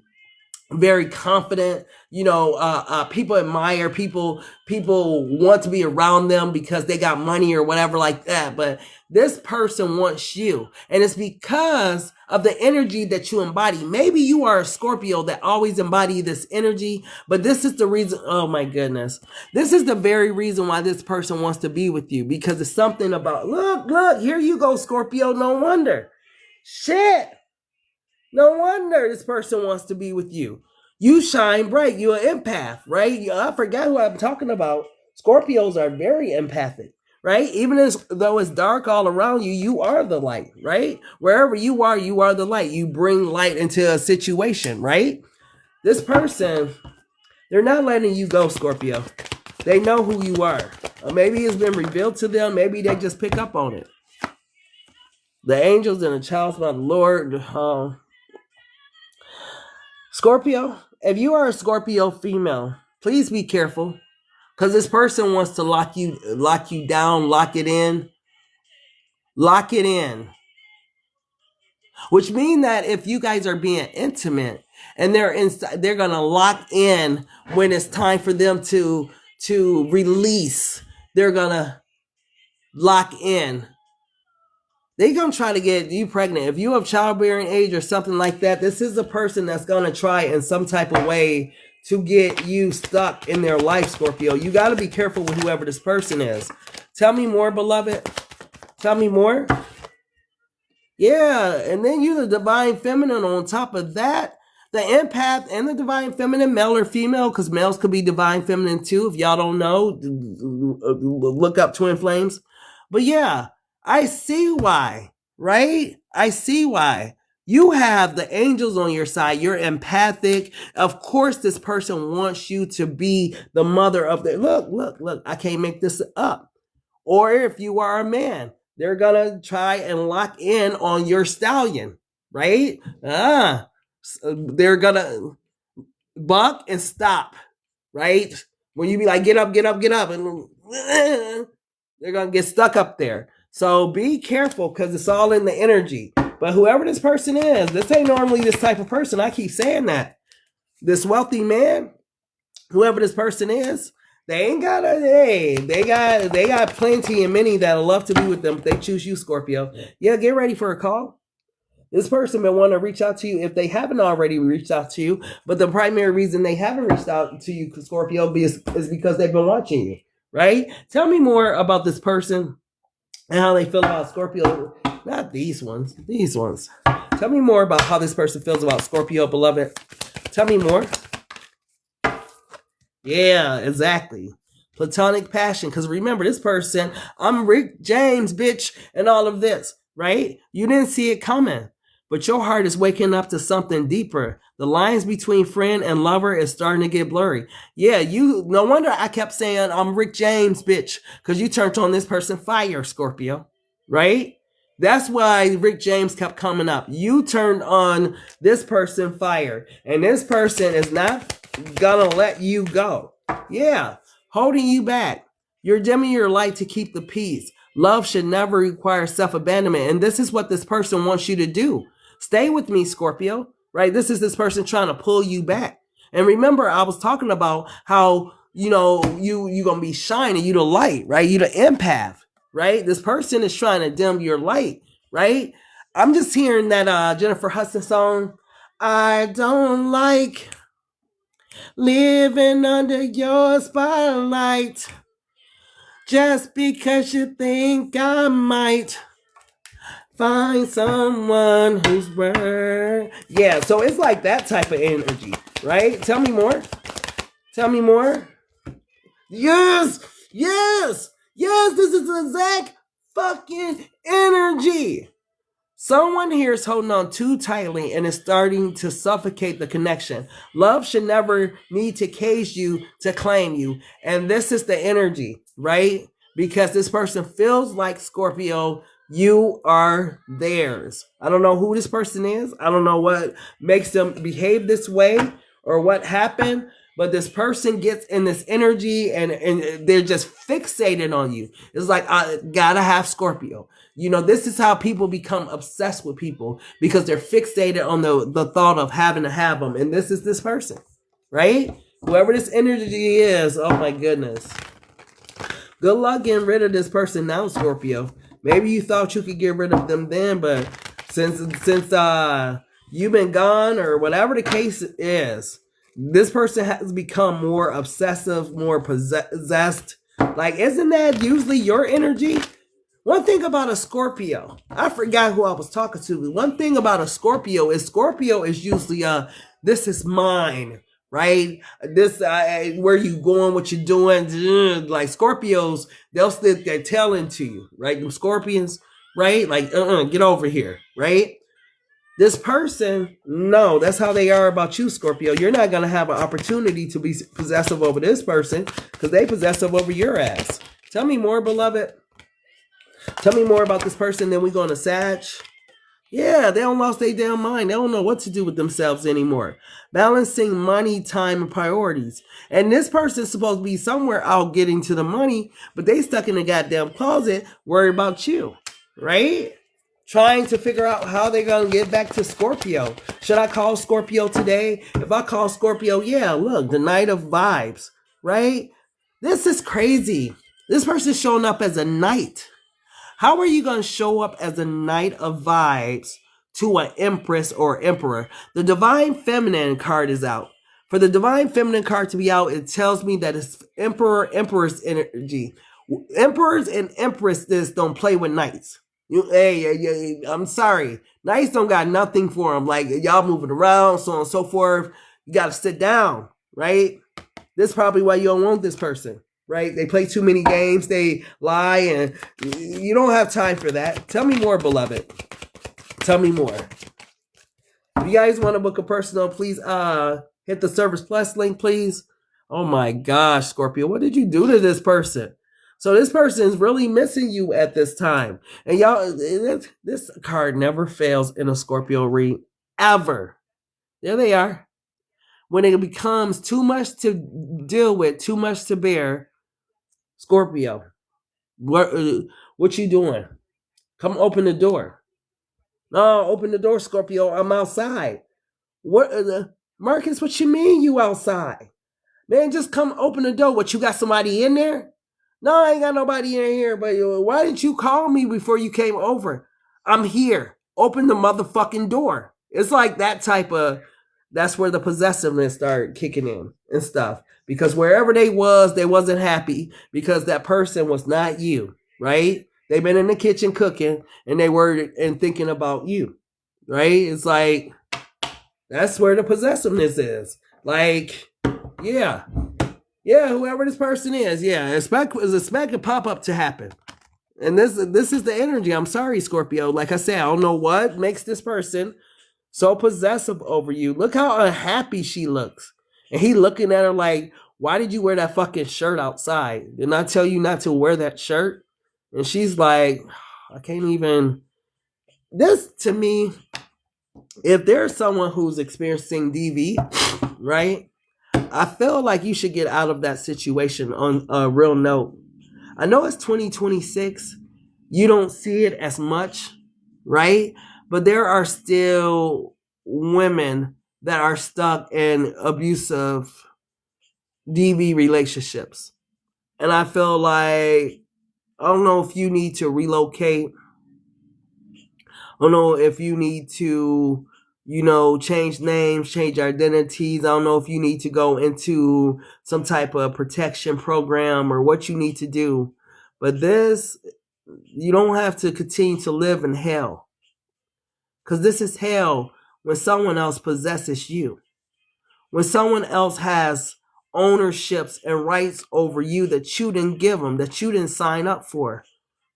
[SPEAKER 1] confident. People admire people want to be around them because they got money or whatever like that. But this person wants you, and it's because of the energy that you embody. Maybe you are a Scorpio that always embody this energy, but this is the reason. Oh my goodness. This is the very reason why this person wants to be with you, because it's something about, look, here you go, Scorpio. No wonder. Shit. No wonder this person wants to be with you. You shine bright. You're an empath, right? I forgot who I'm talking about. Scorpios are very empathic, right? Even though it's dark all around you, you are the light, right? Wherever you are the light. You bring light into a situation, right? This person, they're not letting you go, Scorpio. They know who you are. Or maybe it's been revealed to them. Maybe they just pick up on it. The angels and the child's by the Lord. Scorpio, if you are a Scorpio female, please be careful, because this person wants to lock you down, lock it in, which means that if you guys are being intimate and they're gonna lock in when it's time for them to release. They're gonna lock in. They're going to try to get you pregnant. If you have childbearing age or something like that, this is a person that's going to try in some type of way to get you stuck in their life, Scorpio. You got to be careful with whoever this person is. Tell me more, beloved. Tell me more. Yeah, and then you the divine feminine on top of that. The empath and the divine feminine, male or female, because males could be divine feminine too. If y'all don't know, look up twin flames. But yeah, I see why, right? I see why. You have the angels on your side. You're empathic. Of course, this person wants you to be the mother of the look. I can't make this up. Or if you are a man, they're gonna try and lock in on your stallion, right? They're gonna buck and stop, right? When you be like, get up, and they're gonna get stuck up there. So be careful because it's all in the energy. But whoever this person is, this ain't normally this type of person. I keep saying that. This wealthy man, whoever this person is, they ain't got a they got plenty and many that'll love to be with them if they choose you, Scorpio. Yeah, get ready for a call. This person may want to reach out to you if they haven't already reached out to you, but the primary reason they haven't reached out to you, Scorpio, is because they've been watching you, right? Tell me more about this person and how they feel about Scorpio. Not these ones, these ones. Tell me more about how this person feels about Scorpio, beloved. Tell me more. Yeah, exactly. Platonic passion. Because remember, this person, I'm Rick James, bitch, and all of this, right? You didn't see it coming, but your heart is waking up to something deeper. The lines between friend and lover is starting to get blurry. Yeah, no wonder I kept saying I'm Rick James, bitch, because you turned on this person fire, Scorpio, right? That's why Rick James kept coming up. You turned on this person fire, and this person is not gonna let you go. Yeah, holding you back. You're dimming your light to keep the peace. Love should never require self-abandonment, and this is what this person wants you to do. Stay with me, Scorpio, right? This is this person trying to pull you back. And remember, I was talking about how, you gonna be shining, you the light, right? You the empath, right? This person is trying to dim your light, right? I'm just hearing that Jennifer Hudson song, I don't like living under your spotlight just because you think I might find someone who's worth. Yeah, so it's like that type of energy, right? Tell me more. Tell me more. Yes, this is the exact fucking energy. Someone here is holding on too tightly and is starting to suffocate the connection. Love should never need to cage you to claim you. And this is the energy, right? Because this person feels like, Scorpio, you are theirs. I don't know who this person is. I don't know what makes them behave this way or what happened. But this person gets in this energy and they're just fixated on you. It's like, I gotta have Scorpio. This is how people become obsessed with people, because they're fixated on the thought of having to have them. And this is this person, right? Whoever this energy is, oh my goodness. Good luck getting rid of this person now, Scorpio. Maybe you thought you could get rid of them then, but since you've been gone or whatever the case is, this person has become more obsessive, more possessed. Like, isn't that usually your energy? One thing about a Scorpio, I forgot who I was talking to. One thing about a Scorpio is usually, this is mine, right? This, where you going, what you doing. Like Scorpios, they'll stick their tail into you, right? Them Scorpions, right? Like, get over here, right? This person, no, that's how they are about you, Scorpio. You're not going to have an opportunity to be possessive over this person because they possessive over your ass. Tell me more, beloved. Tell me more about this person, then we go to Sag. Yeah, they don't lost their damn mind. They don't know what to do with themselves anymore. Balancing money, time, and priorities. And this person's supposed to be somewhere out getting to the money, but they stuck in the goddamn closet worried about you, right? Trying to figure out how they're going to get back to Scorpio. Should I call Scorpio today? If I call Scorpio, yeah, look, the night of vibes, right? This is crazy. This person's showing up as a knight. How are you going to show up as a knight of vibes to an empress or emperor? The divine feminine card is out. For the divine feminine card to be out, it tells me that it's emperor, empress energy. Emperors and empresses don't play with knights. Hey, I'm sorry. Nice don't got nothing for them. Like, y'all moving around, so on and so forth. You got to sit down, right? This is probably why you don't want this person, right? They play too many games. They lie, and you don't have time for that. Tell me more, beloved. Tell me more. If you guys want to book a personal, please hit the Service Plus link, please. Oh my gosh, Scorpio, what did you do to this person? So this person is really missing you at this time. And y'all, this card never fails in a Scorpio read, ever. There they are. When it becomes too much to deal with, too much to bear, Scorpio, what you doing? Come open the door. No, open the door, Scorpio. I'm outside. What, Marcus? What you mean you outside? Man, just come open the door. What, you got somebody in there? No, I ain't got nobody in here. But why didn't you call me before you came over? I'm here. Open the motherfucking door. It's like that type of. That's where the possessiveness started kicking in and stuff. Because wherever they wasn't happy because that person was not you, right? They've been in the kitchen cooking and they were and thinking about you, right? It's like, that's where the possessiveness is. Like, yeah, whoever this person is, expect a pop-up to happen. And this is the energy. I'm sorry, Scorpio. Like I said, I don't know what makes this person so possessive over you. Look how unhappy she looks. And he looking at her like, why did you wear that fucking shirt outside? Didn't I tell you not to wear that shirt? And she's like, I can't even. This, to me, if there's someone who's experiencing DV, right? I feel like you should get out of that situation on a real note. I know it's 2026. You don't see it as much, right? But there are still women that are stuck in abusive DV relationships. And I feel like, I don't know if you need to relocate. I don't know if you need to, change names, change identities. I don't know if you need to go into some type of protection program or what you need to do. But this, you don't have to continue to live in hell. Because this is hell when someone else possesses you. When someone else has ownerships and rights over you that you didn't give them, that you didn't sign up for.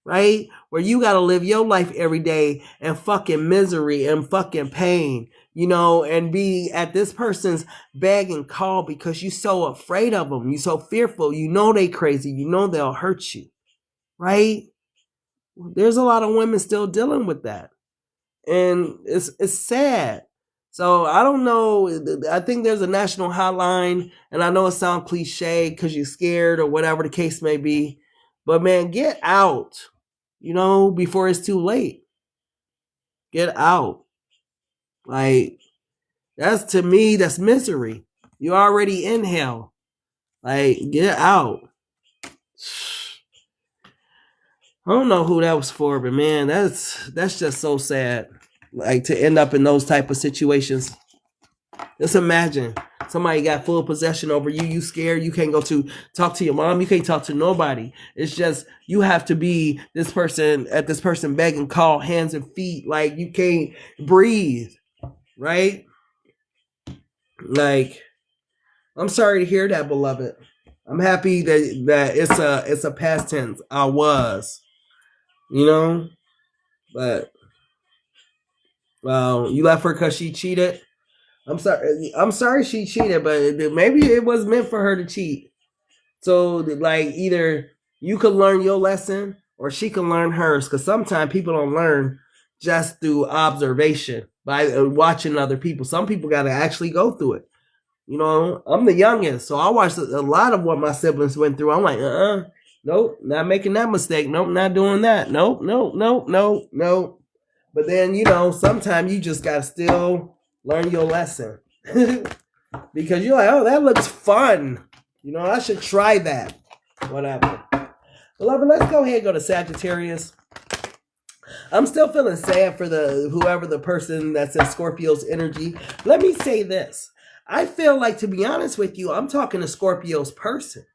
[SPEAKER 1] Right? Where you got to live your life every day in fucking misery and fucking pain, and be at this person's beg and call because you're so afraid of them. You're so fearful. They crazy. They'll hurt you. Right? There's a lot of women still dealing with that. And it's sad. So I don't know. I think there's a national hotline, and I know it sounds cliche because you're scared or whatever the case may be. But man, get out, before it's too late. Get out. Like, to me, that's misery. You're already in hell. Like, get out. I don't know who that was for, but man, that's just so sad. Like, to end up in those type of situations. Just imagine somebody got full possession over you. You scared. You can't go to talk to your mom. You can't talk to nobody. It's just you have to be this person beg and call, hands and feet. Like, you can't breathe, right? Like, I'm sorry to hear that, beloved. I'm happy that it's a past tense. I was, but you left her because she cheated. I'm sorry she cheated, but maybe it was meant for her to cheat. So, like, either you could learn your lesson or she can learn hers. Because sometimes people don't learn just through observation by watching other people. Some people got to actually go through it. I'm the youngest, so I watched a lot of what my siblings went through. I'm like, nope, not making that mistake. Nope, not doing that. Nope. But then, sometimes you just got to still learn your lesson. Because you're like, oh, that looks fun. I should try that. Whatever. Beloved, let's go ahead and go to Sagittarius. I'm still feeling sad for whoever the person that's in Scorpio's energy. Let me say this. I feel like, to be honest with you, I'm talking to Scorpio's person.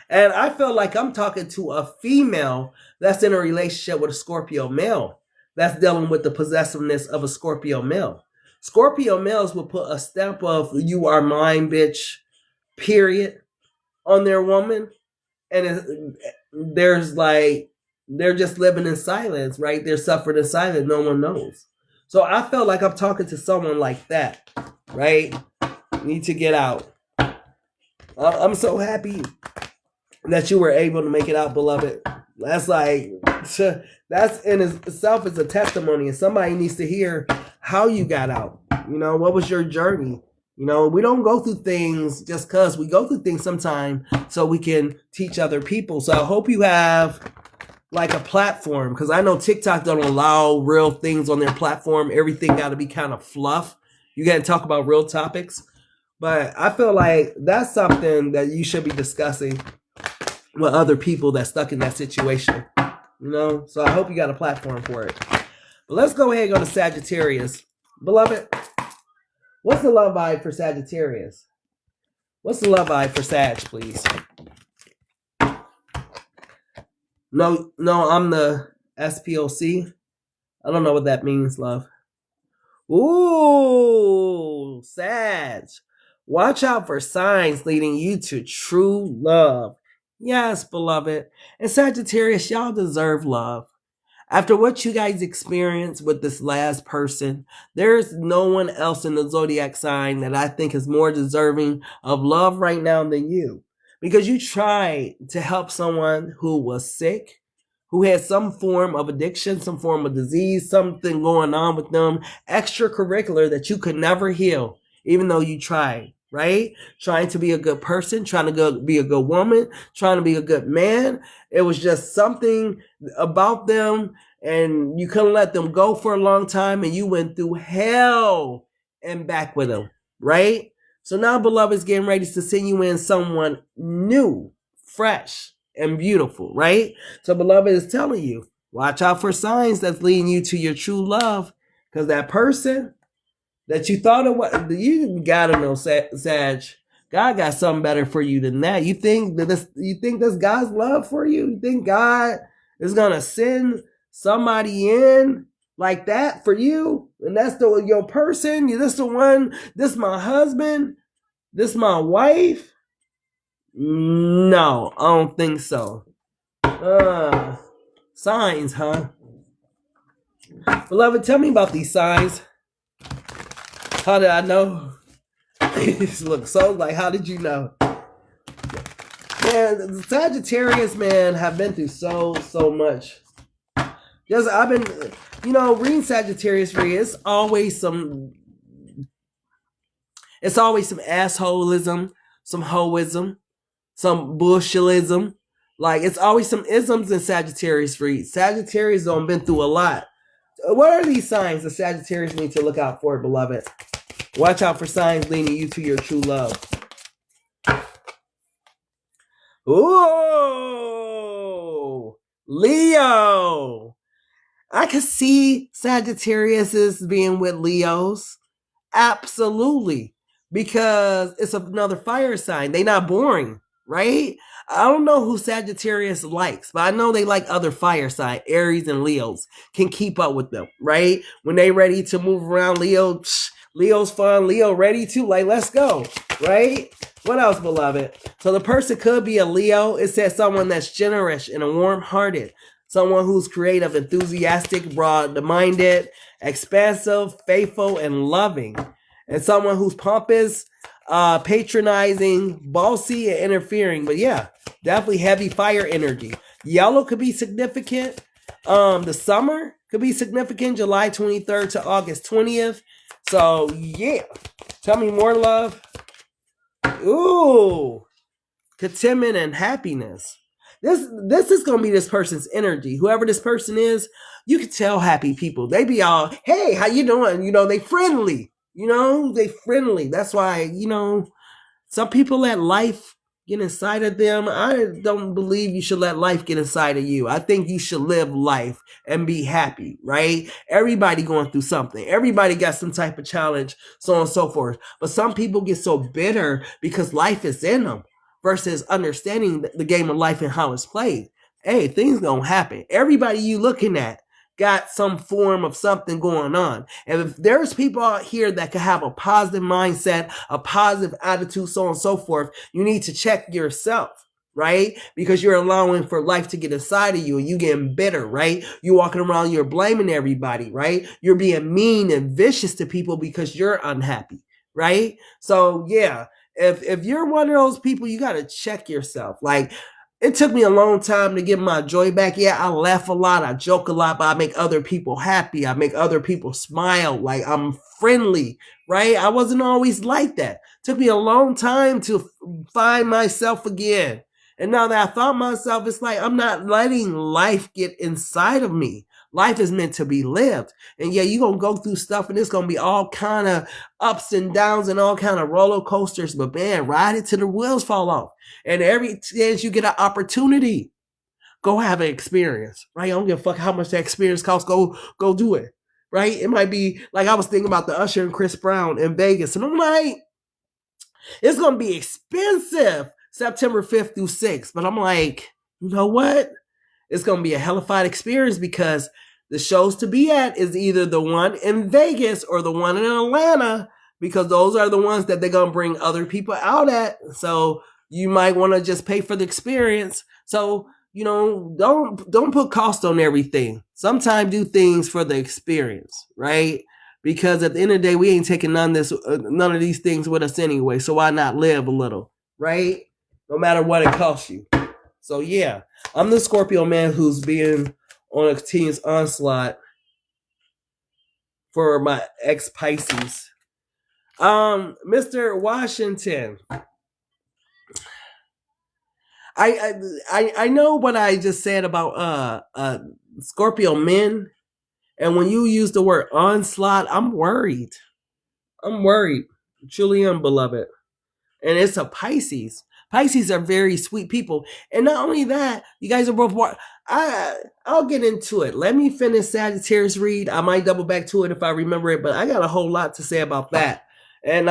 [SPEAKER 1] And I feel like I'm talking to a female that's in a relationship with a Scorpio male that's dealing with the possessiveness of a Scorpio male. Scorpio males will put a stamp of "you are mine, bitch," period, on their woman, and there's like they're just living in silence, right? They're suffering in silence. No one knows. So I felt like I'm talking to someone like that, right? Need to get out. I'm so happy that you were able to make it out, beloved. That's like, that's in itself is a testimony, and somebody needs to hear how you got out. You know, what was your journey? You know, we don't go through things just because. We go through things sometime so we can teach other people. So I hope you have like a platform, because I know TikTok don't allow real things on their platform. Everything got to be kind of fluff. You got to talk about real topics. But I feel like that's something that you should be discussing with other people that's stuck in that situation. You know, so I hope you got a platform for it. But let's go ahead and go to Sagittarius. Beloved, what's the love vibe for Sagittarius? What's the love vibe for Sag, please? No, I'm the SPOC. I don't know what that means, love. Ooh, Sag. Watch out for signs leading you to true love. Yes, beloved. And Sagittarius, y'all deserve love. After what you guys experienced with this last person, there's no one else in the zodiac sign that I think is more deserving of love right now than you. Because you tried to help someone who was sick, who had some form of addiction, some form of disease, something going on with them, extracurricular that you could never heal, even though you tried. Right? Trying to be a good person, trying to be a good woman, trying to be a good man. It was just something about them, and you couldn't let them go for a long time, and you went through hell and back with them, right? So now, beloved's getting ready to send you in someone new, fresh, and beautiful, right? So beloved is telling you, watch out for signs that's leading you to your true love, because that person that you thought it was, you gotta know, Sag. God got something better for you than that. You think this God's love for you? You think God is gonna send somebody in like that for you? And that's your person? This the one? This my husband? This my wife? No, I don't think so. Signs, huh? Beloved, tell me about these signs. How did I know? Look, so like, how did you know? Man, the Sagittarius, man, have been through so much. Just I've been, reading Sagittarius for you. It's always some assholism, some hoism, some bullshitism. Like, it's always some isms in Sagittarius for you. Sagittarius don't been through a lot. What are these signs that Sagittarius need to look out for, beloved? Watch out for signs leading you to your true love. Ooh, Leo. I can see Sagittarius as being with Leos. Absolutely. Because it's another fire sign. They not boring, right? I don't know who Sagittarius likes, but I know they like other fire sign. Aries and Leos can keep up with them, right? When they ready to move around, Leo's fun. Leo ready to, like, let's go, right? What else, beloved? So the person could be a Leo. It says someone that's generous and warm-hearted. Someone who's creative, enthusiastic, broad-minded, expansive, faithful, and loving. And someone who's pompous, patronizing, bossy, and interfering. But yeah, definitely heavy fire energy. Yellow could be significant. The summer could be significant, July 23rd to August 20th. So yeah, tell me more, love. Ooh, contentment and happiness. This is gonna be this person's energy. Whoever this person is, you can tell happy people. They be all, hey, how you doing? They friendly. They friendly. That's why, some people let life get inside of them. I don't believe you should let life get inside of you. I think you should live life and be happy, right? Everybody going through something. Everybody got some type of challenge, so on and so forth. But some people get so bitter because life is in them. versus understanding the game of life and how it's played. Hey, things gonna happen. Everybody you looking at got some form of something going on. And if there's people out here that can have a positive mindset, a positive attitude, so on and so forth, you need to check yourself, right? Because you're allowing for life to get inside of you and you getting bitter, right? You're walking around, you're blaming everybody, right? You're being mean and vicious to people because you're unhappy, right? So yeah, if you're one of those people, you got to check yourself. Like, it took me a long time to get my joy back. Yeah, I laugh a lot, I joke a lot, but I make other people happy. I make other people smile. Like, I'm friendly, right? I wasn't always like that. It took me a long time to find myself again. And now that I found myself, it's like I'm not letting life get inside of me. Life is meant to be lived. And yeah, you're going to go through stuff and it's going to be all kind of ups and downs and all kind of roller coasters. But man, ride it till the wheels fall off. And every chance you get an opportunity, go have an experience, right? I don't give a fuck how much that experience costs. Go do it, right? It might be like I was thinking about the Usher and Chris Brown in Vegas. And I'm like, it's going to be expensive September 5th through 6th. But I'm like, you know what? It's going to be a hellified experience because the shows to be at is either the one in Vegas or the one in Atlanta, because those are the ones that they're going to bring other people out at. So you might want to just pay for the experience. So, you know, don't put cost on everything. Sometimes do things for the experience, right? Because at the end of the day, we ain't taking none of these things with us anyway. So why not live a little, right? No matter what it costs you. So yeah, I'm the Scorpio man who's being on a continuous onslaught for my ex-Pisces. Mr. Washington, I know what I just said about Scorpio men, and when you use the word onslaught, I'm worried. Truly am, beloved. And it's a Pisces. Pisces are very sweet people. And not only that, you guys are both I'll get into it. Let me finish Sagittarius read. I might double back to it if I remember it, but I got a whole lot to say about that. And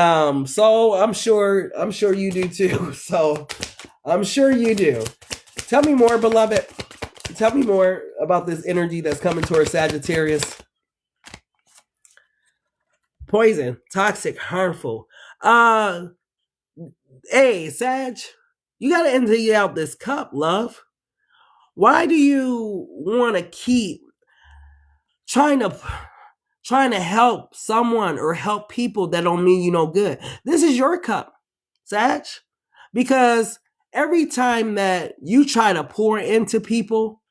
[SPEAKER 1] so I'm sure you do too. So I'm sure you do. Tell me more, beloved. Tell me more about this energy that's coming towards Sagittarius. Poison, toxic, harmful. Hey, Sag, you got to empty out this cup, love. Why do you want to keep trying to help someone or help people that don't mean you no good? This is your cup, Sag. Because every time that you try to pour into people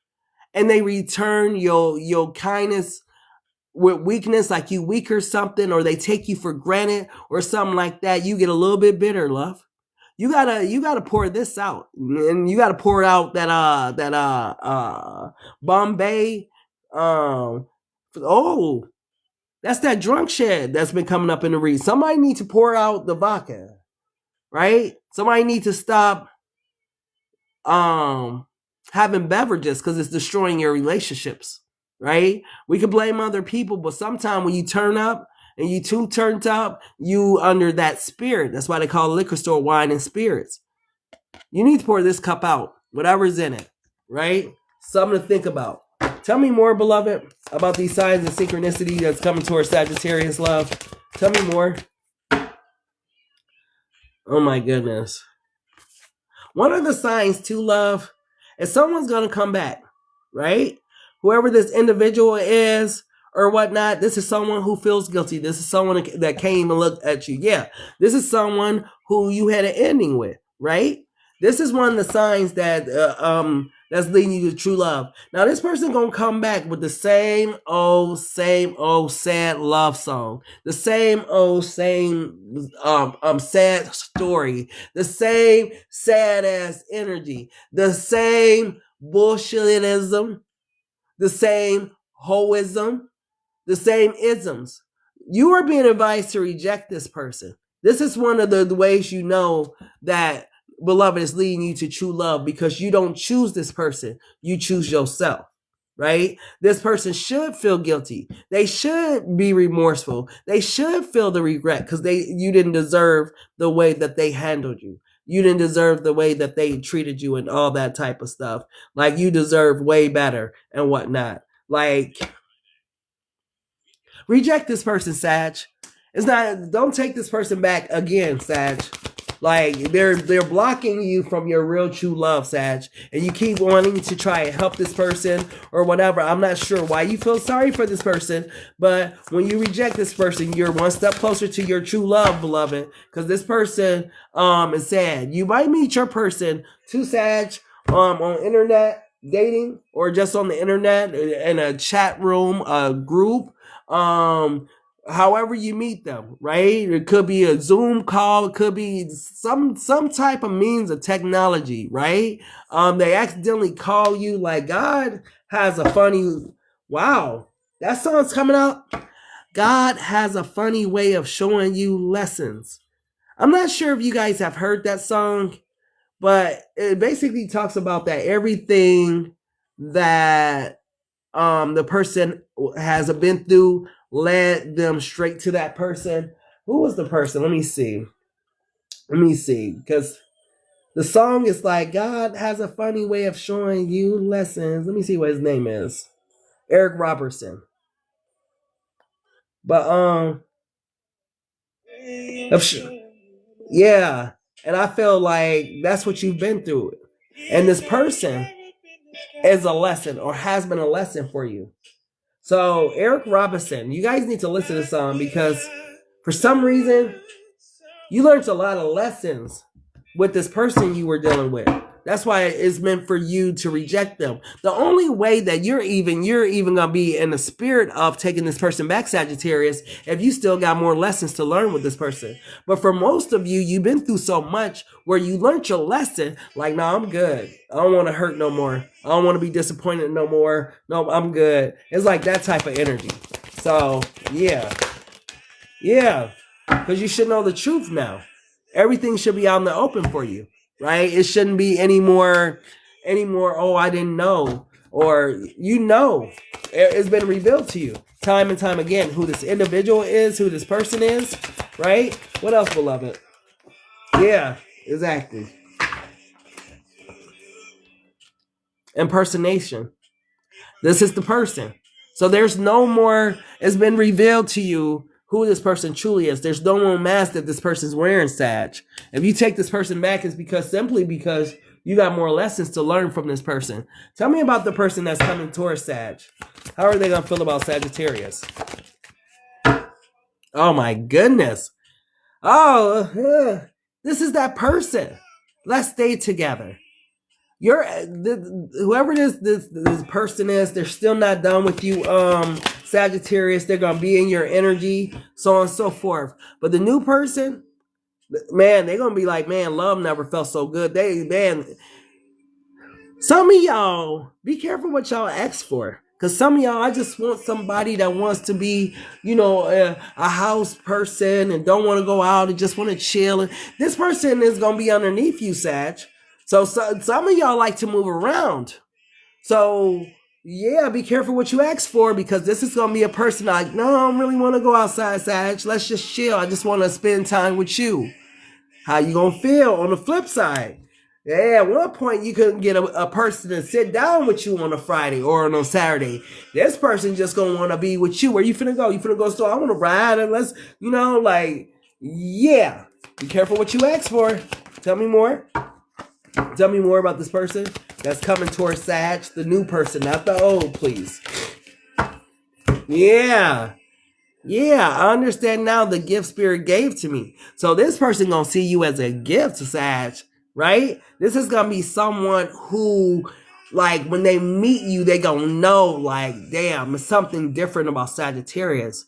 [SPEAKER 1] and they return your kindness with weakness, like you weak or something, or they take you for granted or something like that, you get a little bit bitter, love. You gotta pour this out, and you gotta pour out that Bombay. That's that drunk shit that's been coming up in the read. Somebody need to pour out the vodka, right? Somebody need to stop having beverages because it's destroying your relationships, right? We can blame other people, but sometimes when you turn up and you too turned up, you under that spirit. That's why they call liquor store wine and spirits. You need to pour this cup out, whatever's in it, right? Something to think about. Tell me more, beloved, about these signs of synchronicity that's coming towards Sagittarius, love. Tell me more. Oh my goodness. One of the signs too, love, is someone's going to come back, right? Whoever this individual is, or whatnot, this is someone who feels guilty. This is someone that came and looked at you. Yeah, this is someone who you had an ending with, right? This is one of the signs that that's leading you to true love. Now, this person gonna come back with the same old sad love song, the same sad story, the same sad ass energy, the same bullshitism, the same hoism, the same isms. You are being advised to reject this person. This is one of the ways you know that, beloved, is leading you to true love, because you don't choose this person. You choose yourself, right? This person should feel guilty. They should be remorseful. They should feel the regret because you didn't deserve the way that they handled you. you didn't deserve the way that they treated you and all that type of stuff. Like you deserve way better and whatnot. Like reject this person, Sag. It's not. Don't take this person back again, Sag. Like they're blocking you from your real true love, Sag, and you keep wanting to try and help this person or whatever. I'm not sure why you feel sorry for this person, but when you reject this person, you're one step closer to your true love, beloved. Because this person is sad. You might meet your person too, Sag, on internet dating or just on the internet in a chat room, a group. However you meet them, right? It could be a Zoom call, it could be some type of means of technology, right? They accidentally call you. Like God has a funny, wow, that song's coming out. God has a funny way of showing you lessons. I'm not sure if you guys have heard that song, but it basically talks about that everything that the person has been through led them straight to that person. Who was the person? Let me see. Because the song is like, God has a funny way of showing you lessons. Let me see what his name is. Eric Robertson. But yeah. And I feel like that's what you've been through. And this person is a lesson or has been a lesson for you. So Eric Robinson, you guys need to listen to this song because for some reason you learned a lot of lessons with this person you were dealing with. That's why it's meant for you to reject them. The only way that you're even gonna be in the spirit of taking this person back, Sagittarius, if you still got more lessons to learn with this person. But for most of you, you've been through so much where you learned your lesson. Like, no, I'm good. I don't want to hurt no more. I don't want to be disappointed no more. No, I'm good. It's like that type of energy. So yeah, because you should know the truth now. Everything should be out in the open for you. Right? It shouldn't be any more, oh, I didn't know. Or, it's been revealed to you time and time again who this individual is, who this person is, right? What else, beloved? Yeah, exactly. Impersonation. This is the person. So there's no more, it's been revealed to you who this person truly is. There's no more mask that this person's wearing, Sag. If you take this person back, it's simply because you got more lessons to learn from this person. Tell me about the person that's coming towards Sag. How are they going to feel about Sagittarius? Oh my goodness. Oh, this is that person. Let's stay together. Whoever this person is, they're still not done with you, Sagittarius. They're gonna be in your energy, so on and so forth. But the new person, man, they're gonna be like, man, love never felt so good. Some of y'all, be careful what y'all ask for. Because some of y'all, I just want somebody that wants to be, a house person and don't want to go out and just want to chill. And this person is going to be underneath you, Sag. So some of y'all like to move around. So, yeah, be careful what you ask for because this is going to be a person like, no, I don't really want to go outside, Sag. Let's just chill. I just want to spend time with you. How you going to feel on the flip side? Yeah, at one point you couldn't get a person to sit down with you on a Friday or on a Saturday. This person just gonna want to be with you. Where you finna go? You finna go store? I want to ride and let's, yeah. Be careful what you ask for. Tell me more. Tell me more about this person that's coming towards Sag, the new person, not the old, please. Yeah. Yeah, I understand now the gift Spirit gave to me. So this person gonna see you as a gift to Sag. Right? This is gonna be someone who, like, when they meet you, they gonna know, like, damn, it's something different about Sagittarius.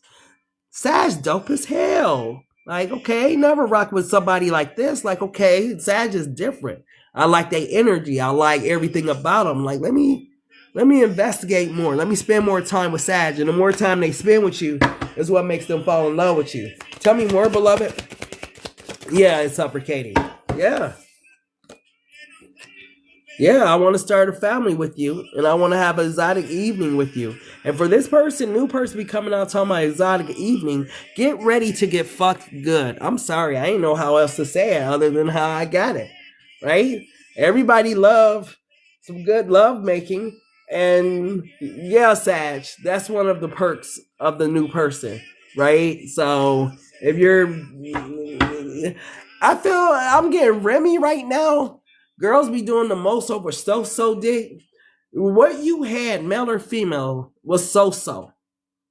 [SPEAKER 1] Sag dope as hell. Like, okay, never rock with somebody like this. Like, okay, Sag is different. I like their energy. I like everything about them. Like, let me investigate more. Let me spend more time with Sag. And the more time they spend with you is what makes them fall in love with you. Tell me more, beloved. Yeah, it's suffocating. Yeah. Yeah, I want to start a family with you, and I want to have an exotic evening with you. And for this person, new person be coming out talking about exotic evening, get ready to get fucked good. I'm sorry, I ain't know how else to say it other than how I got it. Right? Everybody love some good love making. And yeah, Sag, that's one of the perks of the new person. Right? So if you're I feel I'm getting Remy right now. Girls be doing the most over so dick. What you had, male or female, was so.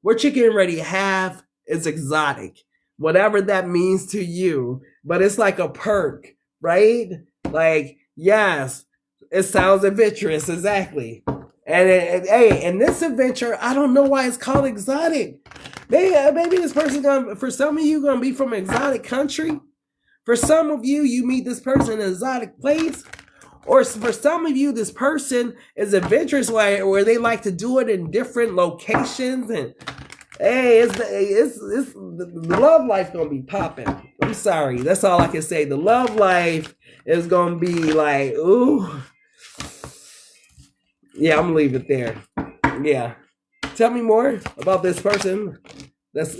[SPEAKER 1] What you're getting ready to have is exotic. Whatever that means to you. But it's like a perk, right? Like, yes, it sounds adventurous, exactly. And hey, in this adventure, I don't know why it's called exotic. Maybe this person gonna, for some of you, gonna be from an exotic country. For some of you, you meet this person in an exotic place. Or for some of you, this person is adventurous where they like to do it in different locations. And hey, it's the love life gonna be popping. I'm sorry, that's all I can say. The love life is gonna be like, ooh. Yeah, I'm gonna leave it there. Yeah. Tell me more about this person. That's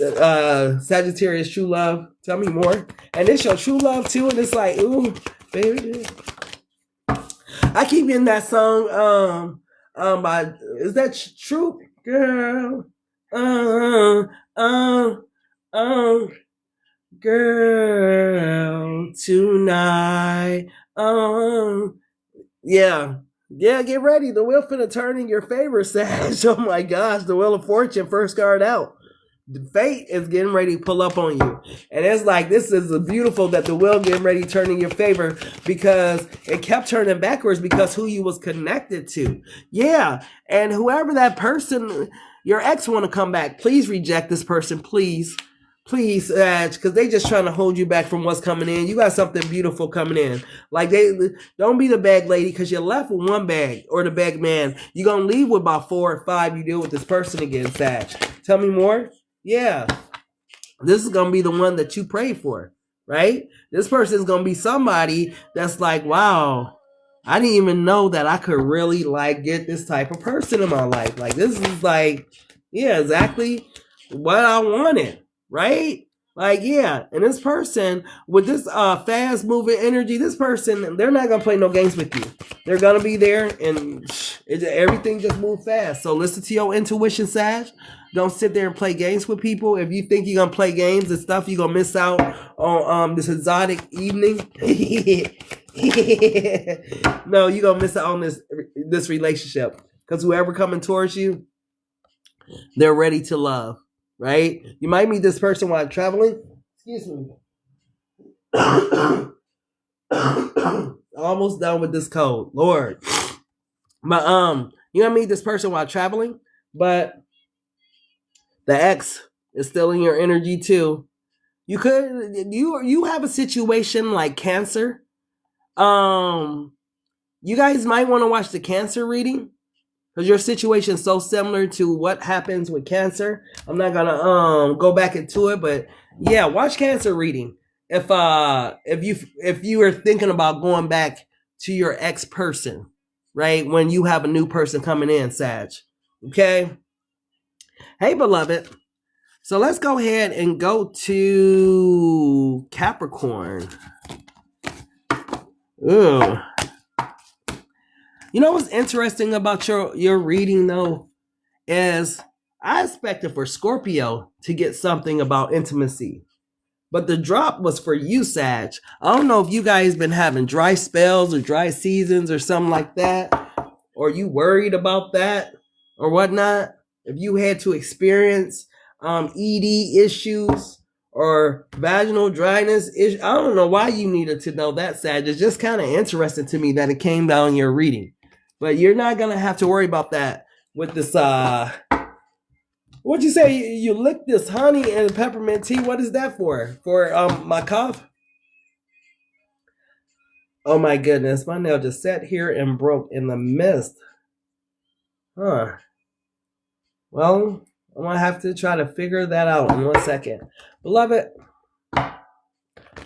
[SPEAKER 1] Sagittarius true love. Tell me more. And it's your true love too, and it's like, ooh, baby. I keep getting that song by, is that true girl? Girl tonight. Yeah. Yeah, get ready. The wheel finna turn in your favor, Sag. Oh my gosh, the Wheel of Fortune, first card out. The fate is getting ready to pull up on you. And it's like, this is beautiful that the wheel getting ready to turn in your favor, because it kept turning backwards because who you was connected to. Yeah. And whoever that person, your ex want to come back, please reject this person, please. Please, because they just trying to hold you back from what's coming in. You got something beautiful coming in. Like, they don't be the bag lady, because you left with one bag, or the bag man. You're going to leave with about 4 or 5 you deal with this person again, Sag. Tell me more. Yeah, this is going to be the one that you pray for, right? This person is going to be somebody that's like, wow, I didn't even know that I could really like get this type of person in my life. Like, this is like, yeah, exactly what I wanted, right? Like, yeah, and this person with this fast moving energy, this person, they're not going to play no games with you. They're going to be there, and everything just move fast. So listen to your intuition, Sag. Don't sit there and play games with people. If you think you're going to play games and stuff, you're going to miss out on this exotic evening. No, you're going to miss out on this relationship. Because whoever coming towards you, they're ready to love, right? You might meet this person while traveling. Excuse me. Almost done with this cold, Lord. But you're going to meet this person while traveling, but the ex is still in your energy too. You have a situation like Cancer. You guys might want to watch the Cancer reading, because your situation is so similar to what happens with Cancer. I'm not gonna go back into it, but yeah, watch Cancer reading. If you are thinking about going back to your ex person, right? When you have a new person coming in, Sag. Okay. Hey, beloved. So let's go ahead and go to Capricorn. Ooh. You know what's interesting about your reading, though, is I expected for Scorpio to get something about intimacy. But the drop was for you, Sag. I don't know if you guys been having dry spells or dry seasons or something like that. Or you worried about that or whatnot. If you had to experience ED issues or vaginal dryness issues, I don't know why you needed to know that, Sag. It's just kind of interesting to me that it came down your reading. But you're not going to have to worry about that with this, what'd you say? You licked this honey and peppermint tea. What is that for? For my cough? Oh my goodness. My nail just sat here and broke in the mist. Huh. Well, I'm going to have to try to figure that out in 1 second. Beloved,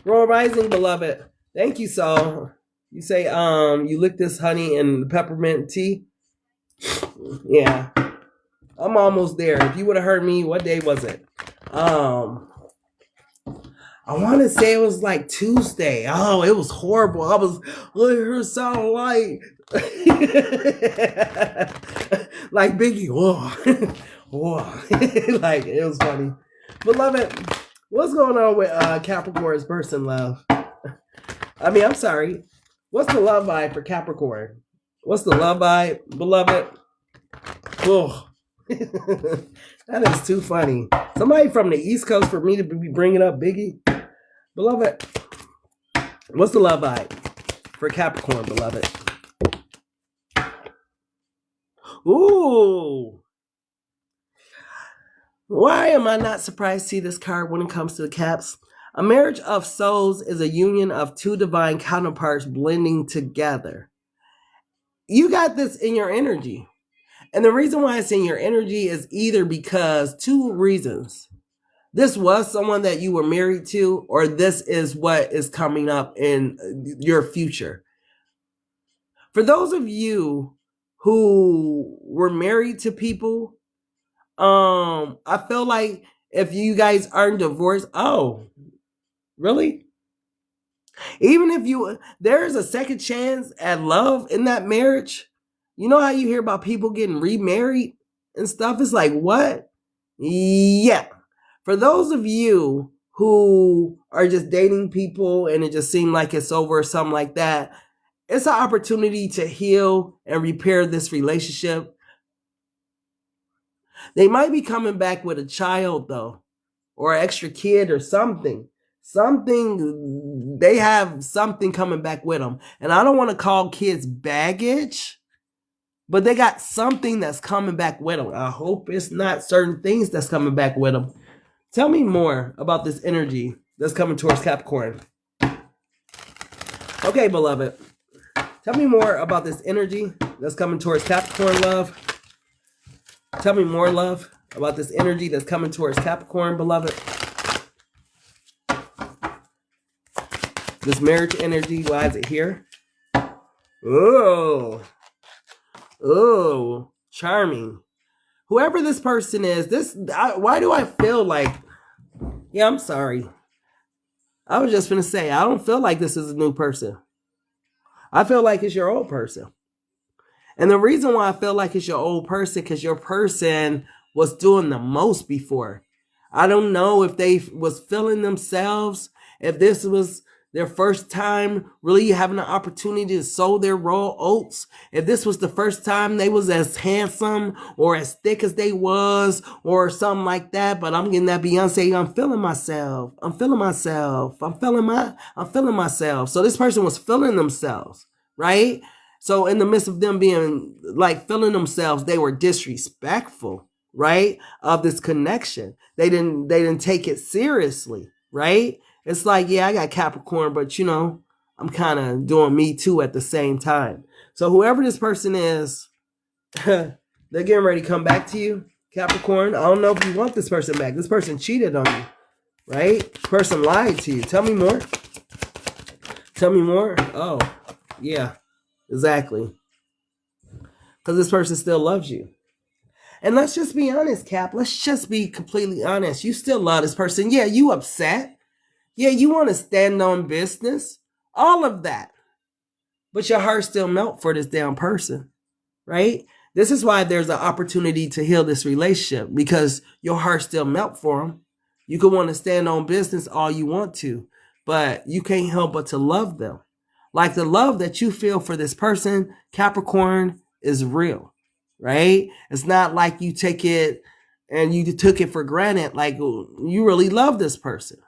[SPEAKER 1] Royal Rising, beloved. Thank you, Saul. You say, you lick this honey and peppermint tea? Yeah. I'm almost there. If you would have heard me, what day was it? I want to say it was like Tuesday. Oh, it was horrible. I was letting her sound like like Biggie. Whoa. Whoa. Like, it was funny. Beloved, what's going on with Capricorn's person love? I mean, I'm sorry. What's the love vibe for Capricorn? What's the love vibe, beloved? Oh. That is too funny. Somebody from the East Coast for me to be bringing up Biggie. Beloved, what's the love vibe for Capricorn, beloved? Ooh. Why am I not surprised to see this card when it comes to the Caps? A marriage of souls is a union of two divine counterparts blending together. You got this in your energy. And the reason why it's in your energy is either because two reasons. This was someone that you were married to, or this is what is coming up in your future. For those of you who were married to people, I feel like if you guys aren't divorced, oh, really? Even if there's a second chance at love in that marriage. You know how you hear about people getting remarried and stuff? It's like, what? Yeah. For those of you who are just dating people and it just seemed like it's over or something like that, it's an opportunity to heal and repair this relationship. They might be coming back with a child, though, or an extra kid or something. They have something coming back with them. And I don't want to call kids baggage, but they got something that's coming back with them. I hope it's not certain things that's coming back with them. Tell me more about this energy that's coming towards Capricorn. Okay, beloved. Tell me more about this energy that's coming towards Capricorn, love. Tell me more, love, about this energy that's coming towards Capricorn, beloved. This marriage energy, why is it here? Oh. Oh, charming. Whoever this person is, why do I feel like, yeah, I'm sorry. I was just going to say, I don't feel like this is a new person. I feel like it's your old person. And the reason why I feel like it's your old person, because your person was doing the most before. I don't know if they was feeling themselves, if this was their first time really having an opportunity to sow their raw oats. If this was the first time they was as handsome or as thick as they was or something like that. But I'm getting that Beyonce, I'm feeling myself. I'm feeling myself. I'm feeling myself. So this person was feeling themselves, right? So in the midst of them being like feeling themselves, they were disrespectful, right? Of this connection. They didn't take it seriously, right? It's like, yeah, I got Capricorn, but you know, I'm kind of doing me too at the same time. So whoever this person is, they're getting ready to come back to you, Capricorn. I don't know if you want this person back. This person cheated on you, right? This person lied to you. Tell me more. Tell me more. Oh, yeah, exactly. Because this person still loves you. And let's just be honest, Cap. Let's just be completely honest. You still love this person. Yeah, you upset. Yeah, you want to stand on business, all of that. But your heart still melt for this damn person, right? This is why there's an opportunity to heal this relationship, because your heart still melt for them. You can want to stand on business all you want to, but you can't help but to love them. Like the love that you feel for this person, Capricorn, is real, right? It's not like you take it and you took it for granted, like you really love this person.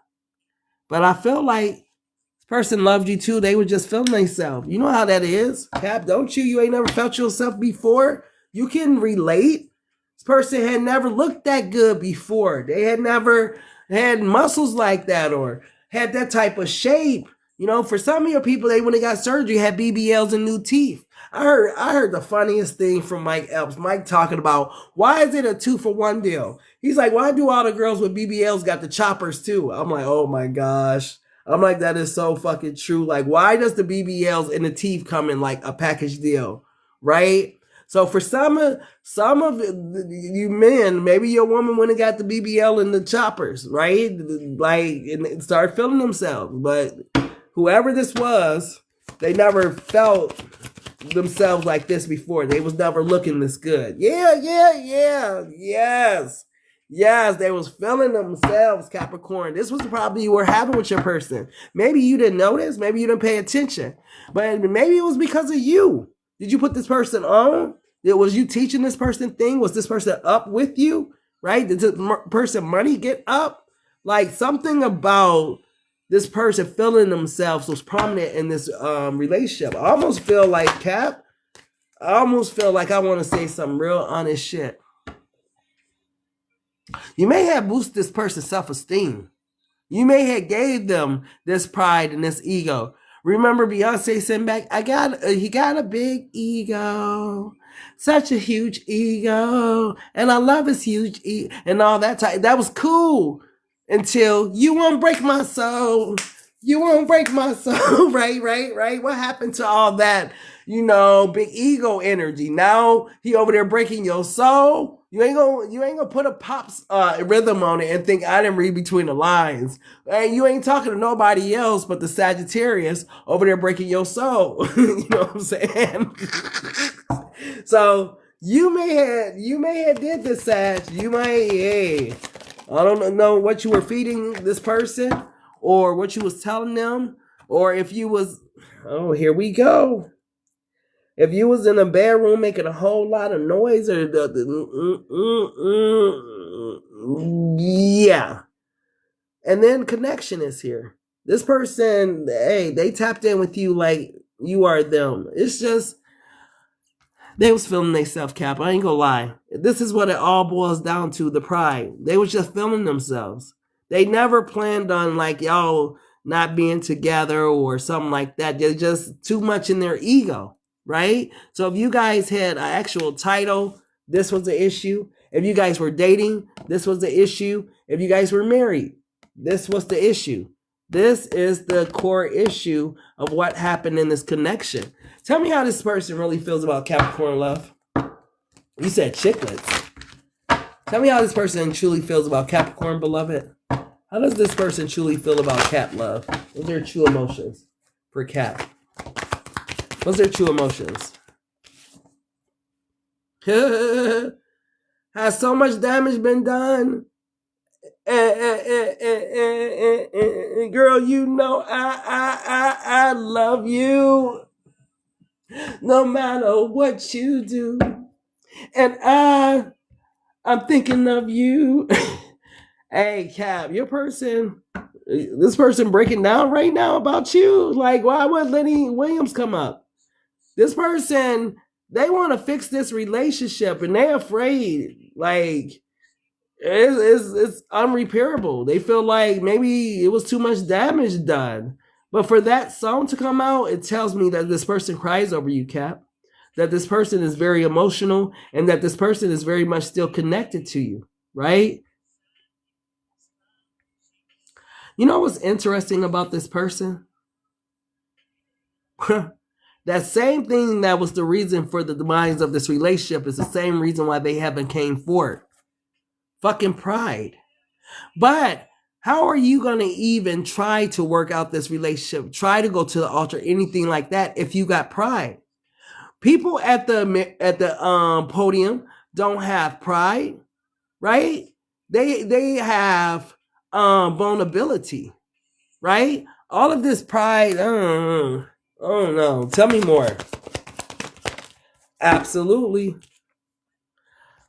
[SPEAKER 1] But I feel like this person loved you too. They were just feeling themselves. You know how that is, Cap, don't you? You ain't never felt yourself before. You can relate. This person had never looked that good before. They had never had muscles like that or had that type of shape. You know, for some of your people, they when they got surgery had BBLs and new teeth. I heard the funniest thing from Mike Epps. Mike talking about, why is it a 2-for-1 deal? He's like, why do all the girls with BBLs got the choppers too? I'm like, oh my gosh. I'm like, that is so fucking true. Like, why does the BBLs and the teeth come in like a package deal, right? So for some of you men, maybe your woman went and got the BBL and the choppers, right? Like, and start feeling themselves. But whoever this was, they never felt themselves like this before. They was never looking this good. Yes, they was feeling themselves, Capricorn. This was the problem you were having with your person. Maybe you didn't notice. Maybe you didn't pay attention. But maybe it was because of you. Did you put this person on? Was you teaching this person thing? Was this person up with you? Right? Did this person money get up? Like, something about this person feeling themselves was prominent in this relationship. I almost feel like, Cap, I almost feel like I want to say some real honest shit. You may have boosted this person's self-esteem. You may have gave them this pride and this ego. Remember Beyonce sitting back, he got a big ego. Such a huge ego. And I love his huge ego and all that type. That was cool until you won't break my soul. You won't break my soul. Right. What happened to all that, big ego energy? Now he over there breaking your soul. You ain't gonna put a pop's rhythm on it and think I didn't read between the lines. And you ain't talking to nobody else but the Sagittarius over there breaking your soul. You know what I'm saying? So you may have did this, Sag. You might, I don't know what you were feeding this person or what you was telling them, or if you was, here we go. If you was in a bedroom making a whole lot of noise, or yeah. And then connection is here. This person, they tapped in with you like you are them. It's just, they was feeling themselves, Cap. I ain't gonna lie. This is what it all boils down to, the pride. They was just feeling themselves. They never planned on like y'all not being together or something like that. They're just too much in their ego. Right? So if you guys had an actual title, this was the issue. If you guys were dating, this was the issue. If you guys were married, this was the issue. This is the core issue of what happened in this connection. Tell me how this person really feels about Capricorn love. You said chiclets. Tell me how this person truly feels about Capricorn, beloved. How does this person truly feel about Cap love? What are their true emotions for Cap? What's their true emotions? Has so much damage been done? Girl, I love you. No matter what you do. And I'm thinking of you. Hey, Cap, this person breaking down right now about you. Like, why would Lenny Williams come up? This person, they want to fix this relationship and they're afraid. Like, it's unrepairable. They feel like maybe it was too much damage done. But for that song to come out, it tells me that this person cries over you, Cap. That this person is very emotional and that this person is very much still connected to you, right? You know what's interesting about this person? That same thing that was the reason for the demise of this relationship is the same reason why they haven't came forward. Fucking pride. But how are you going to even try to work out this relationship, try to go to the altar, anything like that, if you got pride? People at the podium don't have pride, right? They have vulnerability, right? All of this pride, oh no. Tell me more. Absolutely.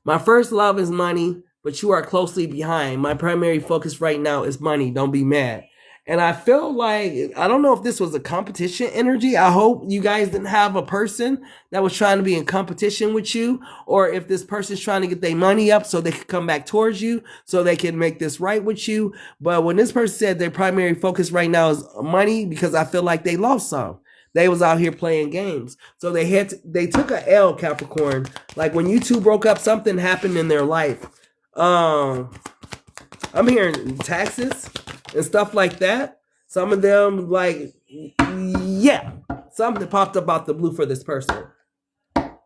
[SPEAKER 1] My first love is money, but you are closely behind. My primary focus right now is money. Don't be mad. And I feel like, I don't know if this was a competition energy. I hope you guys didn't have a person that was trying to be in competition with you, or if this person's trying to get their money up so they can come back towards you, so they can make this right with you. But when this person said their primary focus right now is money, because I feel like they lost some. They was out here playing games. So they took a L, Capricorn. Like when you two broke up, something happened in their life. I'm hearing taxes and stuff like that. Some of them, like, yeah, something popped up out the blue for this person. Let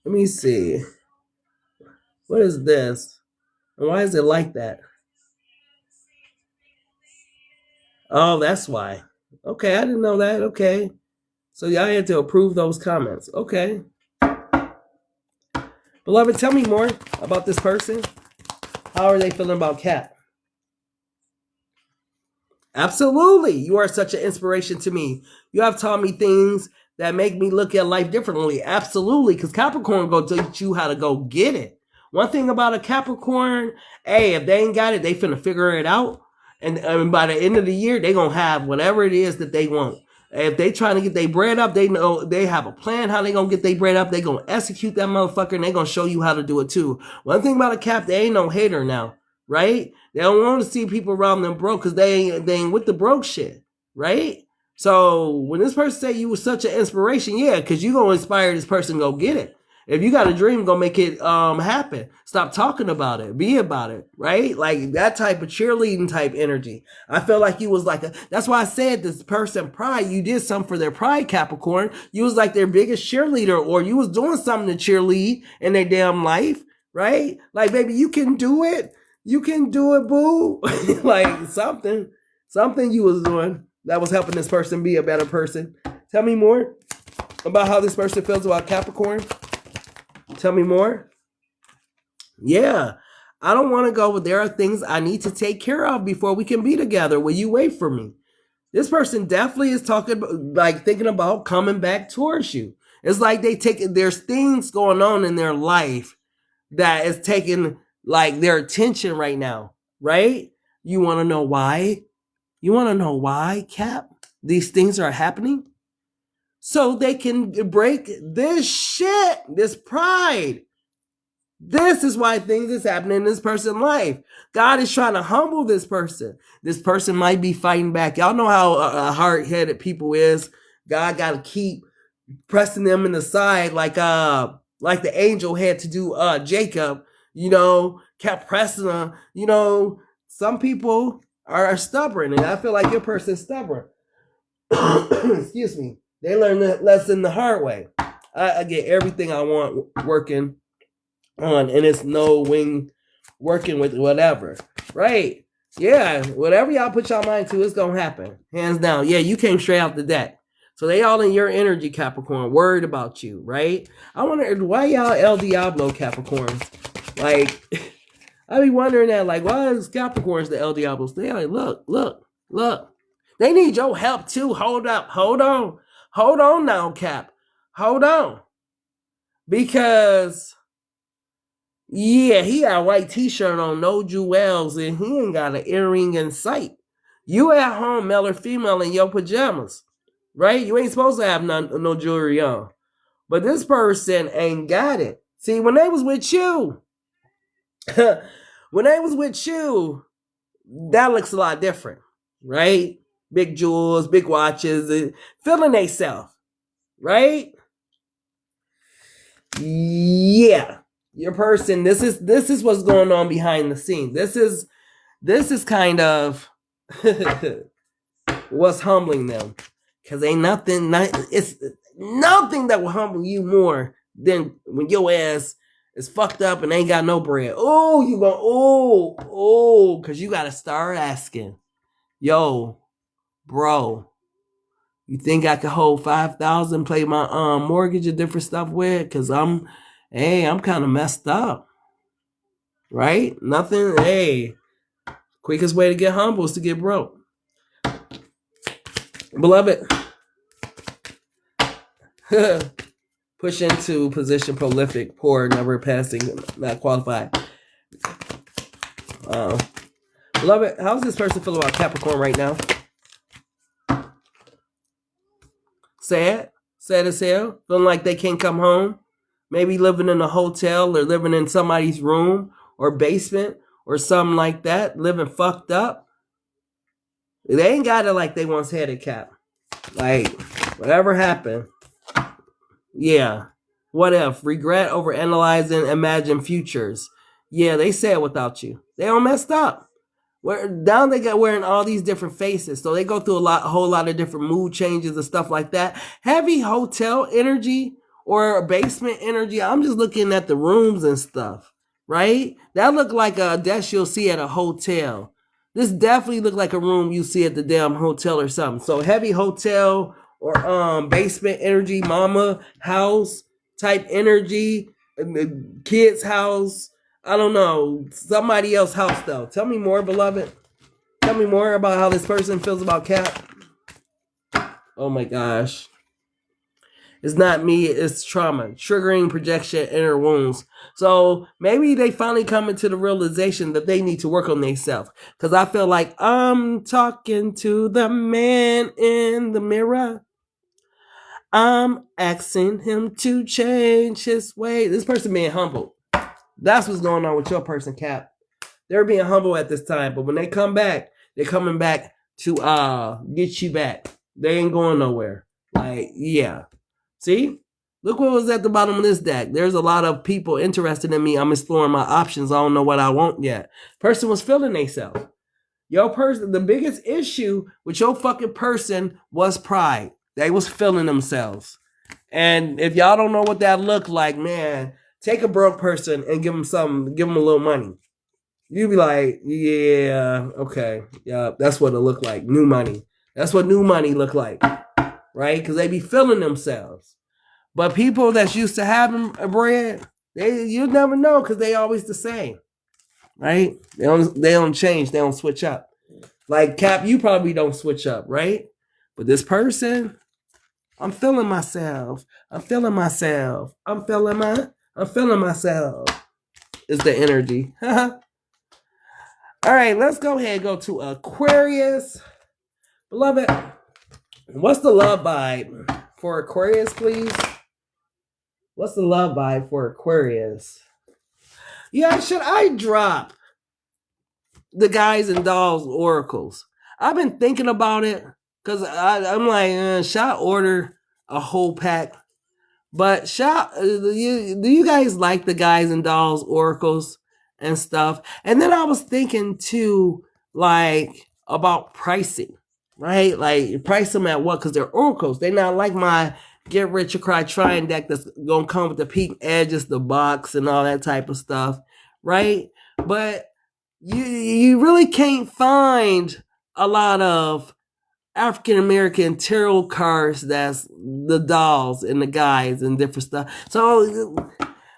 [SPEAKER 1] me see. What is this? And why is it like that? Oh, that's why. Okay, I didn't know that. Okay. So y'all had to approve those comments. Okay. Beloved, tell me more about this person. How are they feeling about Cap? Absolutely. You are such an inspiration to me. You have taught me things that make me look at life differently. Absolutely. Because Capricorn go teach you how to go get it. One thing about a Capricorn, hey, if they ain't got it, they finna figure it out. And by the end of the year, they going to have whatever it is that they want. If they trying to get their bread up, they know they have a plan how they going to get their bread up. They going to execute that motherfucker, and they going to show you how to do it too. One thing about a Cap, they ain't no hater now, right? They don't want to see people around them broke because they ain't with the broke shit, right? So when this person say you was such an inspiration, yeah, because you going to inspire this person to go get it. If you got a dream, go make it happen. Stop talking about it. Be about it, right? Like that type of cheerleading type energy. I feel like you was like that's why I said this person pride. You did something for their pride, Capricorn. You was like their biggest cheerleader, or you was doing something to cheerlead in their damn life, right? Like, baby, you can do it. You can do it, boo. Like something you was doing that was helping this person be a better person. Tell me more about how this person feels about Capricorn. Tell me more. Yeah, I don't want to go, but there are things I need to take care of before we can be together. Will you wait for me? This person definitely is talking, like thinking about coming back towards you. It's like there's things going on in their life that is taking like their attention right now, right? You want to know why? You want to know why, Cap? These things are happening? So they can break this shit, this pride. This is why things is happening in this person's life. God is trying to humble this person. This person might be fighting back. Y'all know how hard-headed people is. God got to keep pressing them in the side like the angel had to do Jacob, kept pressing him. Some people are stubborn, and I feel like your person's stubborn. Excuse me. They learn the lesson the hard way. I get everything I want working on, and it's no wing working with whatever. Right. Yeah. Whatever y'all put y'all mind to, it's going to happen. Hands down. Yeah, you came straight out the deck. So they all in your energy, Capricorn, worried about you, right? I wonder, why y'all El Diablo Capricorns? Like, I be wondering that, like, why is Capricorns the El Diablos? They like, look. They need your help too. Hold on now, Cap. Hold on. Because, yeah, he got a white t-shirt on, no jewels, and he ain't got an earring in sight. You at home, male or female, in your pajamas, right? You ain't supposed to have no jewelry on. But this person ain't got it. See, when they was with you, that looks a lot different, right? Big jewels, big watches, feeling they self, right? Yeah, your person. This is what's going on behind the scenes. This is kind of what's humbling them, because ain't nothing. It's nothing that will humble you more than when your ass is fucked up and ain't got no bread. Oh, you go because you gotta start asking, yo, bro, you think I could hold 5,000, pay my mortgage and different stuff with? Cause I'm kind of messed up, right? Nothing. Hey, quickest way to get humble is to get broke, beloved. Push into position, prolific, poor, never passing, not qualified. Beloved, how's this person feel about Capricorn right now? Sad as hell, feeling like they can't come home, maybe living in a hotel or living in somebody's room or basement or something like that, living fucked up. They ain't got it like they once had it, Cap. Like, whatever happened, yeah, what if, regret over analyzing, imagine futures. Yeah, they said without you. They all messed up. Where now they got wearing all these different faces, so they go through a whole lot of different mood changes and stuff like that. Heavy hotel energy or basement energy. I'm just looking at the rooms and stuff, right? That look like a desk you'll see at a hotel. This definitely look like a room you see at the damn hotel or something. So heavy hotel or basement energy, mama house type energy, kids house. I don't know, somebody else's house though. Tell me more, beloved. Tell me more about how this person feels about Cap. Oh my gosh. It's not me, it's trauma. Triggering projection, inner wounds. So maybe they finally come into the realization that they need to work on themselves. Because I feel like I'm talking to the man in the mirror. I'm asking him to change his way. This person being humble. That's what's going on with your person, Cap. They're being humble at this time, but when they come back, they're coming back to get you back. They ain't going nowhere. Like, yeah. See? Look what was at the bottom of this deck. There's a lot of people interested in me. I'm exploring my options. I don't know what I want yet. Person was feeling themselves. Your person, the biggest issue with your fucking person was pride. They was feeling themselves. And if y'all don't know what that looked like, man, take a broke person and give them something, give them a little money. You be like, yeah, okay, yeah, that's what it look like. New money. That's what new money look like, right? Because they be feeling themselves. But people that's used to having a bread, you never know because they always the same, right? They don't change. They don't switch up. Like Cap, you probably don't switch up, right? But this person, I'm feeling myself. I'm feeling myself. I'm feeling myself. Is the energy. All right, let's go ahead and go to Aquarius. Beloved, what's the love vibe for Aquarius, please? What's the love vibe for Aquarius? Yeah, should I drop the Guys and Dolls oracles? I've been thinking about it because I'm like, should I order a whole pack? But do you guys like the Guys and Dolls oracles and stuff? And then I was thinking too, like about pricing, right? Like price them at what? Because they're oracles. They're not like my Get Rich or Cry Tryin deck that's gonna come with the peak edges, the box, and all that type of stuff, right? But you really can't find a lot of African American tarot cards that's the dolls and the guys and different stuff. So,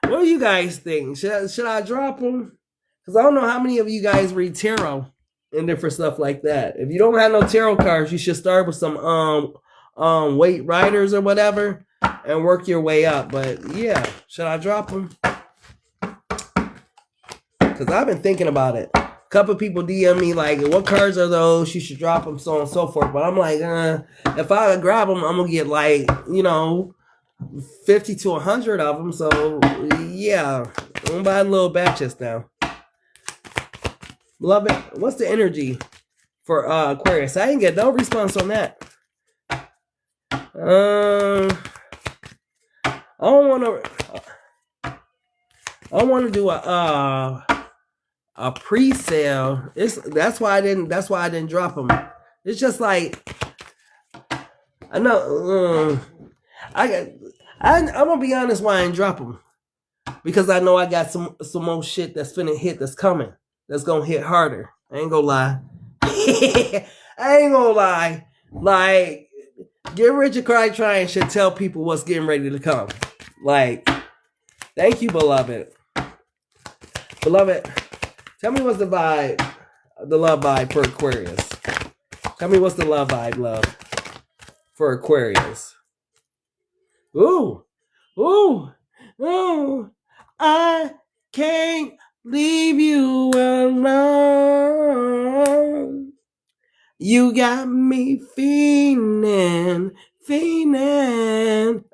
[SPEAKER 1] what do you guys think? Should I drop them? Because I don't know how many of you guys read tarot and different stuff like that. If you don't have no tarot cards, you should start with some weight riders or whatever and work your way up. But yeah, should I drop them? Because I've been thinking about it. Couple people DM me like, what cards are those? You should drop them, so on and so forth. But I'm like, if I grab them, I'm going to get like, 50 to 100 of them. So, yeah. I'm going to buy little batches now. Beloved, what's the energy for Aquarius? I didn't get no response on that. I don't want to do a pre-sale. That's why I didn't drop them. It's just like I know I'm gonna be honest why I didn't drop them, because I know I got some more shit that's finna hit, that's coming, that's gonna hit harder. I ain't gonna lie. I ain't gonna lie. Like, Get Rich or Cry Tryin should tell people what's getting ready to come. Like, thank you, beloved. Beloved, tell me what's the vibe, the love vibe for Aquarius. Tell me what's the love vibe, love, for Aquarius. Ooh, I can't leave you alone. You got me fiending.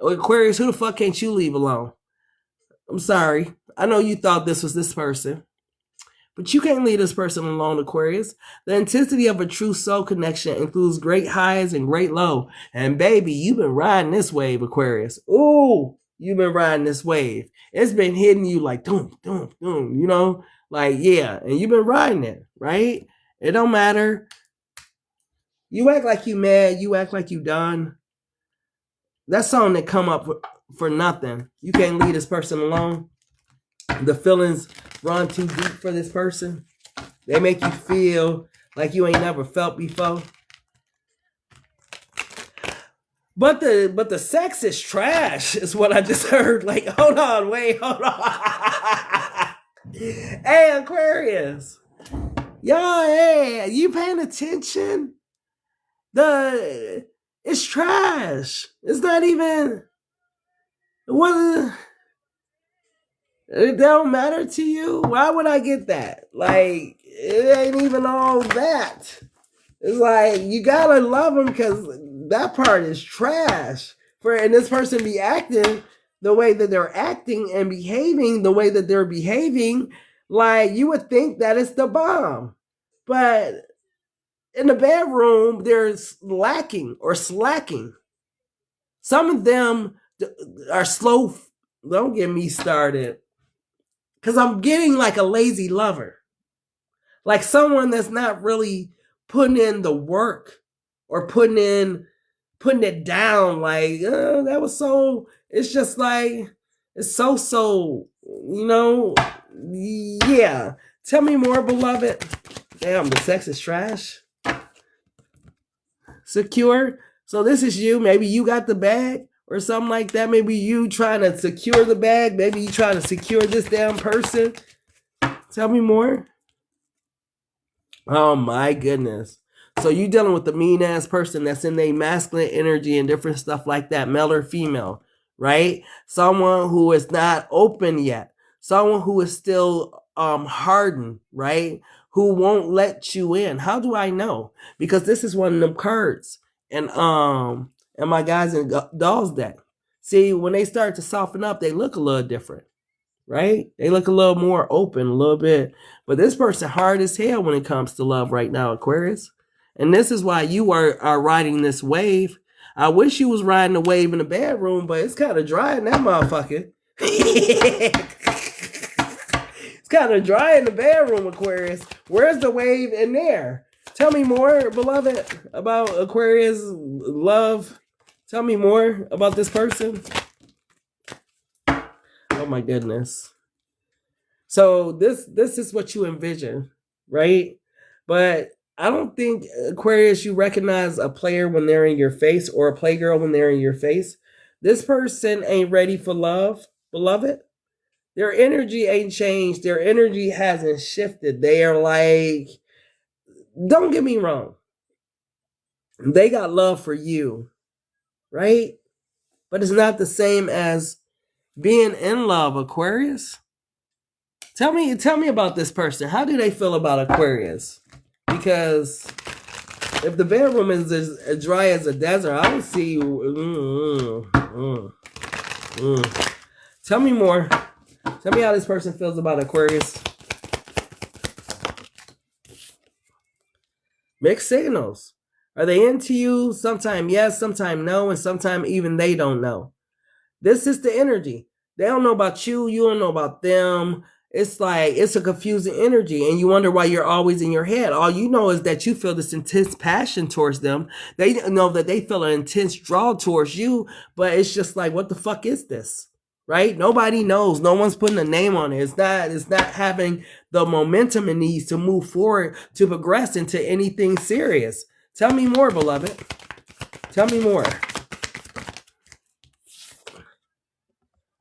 [SPEAKER 1] Aquarius, who the fuck can't you leave alone? I'm sorry. I know you thought this was this person, but you can't leave this person alone, Aquarius. The intensity of a true soul connection includes great highs and great low. And baby, you've been riding this wave, Aquarius. Ooh, you've been riding this wave. It's been hitting you like, doom, like, yeah. And you've been riding it, right? It don't matter. You act like you mad. You act like you done. That's something that come up for nothing. You can't leave this person alone. The feelings run too deep for this person. They make you feel like you ain't never felt before. But the sex is trash, is what I just heard. Like, hold on, wait, hold on. Hey, Aquarius. Yo, hey, you paying attention? It's trash. It's not even it don't matter to you. Why would I get that? Like, it ain't even all that. It's like, you gotta love them because that part is trash. And this person be acting the way that they're acting and behaving the way that they're behaving, like you would think that it's the bomb. But in the bedroom, there's lacking or slacking. Some of them are slow. Don't get me started. Because I'm getting like a lazy lover. Like someone that's not really putting in the work or putting it down. Like, that was so, it's just like, it's so, you know, yeah. Tell me more, beloved. Damn, the sex is trash. Secure. So this is you. Maybe you got the bag or something like that. Maybe you trying to secure the bag. Maybe you trying to secure this damn person. Tell me more. Oh my goodness. So you dealing with the mean ass person that's in their masculine energy and different stuff like that, male or female, right? Someone who is not open yet. Someone who is still hardened, right? Who won't let you in. How do I know? Because this is one of them cards. And my guys in DOLLZ deck. See, when they start to soften up, they look a little different. Right? They look a little more open, a little bit. But this person hard as hell when it comes to love right now, Aquarius. And this is why you are riding this wave. I wish you was riding the wave in the bedroom, but it's kind of dry in that motherfucker. It's kind of dry in the bedroom, Aquarius. Where's the wave in there? Tell me more, beloved, about Aquarius love. Tell me more about this person. Oh my goodness. So this is what you envision, right? But I don't think, Aquarius, you recognize a player when they're in your face or a playgirl when they're in your face. This person ain't ready for love, beloved. Their energy ain't changed. Their energy hasn't shifted. They are like, don't get me wrong. They got love for you, right? But it's not the same as being in love, Aquarius. Tell me about this person. How do they feel about Aquarius? Because if the bedroom is as dry as a desert, I don't see. Tell me more. Tell me how this person feels about Aquarius. Mixed signals. Are they into you? Sometime yes, sometime no, and sometime even they don't know. This is the energy. They don't know about you. You don't know about them. It's like, it's a confusing energy, and you wonder why you're always in your head. All you know is that you feel this intense passion towards them. They know that they feel an intense draw towards you, but it's just like, what the fuck is this? Right? Nobody knows. No one's putting a name on it. It's not having the momentum it needs to move forward, to progress into anything serious. Tell me more, beloved. Tell me more.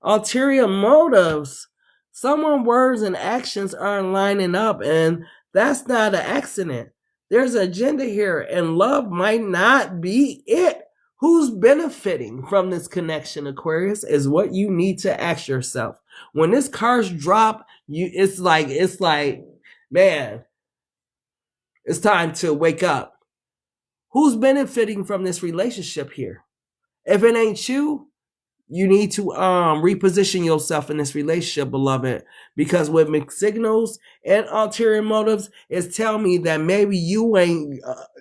[SPEAKER 1] Ulterior motives. Someone's words and actions aren't lining up, and that's not an accident. There's an agenda here, and love might not be it. Who's benefiting from this connection, Aquarius, is what you need to ask yourself. When this cards drop, it's like, man, it's time to wake up. Who's benefiting from this relationship here? If it ain't you, you need to reposition yourself in this relationship, beloved, because with mixed signals and ulterior motives, it's telling me that maybe you ain't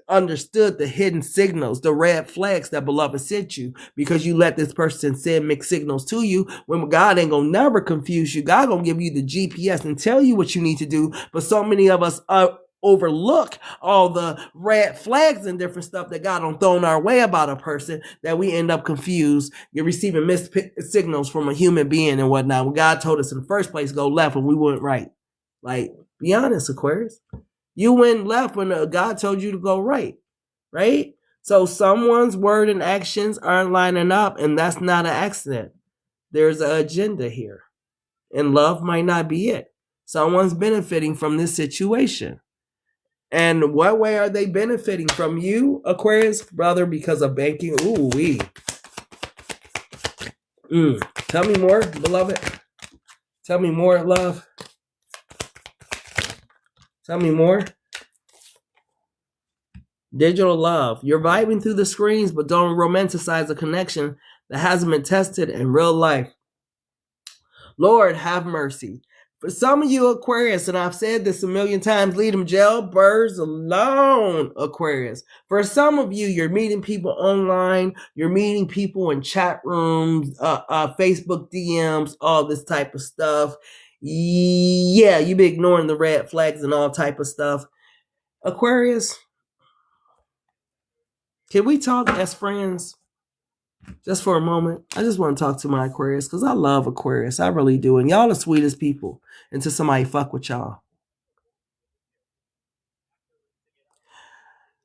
[SPEAKER 1] understood the hidden signals, the red flags that beloved sent you, because you let this person send mixed signals to you when God ain't gonna never confuse you. God gonna give you the GPS and tell you what you need to do. But so many of us overlook all the red flags and different stuff that God done thrown our way about a person, that we end up confused. You're receiving missed signals from a human being and whatnot. When God told us in the first place, go left, and we went right. Like, be honest, Aquarius. You went left when God told you to go right, right? So someone's word and actions aren't lining up, and that's not an accident. There's an agenda here, and love might not be it. Someone's benefiting from this situation. And what way are they benefiting from you, Aquarius, brother? Because of banking. Ooh, wee. Tell me more, beloved. Tell me more, love. Tell me more. Digital love. You're vibing through the screens, but don't romanticize a connection that hasn't been tested in real life. Lord, have mercy. For some of you, Aquarius, and I've said this a million times, leave them jailbirds alone, Aquarius. For some of you, you're meeting people online, you're meeting people in chat rooms, Facebook DMs, all this type of stuff. Yeah, you be ignoring the red flags and all type of stuff. Aquarius, can we talk as friends? Just for a moment. I just want to talk to my Aquarius because I love Aquarius. I really do. And y'all the sweetest people until somebody fuck with y'all.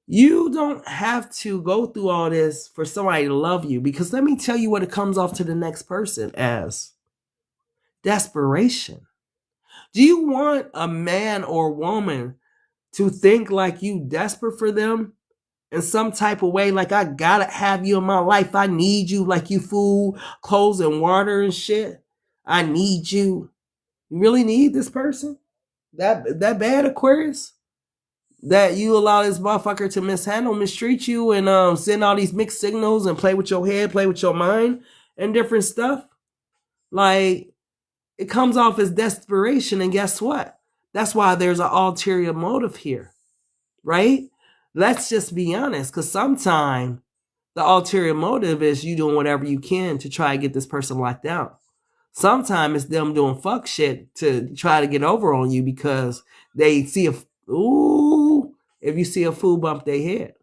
[SPEAKER 1] You don't have to go through all this for somebody to love you, because let me tell you what it comes off to the next person as. Desperation. Do you want a man or woman to think like you desperate for them in some type of way? Like, I gotta have you in my life. I need you, like you food, clothes, and water and shit. I need you. You really need this person? That bad, Aquarius? That you allow this motherfucker to mishandle, mistreat you, and send all these mixed signals and play with your head, play with your mind, and different stuff? Like, it comes off as desperation, and guess what? That's why there's an ulterior motive here, right? Let's just be honest, because sometimes the ulterior motive is you doing whatever you can to try to get this person locked down. Sometimes it's them doing fuck shit to try to get over on you because they see if you see a fool bump their head.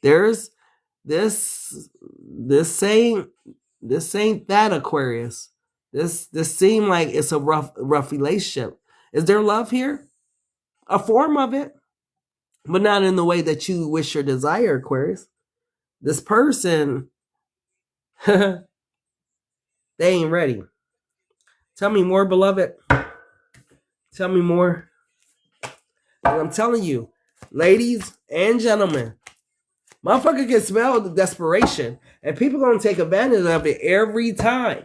[SPEAKER 1] There's this ain't that, Aquarius. This seem like it's a rough relationship. Is there love here? A form of it, but not in the way that you wish or desire, Aquarius. This person, they ain't ready. Tell me more, beloved. Tell me more. And I'm telling you, ladies and gentlemen, motherfucker can smell the desperation, and people gonna take advantage of it every time.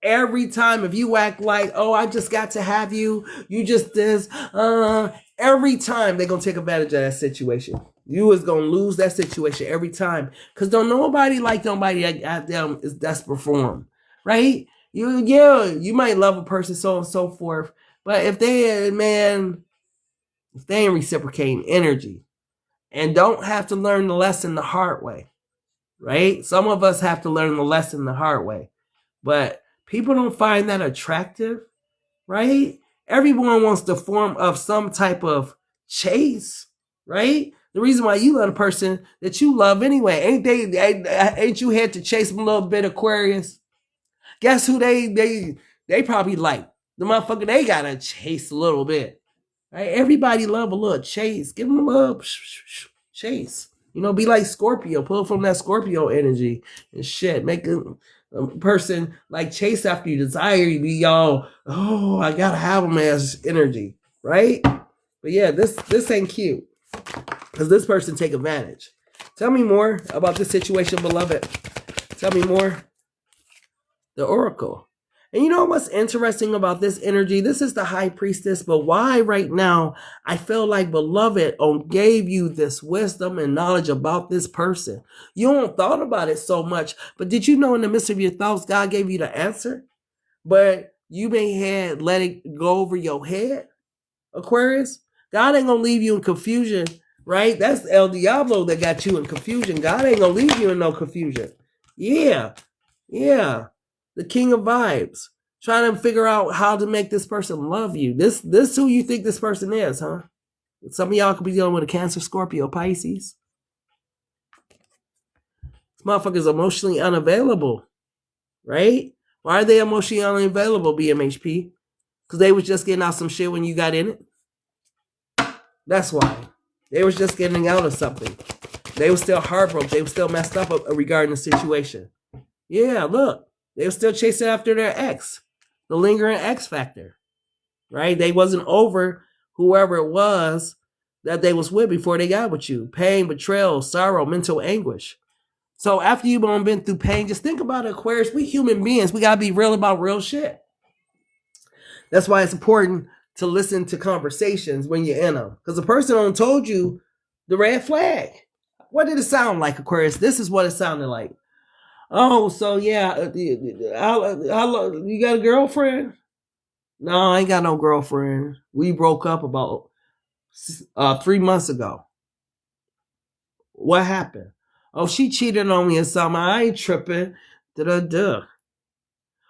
[SPEAKER 1] Every time, if you act like, oh, I just got to have you, you just this, every time they're gonna take advantage of that situation. You is gonna lose that situation every time, because don't nobody like nobody at them is desperate for them, right? You might love a person, so on and so forth, but if they ain't reciprocating energy and don't have to learn the lesson the hard way, right? Some of us have to learn the lesson the hard way, but people don't find that attractive, right? Everyone wants the form of some type of chase, right? The reason why you love a person that you love anyway, ain't you had to chase them a little bit, Aquarius? Guess who they probably like? The motherfucker they gotta chase a little bit, right? Everybody love a little chase. Give them a little chase. Be like Scorpio. Pull from that Scorpio energy and shit. Make a person like chase after you, desire you, be all, oh, I gotta have them as energy, right? But yeah, this ain't cute, because this person take advantage. Tell me more about this situation, beloved. Tell me more. The Oracle. And you know what's interesting about this energy? This is the High Priestess, but why right now I feel like, beloved, gave you this wisdom and knowledge about this person. You don't thought about it so much, but did you know in the midst of your thoughts, God gave you the answer? But you may have let it go over your head, Aquarius. God ain't gonna leave you in confusion, right? That's El Diablo that got you in confusion. God ain't gonna leave you in no confusion. Yeah. The King of Vibes. Trying to figure out how to make this person love you. This who you think this person is, huh? Some of y'all could be dealing with a Cancer, Scorpio, Pisces. This motherfucker's emotionally unavailable, right? Why are they emotionally unavailable, BMHP? Because they was just getting out some shit when you got in it. That's why. They was just getting out of something. They were still heartbroken. They were still messed up regarding the situation. Yeah, look. They were still chasing after their ex. The lingering X factor. Right? They wasn't over whoever it was that they was with before they got with you. Pain, betrayal, sorrow, mental anguish. So after you've been through pain, just think about it, Aquarius. We human beings. We got to be real about real shit. That's why it's important to listen to conversations when you're in them. Because the person on told you the red flag. What did it sound like, Aquarius? This is what it sounded like. Oh, so yeah, how you got a girlfriend? No, I ain't got no girlfriend. We broke up about 3 months ago. What happened? Oh, she cheated on me or something. I ain't tripping. Da-da-da.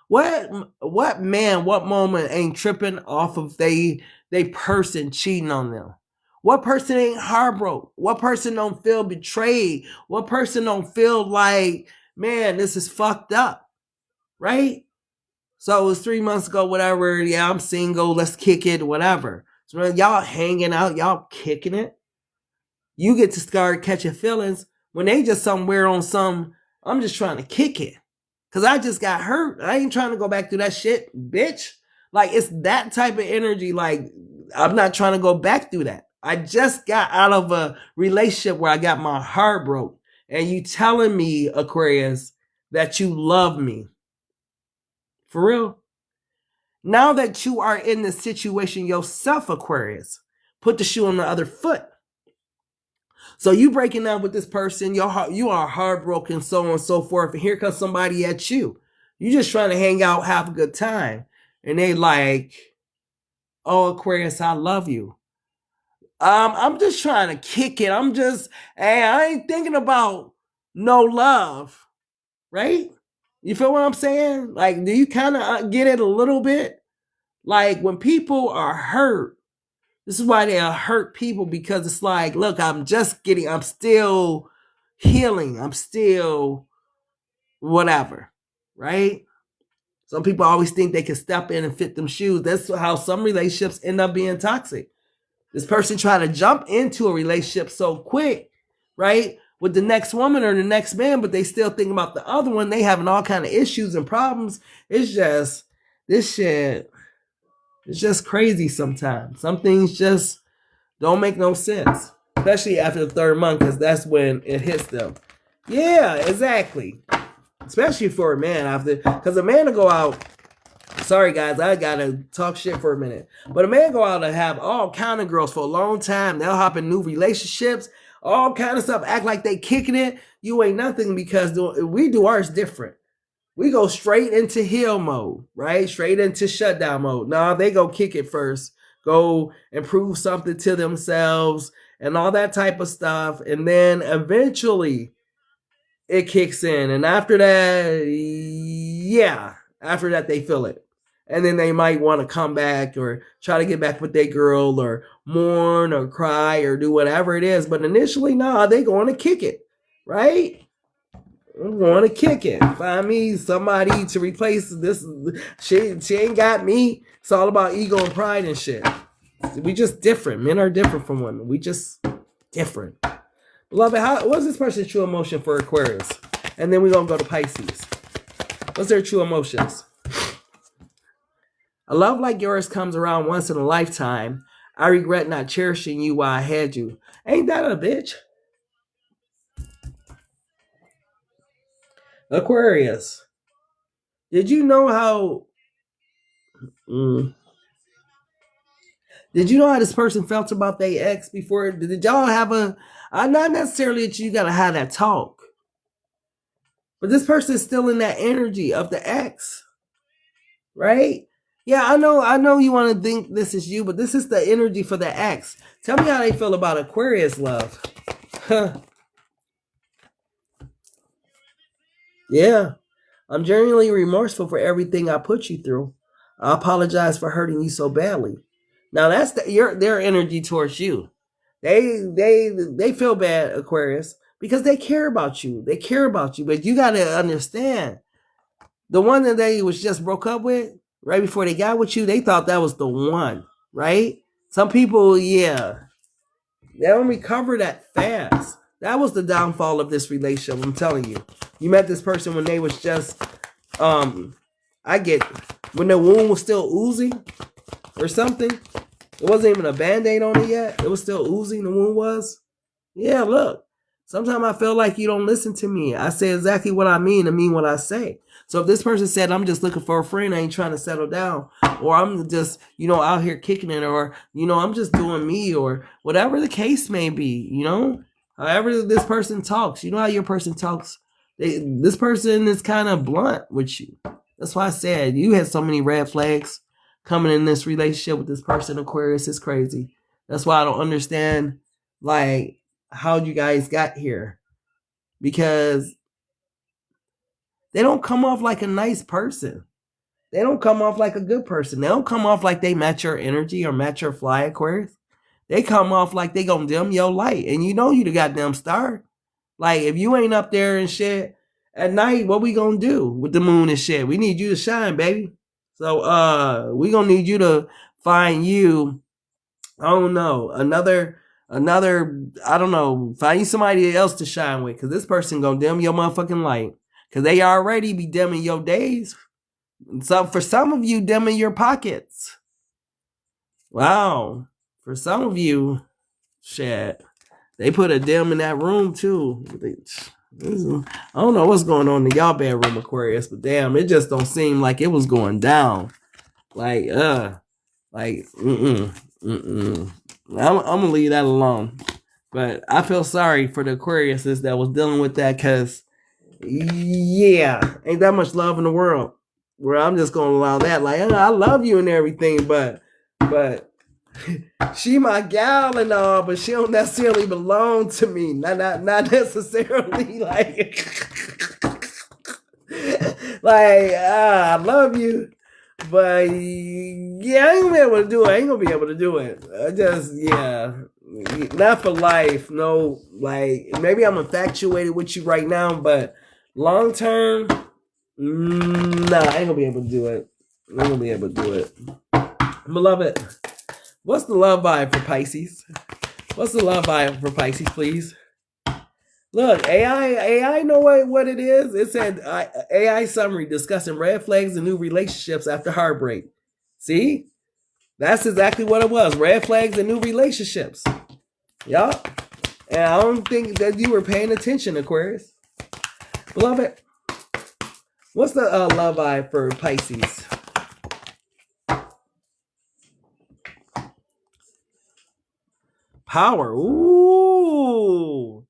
[SPEAKER 1] What man, what moment ain't tripping off of they person cheating on them? What person ain't heartbroken? What person don't feel betrayed? What person don't feel like, man, this is fucked up, right? So it was 3 months ago, whatever. Yeah, I'm single. Let's kick it, whatever. So when y'all hanging out, y'all kicking it. You get to start catching feelings when they just somewhere on some, I'm just trying to kick it. Because I just got hurt. I ain't trying to go back through that shit, bitch. Like, it's that type of energy. Like, I'm not trying to go back through that. I just got out of a relationship where I got my heart broke. And you telling me, Aquarius, that you love me. For real? Now that you are in this situation yourself, Aquarius, put the shoe on the other foot. So you breaking up with this person, you are heartbroken, so on and so forth. And here comes somebody at you. You just trying to hang out, have a good time. And they like, oh, Aquarius, I love you. I'm just trying to kick it. Hey, I ain't thinking about no love. Right? You feel what I'm saying? Like, do you kind of get it a little bit? Like, when people are hurt, this is why they are hurt people, because it's like, look, I'm still healing. I'm still whatever, right? Some people always think they can step in and fit them shoes. That's how some relationships end up being toxic. This person trying to jump into a relationship so quick, right? With the next woman or the next man, but they still thinking about the other one. They having all kind of issues and problems. It's just, this shit, it's just crazy sometimes. Some things just don't make no sense, especially after the 3rd month, because that's when it hits them. Yeah, exactly. Especially for a man, because a man will go out. Sorry guys, I gotta talk shit for a minute. But a man go out and have all kind of girls for a long time. They'll hop in new relationships, all kind of stuff, act like they kicking it. You ain't nothing, because we do ours different. We go straight into heal mode, right? Straight into shutdown mode. Nah, they go kick it first. Go and prove something to themselves and all that type of stuff. And then eventually it kicks in. And after that, yeah, after that they feel it. And then they might want to come back or try to get back with their girl or mourn or cry or do whatever it is. But initially, nah, they going to kick it, right? I'm going to kick it. Find me somebody to replace this. She ain't got me. It's all about ego and pride and shit. We just different. Men are different from women. We just different. Beloved, what's this person's true emotion for Aquarius? And then we're going to go to Pisces. What's their true emotions? A love like yours comes around once in a lifetime. I regret not cherishing you while I had you. Ain't that a bitch? Aquarius, did you know how did you know how this person felt about their ex before? Did y'all have not necessarily that you gotta have that talk, but this person is still in that energy of the ex, right? Yeah, I know you want to think this is you, but this is the energy for the ex. Tell me how they feel about Aquarius love. Yeah. I'm genuinely remorseful for everything I put you through. I apologize for hurting you so badly. Now that's their energy towards you. They feel bad, Aquarius, because they care about you. They care about you, but you got to understand, the one that they was just broke up with right before they got with you, they thought that was the one, right? Some people, yeah, they don't recover that fast. That was the downfall of this relationship. I'm telling you. You met this person when they was just, I get, when the wound was still oozing or something. It wasn't even a Band-Aid on it yet. It was still oozing, the wound was. Yeah, look. Sometimes I feel like you don't listen to me. I say exactly what I mean what I say. So if this person said, I'm just looking for a friend, I ain't trying to settle down, or I'm just, out here kicking it, or, I'm just doing me, or whatever the case may be, however this person talks, how your person talks, this person is kind of blunt with you. That's why I said you had so many red flags coming in this relationship with this person, Aquarius. Is crazy. That's why I don't understand, like, how you guys got here, because they don't come off like a nice person. They don't come off like a good person. They don't come off like they match your energy or match your fly, Aquarius. They come off like they gonna dim your light, and you the goddamn star. Like, if you ain't up there and shit at night, what we gonna do with the moon and shit? We need you to shine, baby. So we gonna need you to find you, I don't know, another, I don't know, find you somebody else to shine with, because this person gonna dim your motherfucking light, because they already be dimming your days. So for some of you, dimming your pockets. Wow. For some of you, shit, they put a dim in that room too. I don't know what's going on in y'all bedroom, Aquarius, but damn, it just don't seem like it was going down. Like, I'm gonna leave that alone. But I feel sorry for the Aquariuses that was dealing with that, because, yeah, ain't that much love in the world where I'm just gonna allow that. Like, I love you and everything, but she my gal and all, but she don't necessarily belong to me. Not necessarily, like, like, I love you, but yeah, I ain't gonna be able to do it. I ain't gonna be able to do it. I just, yeah, not for life. No, like, maybe I'm infatuated with you right now, but long term, nah, I ain't gonna be able to do it. I ain't gonna be able to do it. Beloved, what's the love vibe for Pisces? What's the love vibe for Pisces, please? Look, AI know what it is. It said AI summary discussing red flags and new relationships after heartbreak. See? That's exactly what it was. Red flags and new relationships. Yup. And I don't think that you were paying attention, Aquarius. Beloved, what's the love vibe for Pisces? Power. Ooh.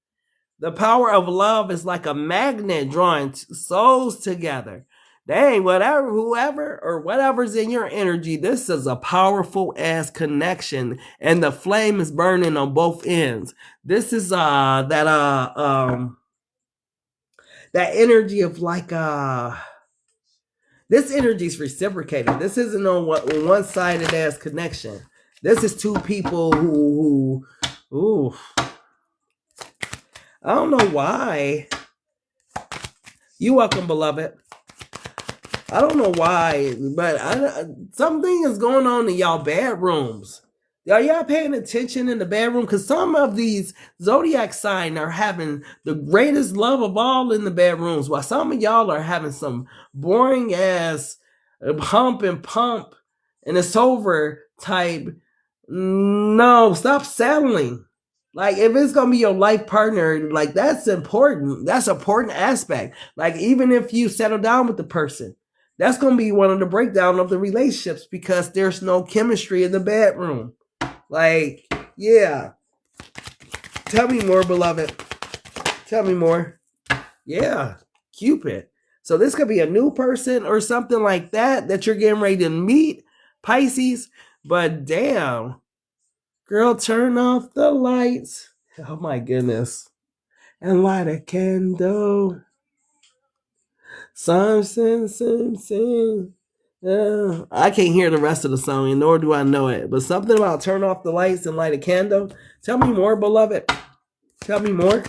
[SPEAKER 1] The power of love is like a magnet drawing souls together. Dang, whoever or whatever's in your energy, this is a powerful ass connection, and the flame is burning on both ends. This is that energy of, like, this energy is reciprocated. This isn't on one-sided ass connection. This is two people who ooh. I don't know why. You're welcome, beloved. I don't know why, but something is going on in y'all bedrooms. Are y'all paying attention in the bedroom? Because some of these zodiac signs are having the greatest love of all in the bedrooms, while some of y'all are having some boring ass hump and pump and it's over type. No, stop settling. Like, if it's gonna be your life partner, like, that's important. That's an important aspect. Like, even if you settle down with the person, that's gonna be one of the breakdown of the relationships, because there's no chemistry in the bedroom. Like, yeah. Tell me more, beloved. Tell me more. Yeah, Cupid. So this could be a new person or something like that you're getting ready to meet, Pisces. But damn. Girl, turn off the lights. Oh my goodness. And light a candle. Something. I can't hear the rest of the song, and nor do I know it. But something about turn off the lights and light a candle. Tell me more, beloved. Tell me more.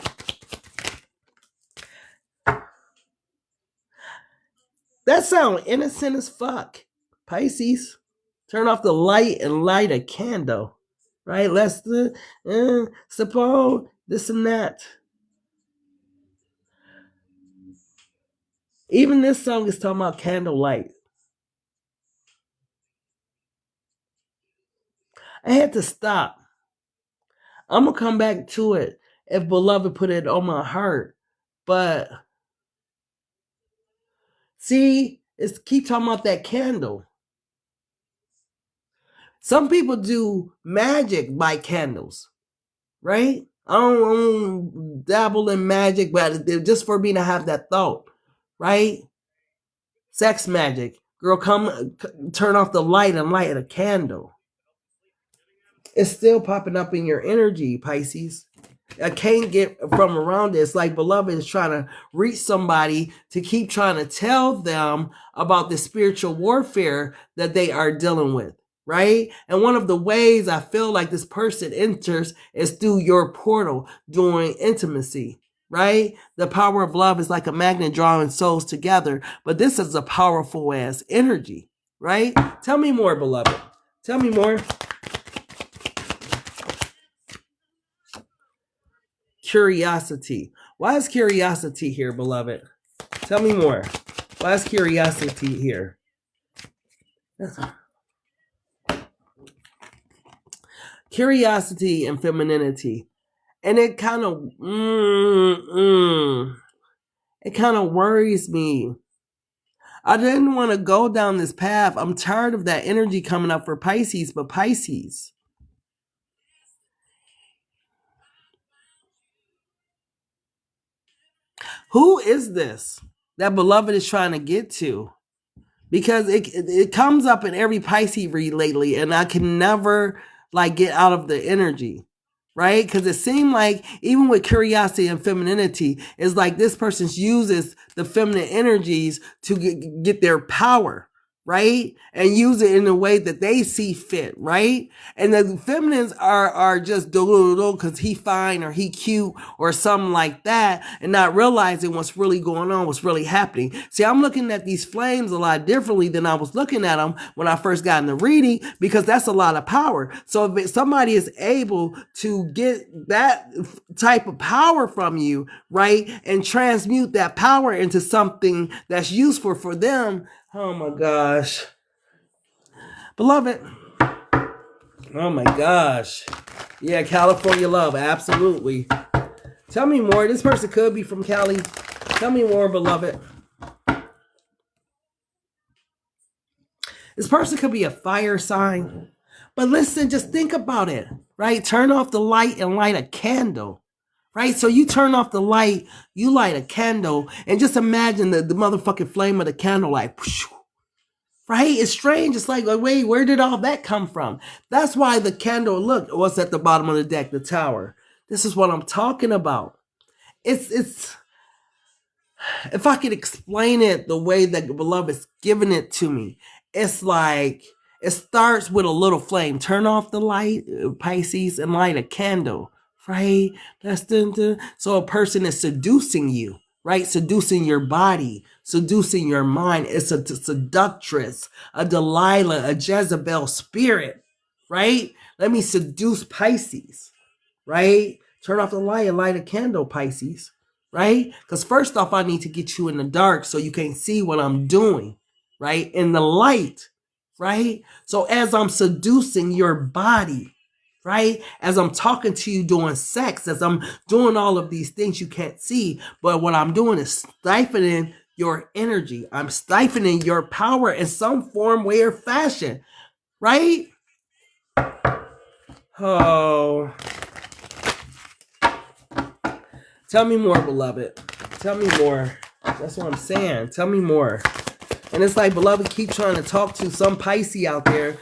[SPEAKER 1] That sound innocent as fuck. Pisces. Turn off the light and light a candle. Right? Let's suppose this and that. Even this song is talking about candlelight. I had to stop. I'm going to come back to it if beloved put it on my heart. But see, it's keep talking about that candle. Some people do magic by candles, right? I don't dabble in magic, but just for me to have that thought, right? Sex magic. Girl, come turn off the light and light a candle. It's still popping up in your energy, Pisces. I can't get from around this. Like beloved is trying to reach somebody to keep trying to tell them about the spiritual warfare that they are dealing with, right? And one of the ways I feel like this person enters is through your portal during intimacy, right? The power of love is like a magnet drawing souls together, but this is a powerful ass energy, right? Tell me more, beloved. Tell me more. Curiosity. Why is curiosity here, beloved? Tell me more. Why is curiosity here? Curiosity and femininity. And it kind of it kind of worries me. I didn't want to go down this path. I'm tired of that energy coming up for Pisces, but Pisces. Who is this that beloved is trying to get to? Because it comes up in every Pisces read lately, and I can never like get out of the energy, right? Because it seemed like even with curiosity and femininity, it's like this person uses the feminine energies to get their power, right? And use it in a way that they see fit, right? And the feminines are just because he fine or he cute or something like that, and not realizing what's really going on, what's really happening. See, I'm looking at these flames a lot differently than I was looking at them when I first got in the reading, because that's a lot of power. So if somebody is able to get that type of power from you, right, and transmute that power into something that's useful for them, oh my gosh. Beloved. Oh my gosh. Yeah, California love. Absolutely. Tell me more. This person could be from Cali. Tell me more, beloved. This person could be a fire sign. But listen, just think about it, right? Turn off the light and light a candle. Right? So you turn off the light, you light a candle, and just imagine the motherfucking flame of the candle like, right? It's strange. It's like, wait, where did all that come from? That's why the candle, look, what's at the bottom of the deck, the tower. This is what I'm talking about. It's if I could explain it the way that the beloved is giving it to me, it's like, it starts with a little flame. Turn off the light, Pisces, and light a candle. Right? So a person is seducing you, right? Seducing your body, seducing your mind. It's a seductress, a Delilah, a Jezebel spirit, right? Let me seduce Pisces, right? Turn off the light and light a candle, Pisces, right? Because first off, I need to get you in the dark so you can't see what I'm doing, right? In the light, right? So as I'm seducing your body, right? As I'm talking to you during sex, as I'm doing all of these things you can't see, but what I'm doing is stifling your energy. I'm stifling your power in some form, way, or fashion, right? Oh. Tell me more, beloved. Tell me more. That's what I'm saying. Tell me more. And it's like, beloved, keep trying to talk to some Pisces out there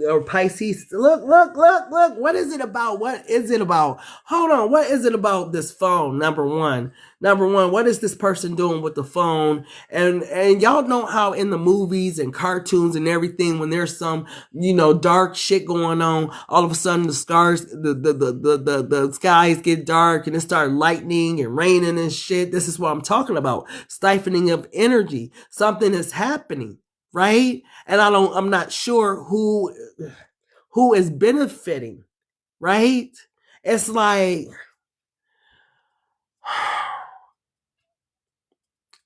[SPEAKER 1] or Pisces. Look. What is it about? What is it about? Hold on. What is it about this phone? Number one, what is this person doing with the phone? And y'all know how in the movies and cartoons and everything, when there's some, dark shit going on, all of a sudden the skies get dark and it starts lightning and raining and shit. This is what I'm talking about. Stifling of energy. Something is happening, right? And I'm not sure who is benefiting, right? It's like,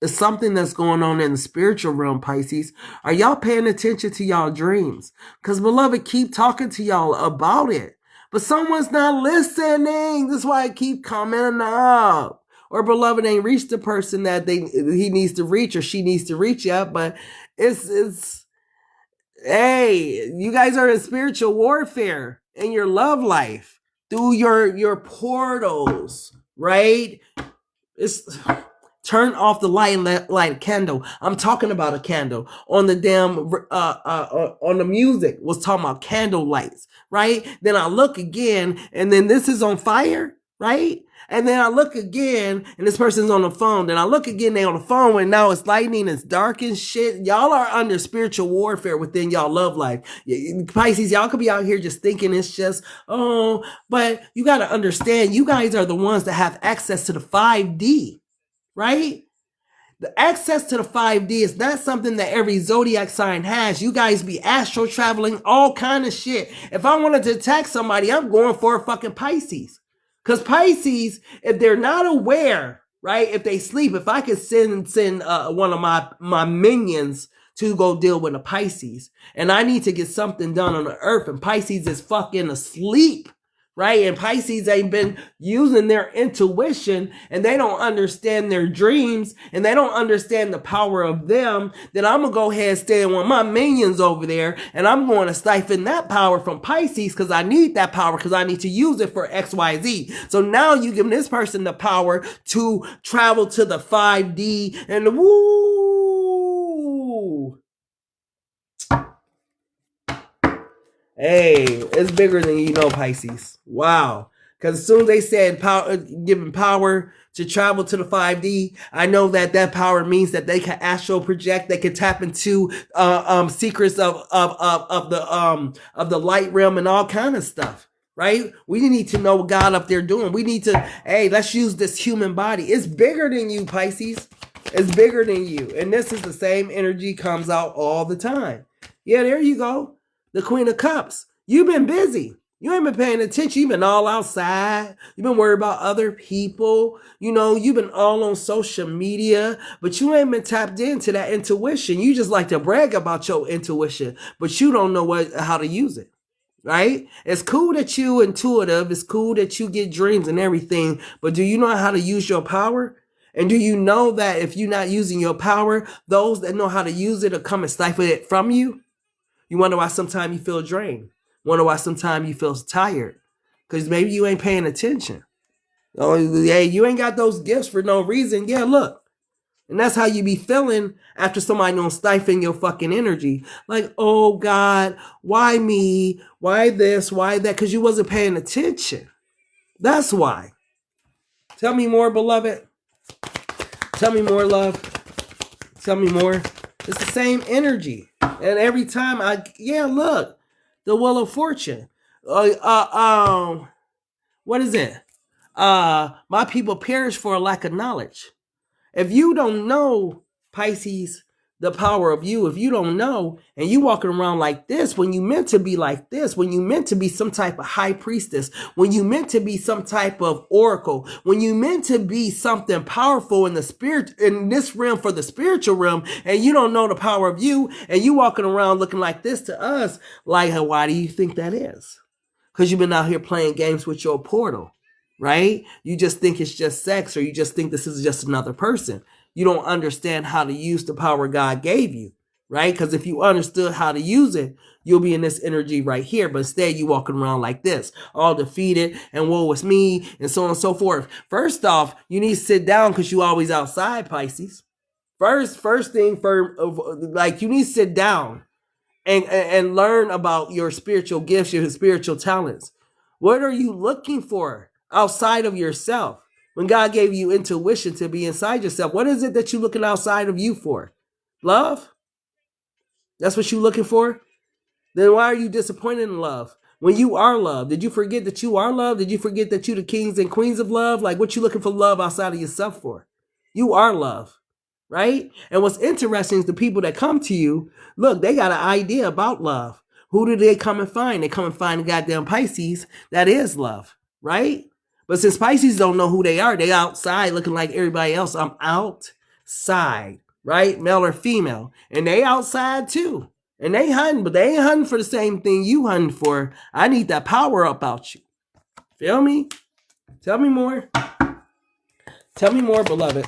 [SPEAKER 1] it's something that's going on in the spiritual realm, Pisces. Are y'all paying attention to y'all dreams? Because, beloved, keep talking to y'all about it. But someone's not listening. That's why I keep commenting up. Or, beloved, ain't reached the person that he needs to reach or she needs to reach yet. But it's hey, you guys are in spiritual warfare in your love life through your portals, right? It's... Turn off the light and light a candle. I'm talking about a candle. On the damn, on the music was talking about candle lights, right? Then I look again and then this is on fire, right? And then I look again and this person's on the phone. Then I look again, they on the phone and now it's lightning, it's dark and shit. Y'all are under spiritual warfare within y'all love life. Pisces, y'all could be out here just thinking it's just, but you got to understand, you guys are the ones that have access to the 5D. Right? The access to the 5D is not something that every zodiac sign has. You guys be astral traveling, all kind of shit. If I wanted to attack somebody, I'm going for a fucking Pisces. Because Pisces, if they're not aware, right? If they sleep, if I could send one of my minions to go deal with a Pisces, and I need to get something done on the earth, and Pisces is fucking asleep, right? And Pisces ain't been using their intuition and they don't understand their dreams and they don't understand the power of them, then I'm going to go ahead and stay with my minions over there and I'm going to stifle that power from Pisces because I need that power because I need to use it for XYZ. So now you give this person the power to travel to the 5D and woo! Hey, it's bigger than you know, Pisces. Wow. Because as soon as they said power, giving power to travel to the 5D, I know that power means that they can astral project, they can tap into secrets of the light realm and all kind of stuff. Right? We need to know what God up there doing. We need to, hey, let's use this human body. It's bigger than you, Pisces. It's bigger than you. And this is the same energy comes out all the time. Yeah, there you go. The Queen of Cups. You've been busy. You ain't been paying attention. You've been all outside. You've been worried about other people. You've been all on social media, but you ain't been tapped into that intuition. You just like to brag about your intuition, but you don't know how to use it, right? It's cool that you intuitive. It's cool that you get dreams and everything, but do you know how to use your power? And do you know that if you're not using your power, those that know how to use it will come and stifle it from you? You wonder why sometimes you feel drained. Wonder why sometimes you feel tired. Because maybe you ain't paying attention. Oh, hey, you ain't got those gifts for no reason. Yeah, look. And that's how you be feeling after somebody don't stifle your fucking energy. Like, oh God, why me? Why this? Why that? Because you wasn't paying attention. That's why. Tell me more, beloved. Tell me more, love. Tell me more. It's the same energy. And every time look, the Wheel of Fortune. What is it? My people perish for a lack of knowledge. If you don't know, Pisces, the power of you, if you don't know, and you walking around like this, when you meant to be like this, when you meant to be some type of high priestess, when you meant to be some type of oracle, when you meant to be something powerful in the spirit, in this realm for the spiritual realm, and you don't know the power of you, and you walking around looking like this to us, like, why do you think that is? Because you've been out here playing games with your portal, right? You just think it's just sex, or you just think this is just another person. You don't understand how to use the power God gave you, right? Because if you understood how to use it, you'll be in this energy right here. But instead, you walking around like this, all defeated, and woe is me, and so on and so forth. First off, you need to sit down because you always outside, Pisces. First thing, like, you need to sit down and learn about your spiritual gifts, your spiritual talents. What are you looking for outside of yourself? When God gave you intuition to be inside yourself, what is it that you're looking outside of you for? Love? That's what you're looking for? Then why are you disappointed in love? When you are love, did you forget that you are love? Did you forget that you the kings and queens of love? Like, what you looking for love outside of yourself for? You are love, right? And what's interesting is the people that come to you, look, they got an idea about love. Who do they come and find? They come and find the goddamn Pisces that is love, right? But since Pisces don't know who they are, they outside looking like everybody else. I'm outside, right? Male or female. And they outside too. And they hunting, but they ain't hunting for the same thing you hunting for. I need that power up out you. Feel me? Tell me more. Tell me more, beloved.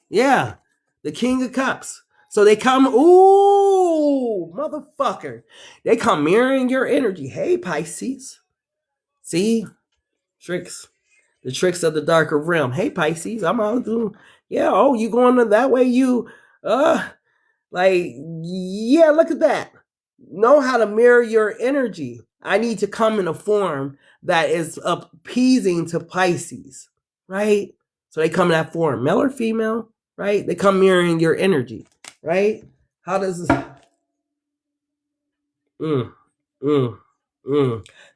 [SPEAKER 1] Yeah. The King of Cups. So they come, ooh, motherfucker. They come mirroring your energy. Hey, Pisces. See? Tricks. The tricks of the darker realm. Hey, Pisces. I'm out doing, yeah, oh, you going that way? You, like, yeah, look at that. Know how to mirror your energy. I need to come in a form that is appeasing to Pisces, right? So they come in that form, male or female, right? They come mirroring your energy, right? How does this?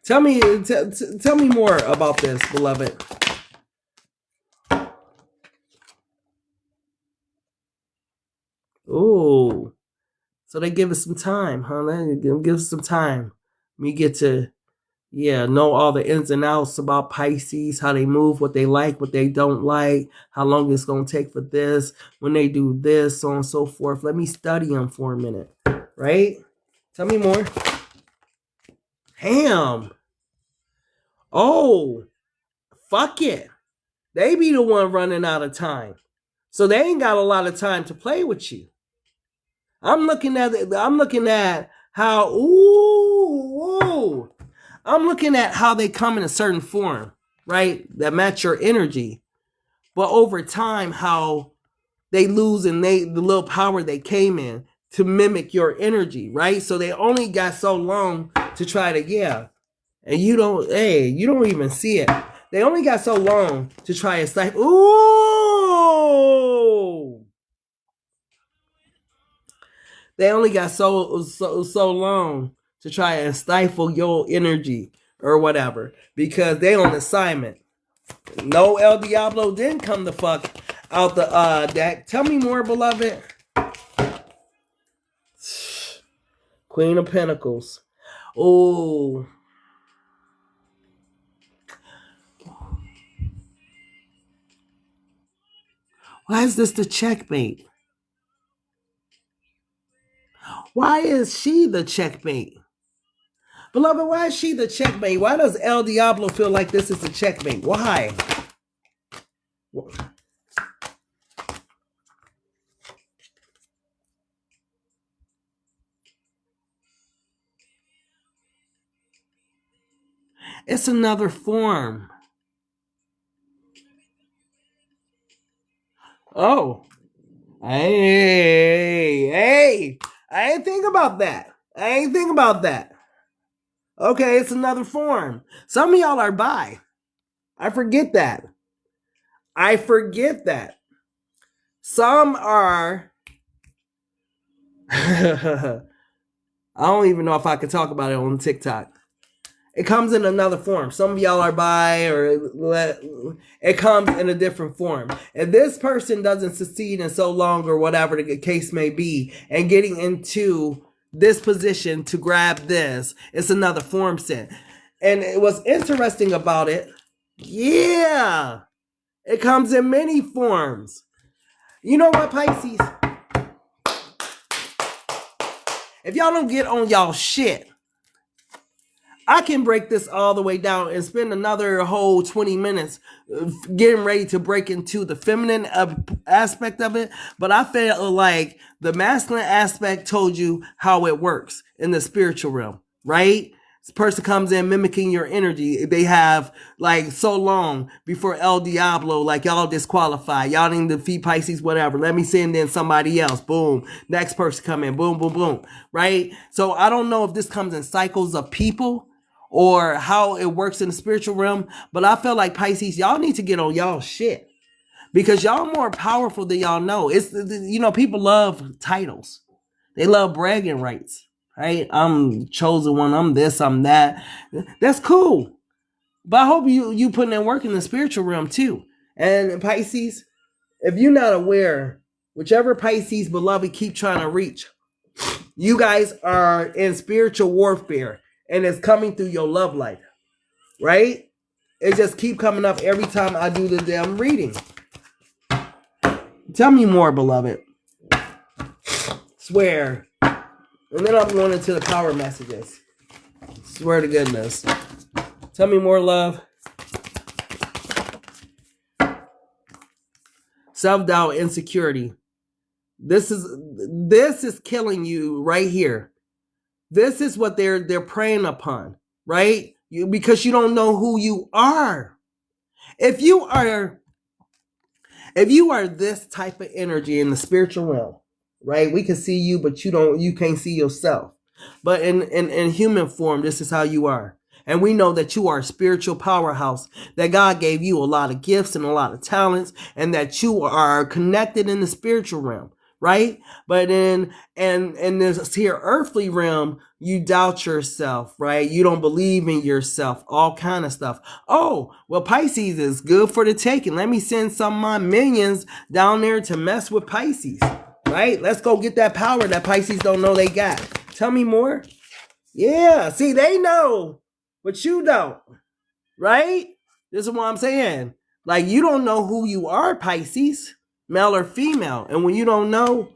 [SPEAKER 1] Tell me more about this, beloved. Ooh. So they give us some time, huh? They give us some time. We get to, yeah, know all the ins and outs about Pisces, how they move, what they like, what they don't like, how long it's going to take for this, when they do this, so on and so forth. Let me study them for a minute, right? Tell me more. Damn. Oh, fuck it. They be the one running out of time. So they ain't got a lot of time to play with you. I'm looking at how, I'm looking at how they come in a certain form, right? That match your energy. But over time, how they lose and the little power they came in to mimic your energy, right? So they only got so long to try to, yeah. And you don't even see it. They only got so long to try and stifle. Ooh! They only got so long to try and stifle your energy or whatever because they on assignment. No, El Diablo didn't come the fuck out the deck. Tell me more, beloved. Queen of Pentacles. Oh. Why is this the checkmate? Why is she the checkmate? Beloved, why is she the checkmate? Why does El Diablo feel like this is the checkmate? Why? It's another form. Oh. Hey. I ain't think about that. Okay, it's another form. Some of y'all are bi. I forget that. Some are... I don't even know if I can talk about it on TikTok. It comes in another form. Some of y'all are bi, or it comes in a different form. If this person doesn't succeed in so long, or whatever the case may be, and getting into this position to grab this, it's another form set. And what's interesting about it, yeah, it comes in many forms. You know what, Pisces? If y'all don't get on y'all shit, I can break this all the way down and spend another whole 20 minutes getting ready to break into the feminine aspect of it. But I feel like the masculine aspect told you how it works in the spiritual realm, right? This person comes in mimicking your energy. They have like so long before El Diablo, like y'all disqualified. Y'all didn't defeat Pisces, whatever. Let me send in somebody else. Boom. Next person come in. Boom, boom, boom. Right? So I don't know if this comes in cycles of people or how it works in the spiritual realm, but I feel like Pisces, y'all need to get on y'all shit because y'all more powerful than y'all know. It's, you know, people love titles. They love bragging rights, right? I'm chosen one. I'm this, I'm that. That's cool. But I hope you putting in work in the spiritual realm too. And Pisces, if you're not aware, whichever Pisces beloved keep trying to reach, you guys are in spiritual warfare and it's coming through your love life, right? It just keep coming up every time I do the damn reading. Tell me more, beloved. Swear. And then I'm going into the power messages. Swear to goodness. Tell me more, love. Self-doubt, insecurity. This is killing you right here. This is what they're preying upon, right? Because you don't know who you are. If you are this type of energy in the spiritual realm, right? We can see you, but you can't see yourself. But in human form, this is how you are. And we know that you are a spiritual powerhouse, that God gave you a lot of gifts and a lot of talents, and that you are connected in the spiritual realm, right? But in this here earthly realm, you doubt yourself, right? You don't believe in yourself, all kind of stuff. Oh, well, Pisces is good for the taking. Let me send some of my minions down there to mess with Pisces, right? Let's go get that power that Pisces don't know they got. Tell me more. Yeah, see, they know, but you don't, right? This is what I'm saying. Like, you don't know who you are, Pisces, male or female. And when you don't know,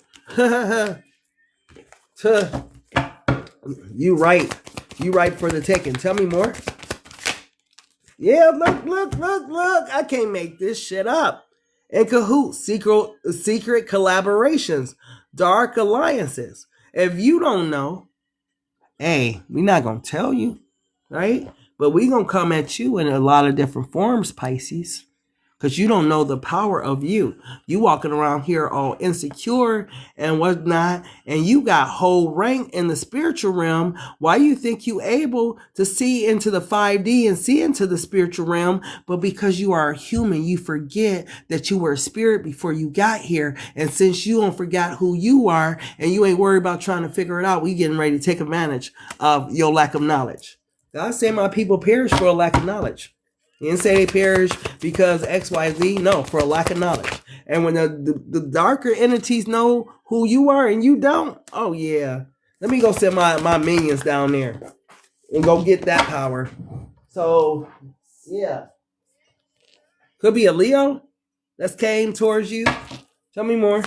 [SPEAKER 1] you right for the taking. Tell me more. Yeah, look. I can't make this shit up. In cahoots, secret collaborations, dark alliances. If you don't know, hey, we're not going to tell you, right? But we're going to come at you in a lot of different forms, Pisces. Because you don't know the power of you. You walking around here all insecure and whatnot, and you got whole rank in the spiritual realm. Why you think you able to see into the 5D and see into the spiritual realm? But because you are a human, you forget that you were a spirit before you got here. And since you don't forgot who you are, and you ain't worried about trying to figure it out, we getting ready to take advantage of your lack of knowledge. God said my people perish for a lack of knowledge. He didn't say they perish because XYZ. No, for a lack of knowledge. And when the darker entities know who you are and you don't, oh yeah. Let me go send my minions down there and go get that power. So, yeah. Could be a Leo that's came towards you. Tell me more.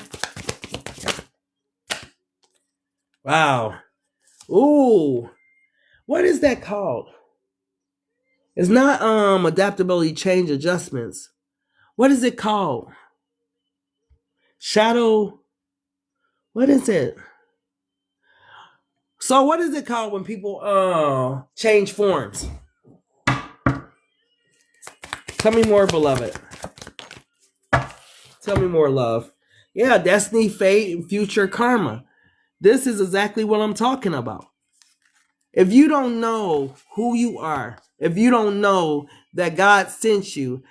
[SPEAKER 1] Wow. Ooh. What is that called? It's not adaptability, change, adjustments. What is it called? Shadow. What is it? So what is it called when people change forms? Tell me more, beloved. Tell me more, love. Yeah, destiny, fate, future, karma. This is exactly what I'm talking about. If you don't know who you are, if you don't know that God sent you,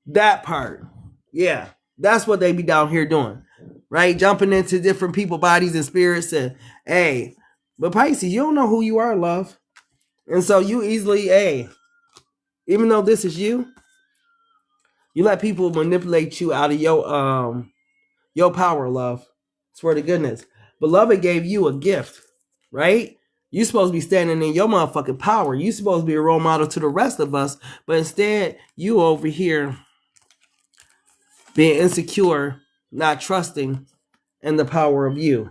[SPEAKER 1] that part, yeah, that's what they be down here doing, right? Jumping into different people, bodies, and spirits. And hey, but Pisces, you don't know who you are, love, and so you easily, hey, even though this is you, you let people manipulate you out of your power, love. Swear to goodness, beloved gave you a gift, right? You supposed to be standing in your motherfucking power. You supposed to be a role model to the rest of us, but instead you over here being insecure, not trusting in the power of you.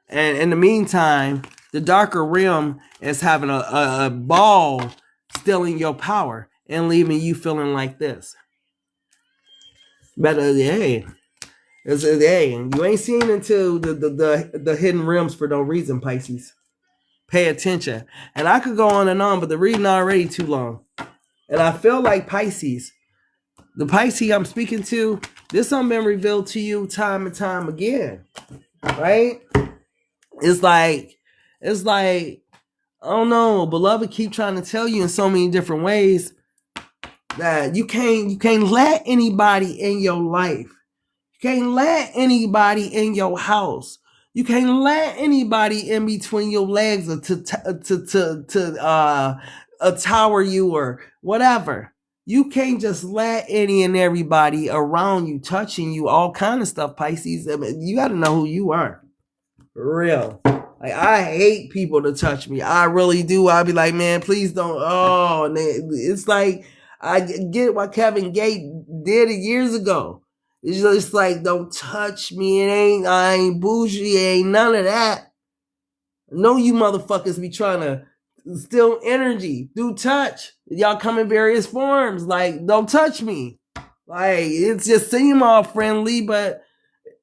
[SPEAKER 1] And in the meantime, the darker realm is having a ball stealing your power and leaving you feeling like this. But hey, you ain't seen into the hidden realms for no reason, Pisces. Pay attention. And I could go on and on, but the reading already too long. And I feel like Pisces, the Pisces I'm speaking to, this has been revealed to you time and time again, right? It's like, I don't know, beloved, keep trying to tell you in so many different ways that you can't let anybody in your life. You can't let anybody in your house. You can't let anybody in between your legs or to tower you or whatever. You can't just let any and everybody around you touching you, all kind of stuff, Pisces. I mean, you got to know who you are. For real. Like, I hate people to touch me. I really do. I'll be like, man, please don't. Oh, and it's like, I get what Kevin Gates did years ago. It's just like, don't touch me. I ain't bougie. Ain't none of that. I know you motherfuckers be trying to steal energy through touch. Y'all come in various forms. Like, don't touch me. Like, it's just seem all friendly, but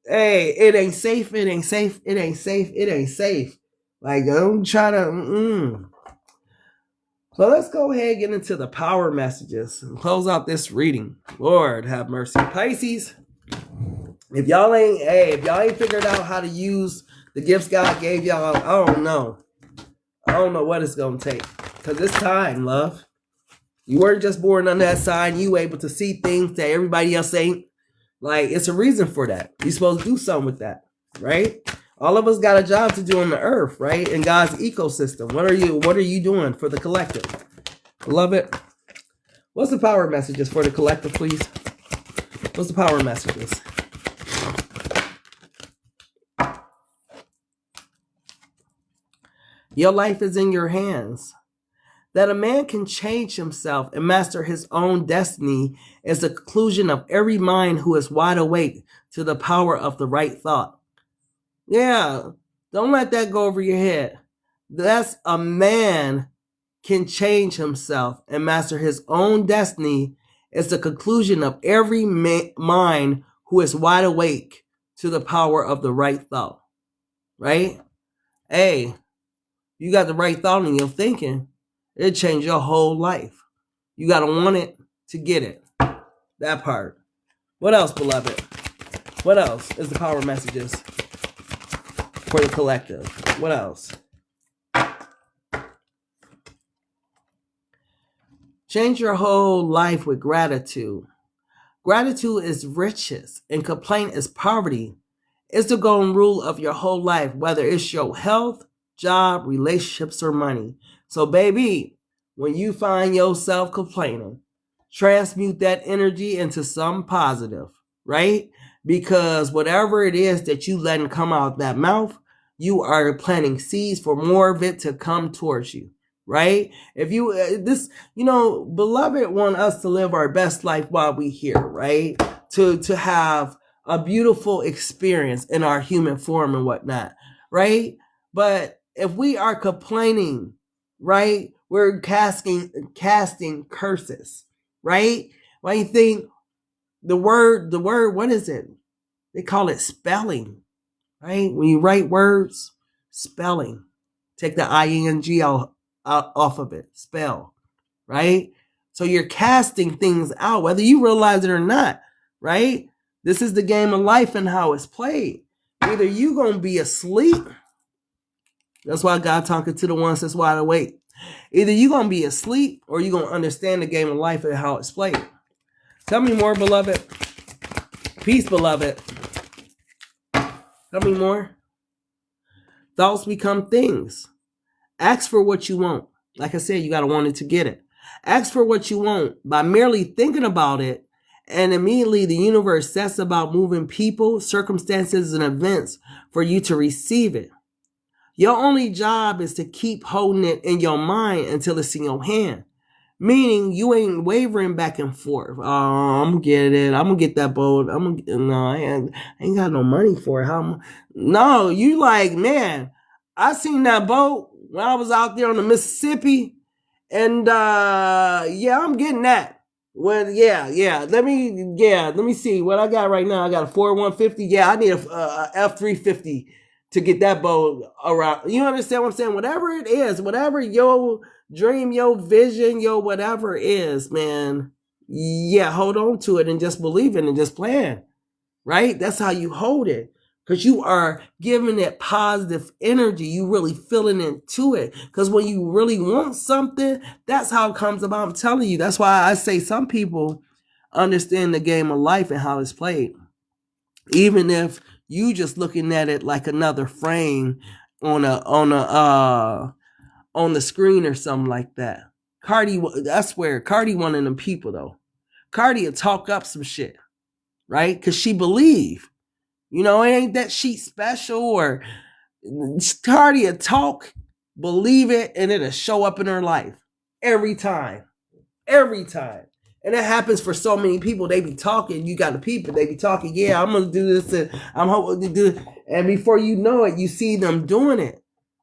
[SPEAKER 1] hey, it ain't safe. It ain't safe. It ain't safe. It ain't safe. Like, don't try to. So let's go ahead and get into the power messages and close out this reading. Lord have mercy. Pisces, if y'all ain't figured out how to use the gifts God gave y'all, I don't know. I don't know what it's going to take. Because it's time, love. You weren't just born under that sign. You were able to see things that everybody else ain't. Like, it's a reason for that. You're supposed to do something with that, right? All of us got a job to do on the earth, right? In God's ecosystem. What are you doing for the collective? Beloved, what's the power messages for the collective, please? What's the power messages? Your life is in your hands. That a man can change himself and master his own destiny is the conclusion of every mind who is wide awake to the power of the right thought. Yeah, don't let that go over your head. That's a man can change himself and master his own destiny is the conclusion of every mind who is wide awake to the power of the right thought. Right? Hey, you got the right thought in your thinking. It'll change your whole life. You got to want it to get it. That part. What else, beloved? What else is the power messages for the collective? What else? Change your whole life with gratitude. Gratitude is riches and complaint is poverty. It's the golden rule of your whole life, whether it's your health, job, relationships, or money. So, baby, when you find yourself complaining, transmute that energy into something positive, right? Because whatever it is that you letting come out that mouth, you are planting seeds for more of it to come towards you, right? If you, beloved want us to live our best life while we here, right? To have a beautiful experience in our human form and whatnot, right? But if we are complaining, right, we're casting curses, right? Why you think the word, what is it? They call it spelling, right? When you write words, spelling. Take the ing out off of it, spell, right? So you're casting things out, whether you realize it or not, right? This is the game of life and how it's played. Either you going to be asleep. That's why God talking to the ones that's wide awake. Either you're going to be asleep or you're going to understand the game of life and how it's played. Tell me more, beloved. Peace, beloved. Tell me more. Thoughts become things. Ask for what you want. Like I said, you got to want it to get it. Ask for what you want by merely thinking about it, and immediately the universe sets about moving people, circumstances, and events for you to receive it. Your only job is to keep holding it in your mind until it's in your hand. Meaning you ain't wavering back and forth. Oh, I'm gonna get it. I'm gonna get that boat. I ain't got no money for it. No, you like, man, I seen that boat when I was out there on the Mississippi, and I'm getting that. Well, Let me see what I got right now. I got a Ford 150. Yeah, I need a F350. to get that bow around. You understand what I'm saying? Whatever it is, whatever your dream, your vision, your whatever is, man, yeah, hold on to it and just believe it and just plan, right? That's how you hold it. Because you are giving it positive energy. You really feeling into it. Because when you really want something, that's how it comes about. I'm telling you. That's why I say some people understand the game of life and how it's played. Even if you just looking at it like another frame on the screen or something like that. Cardi, I swear, Cardi one of them people though. Cardi will talk up some shit, right? Because she believe. You know, it ain't that she special or Cardi will talk, believe it, and it'll show up in her life every time. Every time. And it happens for so many people. They be talking, you got the people, they be talking, yeah, I'm going to do this, and I'm hoping to do it. And before you know it, you see them doing it.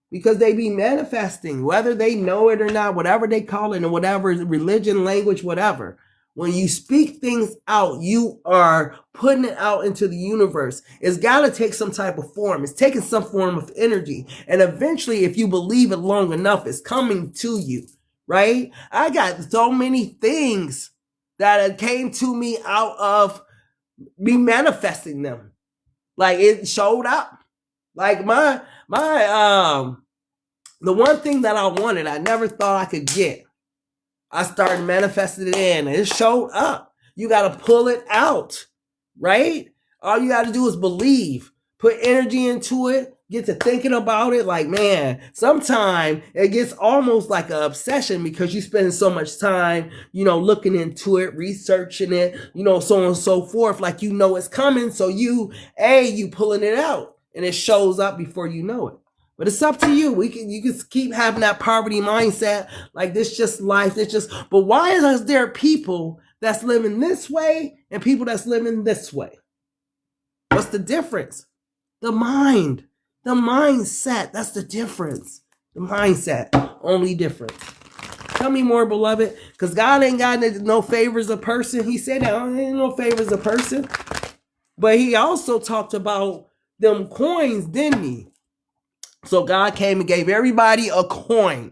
[SPEAKER 1] Because they be manifesting, whether they know it or not, whatever they call it, and whatever religion, language, whatever. When you speak things out, you are putting it out into the universe. It's got to take some type of form. It's taking some form of energy. And eventually, if you believe it long enough, it's coming to you, right? I got so many things that came to me out of me manifesting them. Like it showed up. Like the one thing that I wanted, I never thought I could get. I started manifesting it in, and it showed up. You got to pull it out, right? All you got to do is believe, put energy into it, get to thinking about it. Like, man, sometimes it gets almost like an obsession because you spend so much time, you know, looking into it, researching it, you know, so on and so forth. Like, you know, it's coming. So you pulling it out, and it shows up before you know it. But it's up to you. You can keep having that poverty mindset, like this just life. But why is there people that's living this way and people that's living this way? What's the difference? The mind, the mindset. That's the difference. The mindset, only difference. Tell me more, beloved, because God ain't got no favors a person. He said that ain't no favors a person. But he also talked about them coins, didn't he? So God came and gave everybody a coin,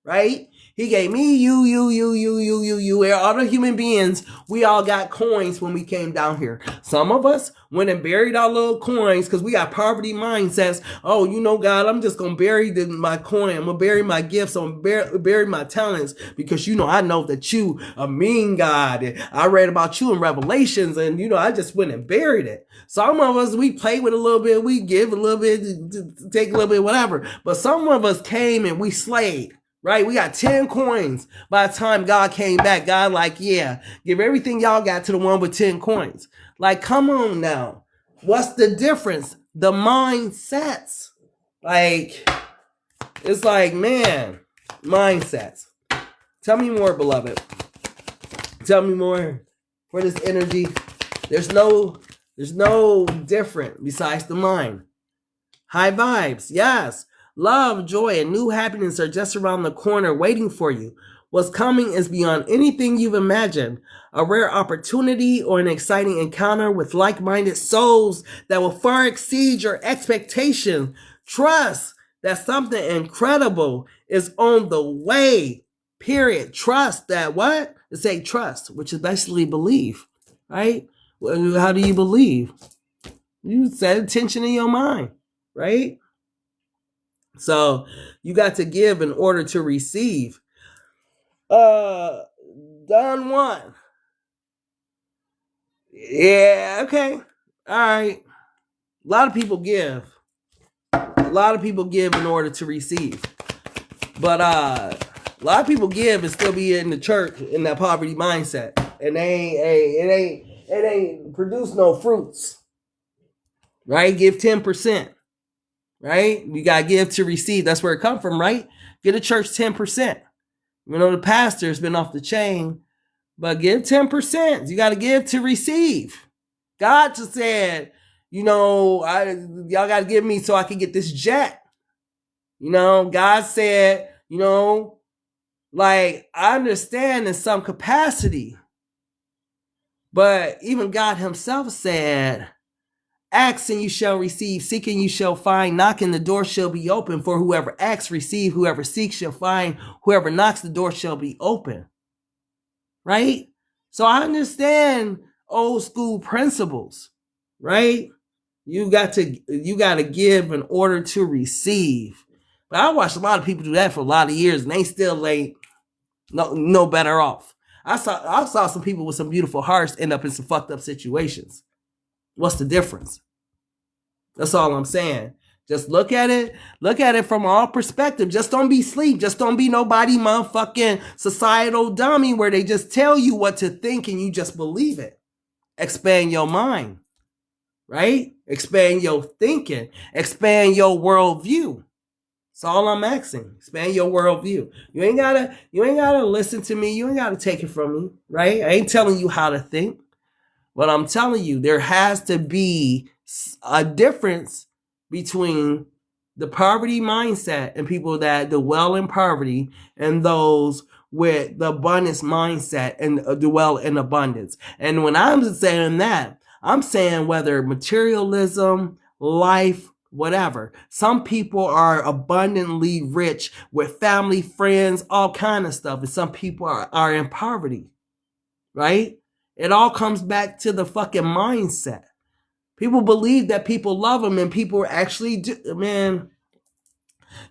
[SPEAKER 1] right? He gave me, you, all the human beings. We all got coins when we came down here. Some of us went and buried our little coins because we got poverty mindsets. Oh, you know, God, I'm just going to bury my coin. I'm going to bury my gifts. I'm going to bury my talents because, you know, I know that you a mean God. And I read about you in Revelations and, you know, I just went and buried it. Some of us, we play with a little bit. We give a little bit, take a little bit, whatever. But some of us came and we slayed. Right? We got 10 coins. By the time God came back, God like, yeah, give everything y'all got to the one with 10 coins. Like, come on now. What's the difference? The mindsets. Like, it's like, man, mindsets. Tell me more, beloved. Tell me more. For this energy, there's no different besides the mind. High vibes, yes. Love, joy, and new happiness are just around the corner waiting for you. What's coming is beyond anything you've imagined. A rare opportunity or an exciting encounter with like-minded souls that will far exceed your expectation. Trust that something incredible is on the way. Period. Trust that what? To say trust, which is basically believe, right? Well, how do you believe? You set attention in your mind, right? So you got to give in order to receive. Done one. Yeah, okay. All right. A lot of people give. A lot of people give in order to receive. But a lot of people give and still be in the church in that poverty mindset. And it ain't produce no fruits. Right? Give 10%. Right? You got to give to receive. That's where it come from, right? Get a church 10%. You know, the pastor's been off the chain, but give 10%. You got to give to receive. God just said, you know, y'all got to give me so I can get this jet. You know, God said, you know, like, I understand in some capacity, but even God himself said, Ask and you shall receive, seek and you shall find, knock and the door shall be open. For whoever asks, receive, whoever seeks shall find, whoever knocks, the door shall be open. Right? So I understand old school principles, right? You got to give in order to receive. But I watched a lot of people do that for a lot of years, and they still ain't no better off. I saw some people with some beautiful hearts end up in some fucked up situations. What's the difference? That's all I'm saying. Just look at it from all perspectives. Just don't be sleep. Just don't be nobody motherfucking societal dummy where they just tell you what to think and you just believe it. Expand your mind, right? Expand your thinking. Expand your worldview. That's all I'm asking. Expand your worldview. You ain't gotta listen to me. You ain't gotta take it from me, right? I ain't telling you how to think. But I'm telling you, there has to be a difference between the poverty mindset and people that dwell in poverty and those with the abundance mindset and dwell in abundance. And when I'm saying that, I'm saying whether materialism, life, whatever. Some people are abundantly rich with family, friends, all kind of stuff. And some people are in poverty, right? It all comes back to the fucking mindset. People believe that people love them and people actually do. Man,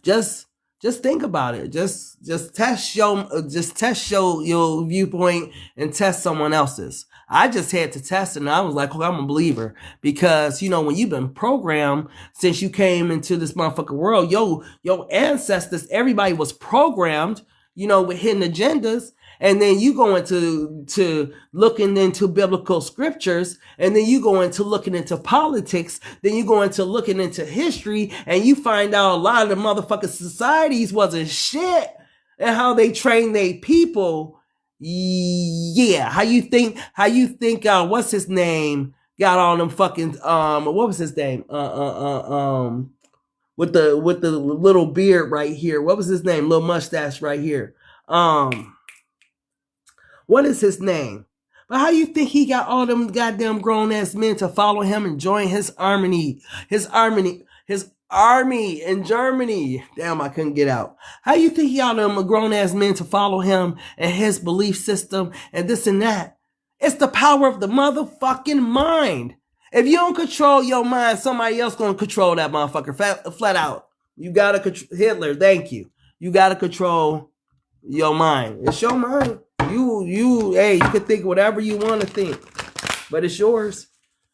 [SPEAKER 1] just think about it. Just test your viewpoint and test someone else's. I just had to test it and I was like, I'm a believer. Because, when you've been programmed since you came into this motherfucking world, your ancestors, everybody was programmed, with hidden agendas. And then you go into looking into biblical scriptures, and then you go into looking into politics, then you go into looking into history, and you find out a lot of the motherfucking societies wasn't shit, and how they train their people. Yeah, how you think what's his name got all them fucking what was his name? With the little beard right here. What was his name? Little mustache right here. What is his name? But how you think he got all them goddamn grown ass men to follow him and join his army in Germany? Damn, I couldn't get out. How you think he got them grown ass men to follow him and his belief system and this and that? It's the power of the motherfucking mind. If you don't control your mind, somebody else gonna control that motherfucker flat out. You gotta control Hitler. Thank you. You gotta control your mind. It's your mind. You can think whatever you want to think, but it's yours.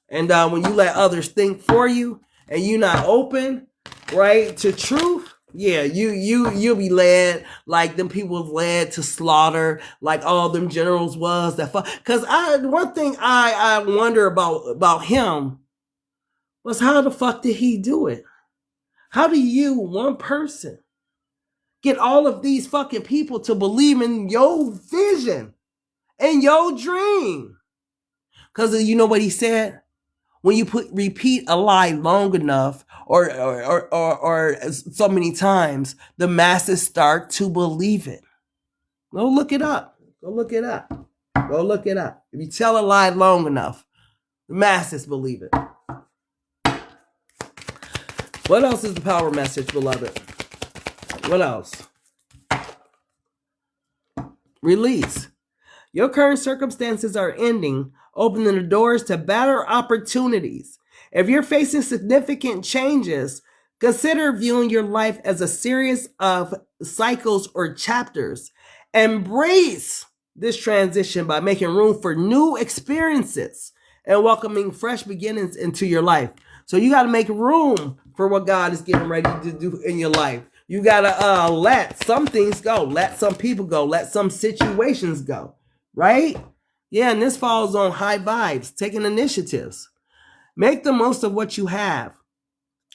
[SPEAKER 1] And when you let others think for you, and you're not open, right, to truth, yeah, you'll be led like them people was led to slaughter, like all them generals was that. Because one thing I wonder about him was how the fuck did he do it? How do you, one person, get all of these fucking people to believe in your vision and your dream? Because you know what he said? When you repeat a lie long enough or so many times, the masses start to believe it. Go look it up. If you tell a lie long enough, the masses believe it. What else is the power message, beloved? What else? Release. Your current circumstances are ending, opening the doors to better opportunities. If you're facing significant changes, consider viewing your life as a series of cycles or chapters. Embrace this transition by making room for new experiences and welcoming fresh beginnings into your life. So you got to make room for what God is getting ready to do in your life. You got to let some things go. Let some people go. Let some situations go. Right? Yeah, and this falls on high vibes, taking initiatives. Make the most of what you have,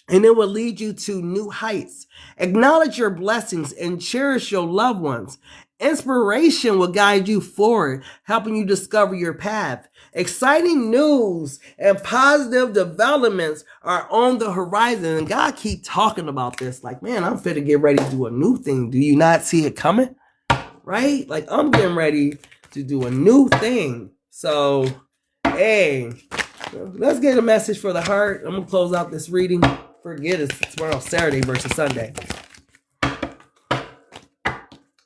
[SPEAKER 1] and it will lead you to new heights. Acknowledge your blessings and cherish your loved ones. Inspiration will guide you forward, helping you discover your path. Exciting news and positive developments are on the horizon. And God keep talking about this. Like, man, I'm fit to get ready to do a new thing. Do you not see it coming? Right? Like, I'm getting ready to do a new thing. So, hey, Let's get a message for the heart. I'm gonna close out this reading. Forget it's tomorrow, Saturday versus Sunday.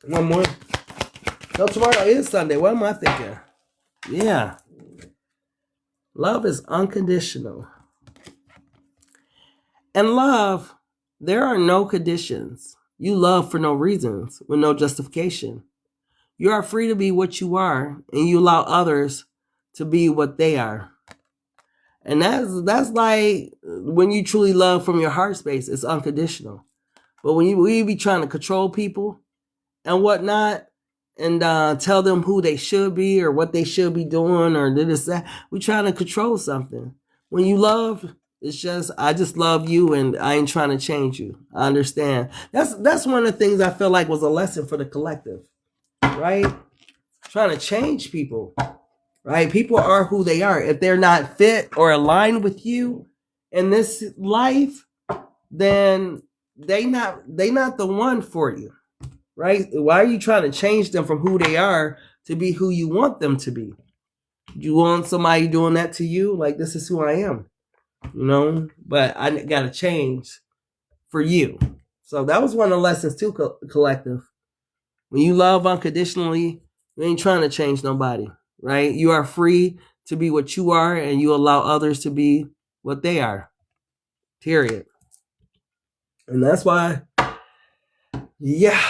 [SPEAKER 1] One more. No, tomorrow is Sunday. What am I thinking? Yeah. Love is unconditional. And love, there are no conditions. You love for no reasons, with no justification. You are free to be what you are, and you allow others to be what they are. And that's like when you truly love from your heart space, it's unconditional. But when you be trying to control people and whatnot, and tell them who they should be or what they should be doing or this, that, we trying to control something. When you love, it's just, I just love you and I ain't trying to change you. I understand. That's one of the things I feel like was a lesson for the collective, right? Trying to change people, right? People are who they are. If they're not fit or aligned with you in this life, then they not the one for you, right? Why are you trying to change them from who they are to be who you want them to be? You want somebody doing that to you? Like, this is who I am, you know? But I got to change for you. So that was one of the lessons too, collective. When you love unconditionally, you ain't trying to change nobody, right? You are free to be what you are, and you allow others to be what they are, period. And that's why, yeah.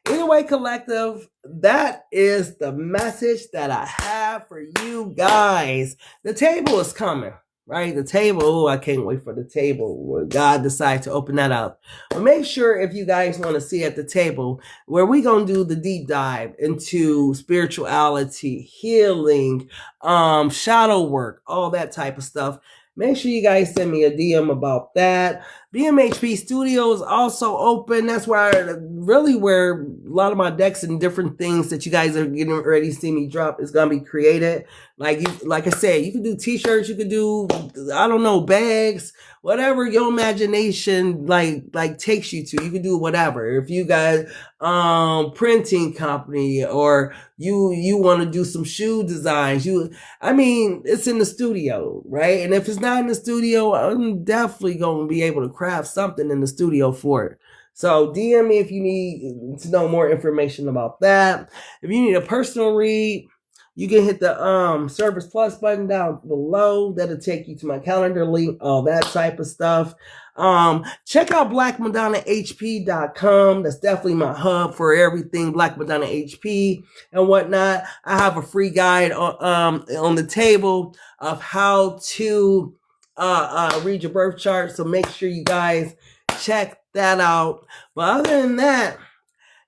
[SPEAKER 1] Anyway, collective, that is the message that I have for you guys. The table is coming, right? The table, I can't wait for the table when God decides to open that up. But make sure if you guys want to see at the table where we're going to do the deep dive into spirituality, healing, shadow work, all that type of stuff. Make sure you guys send me a DM about that. BMHP Studio is also open. That's where where a lot of my decks and different things that you guys are getting ready to see me drop is gonna be created. Like I said, you can do t-shirts, you can do, I don't know, bags, whatever your imagination like takes you to. You can do whatever. If you guys printing company, or you want to do some shoe designs, I mean, it's in the studio, right? And if it's not in the studio, I'm definitely going to be able to craft something in the studio for it. So DM me if you need to know more information about that. If you need a personal read, you can hit the Service Plus button down below. That'll take you to my calendar link, all that type of stuff. Check out blackmadonnahp.com. That's definitely my hub for everything Black Madonna HP and whatnot. I have a free guide on the table of how to read your birth chart. So make sure you guys check that out. But other than that,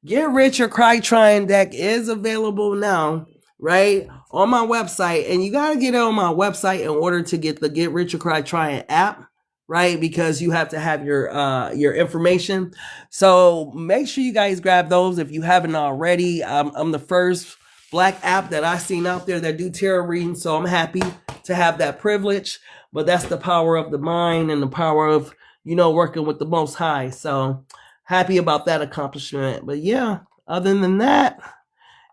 [SPEAKER 1] Get Rich or CRY TRYIN deck is available now, right, on my website. And you got to get it on my website in order to get the Get Rich or CRY TRYIN app, right? Because you have to have your information. So make sure you guys grab those if you haven't already. I'm the first Black app that I've seen out there that do tarot reading. So I'm happy to have that privilege. But that's the power of the mind and the power of, working with the Most High. So happy about that accomplishment. But yeah, other than that,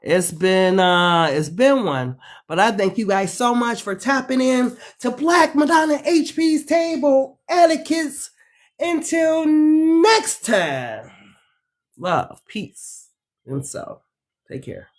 [SPEAKER 1] it's been one. But I thank you guys so much for tapping in to Black Madonna HP's table etiquettes. Until next time, love, peace, and so take care.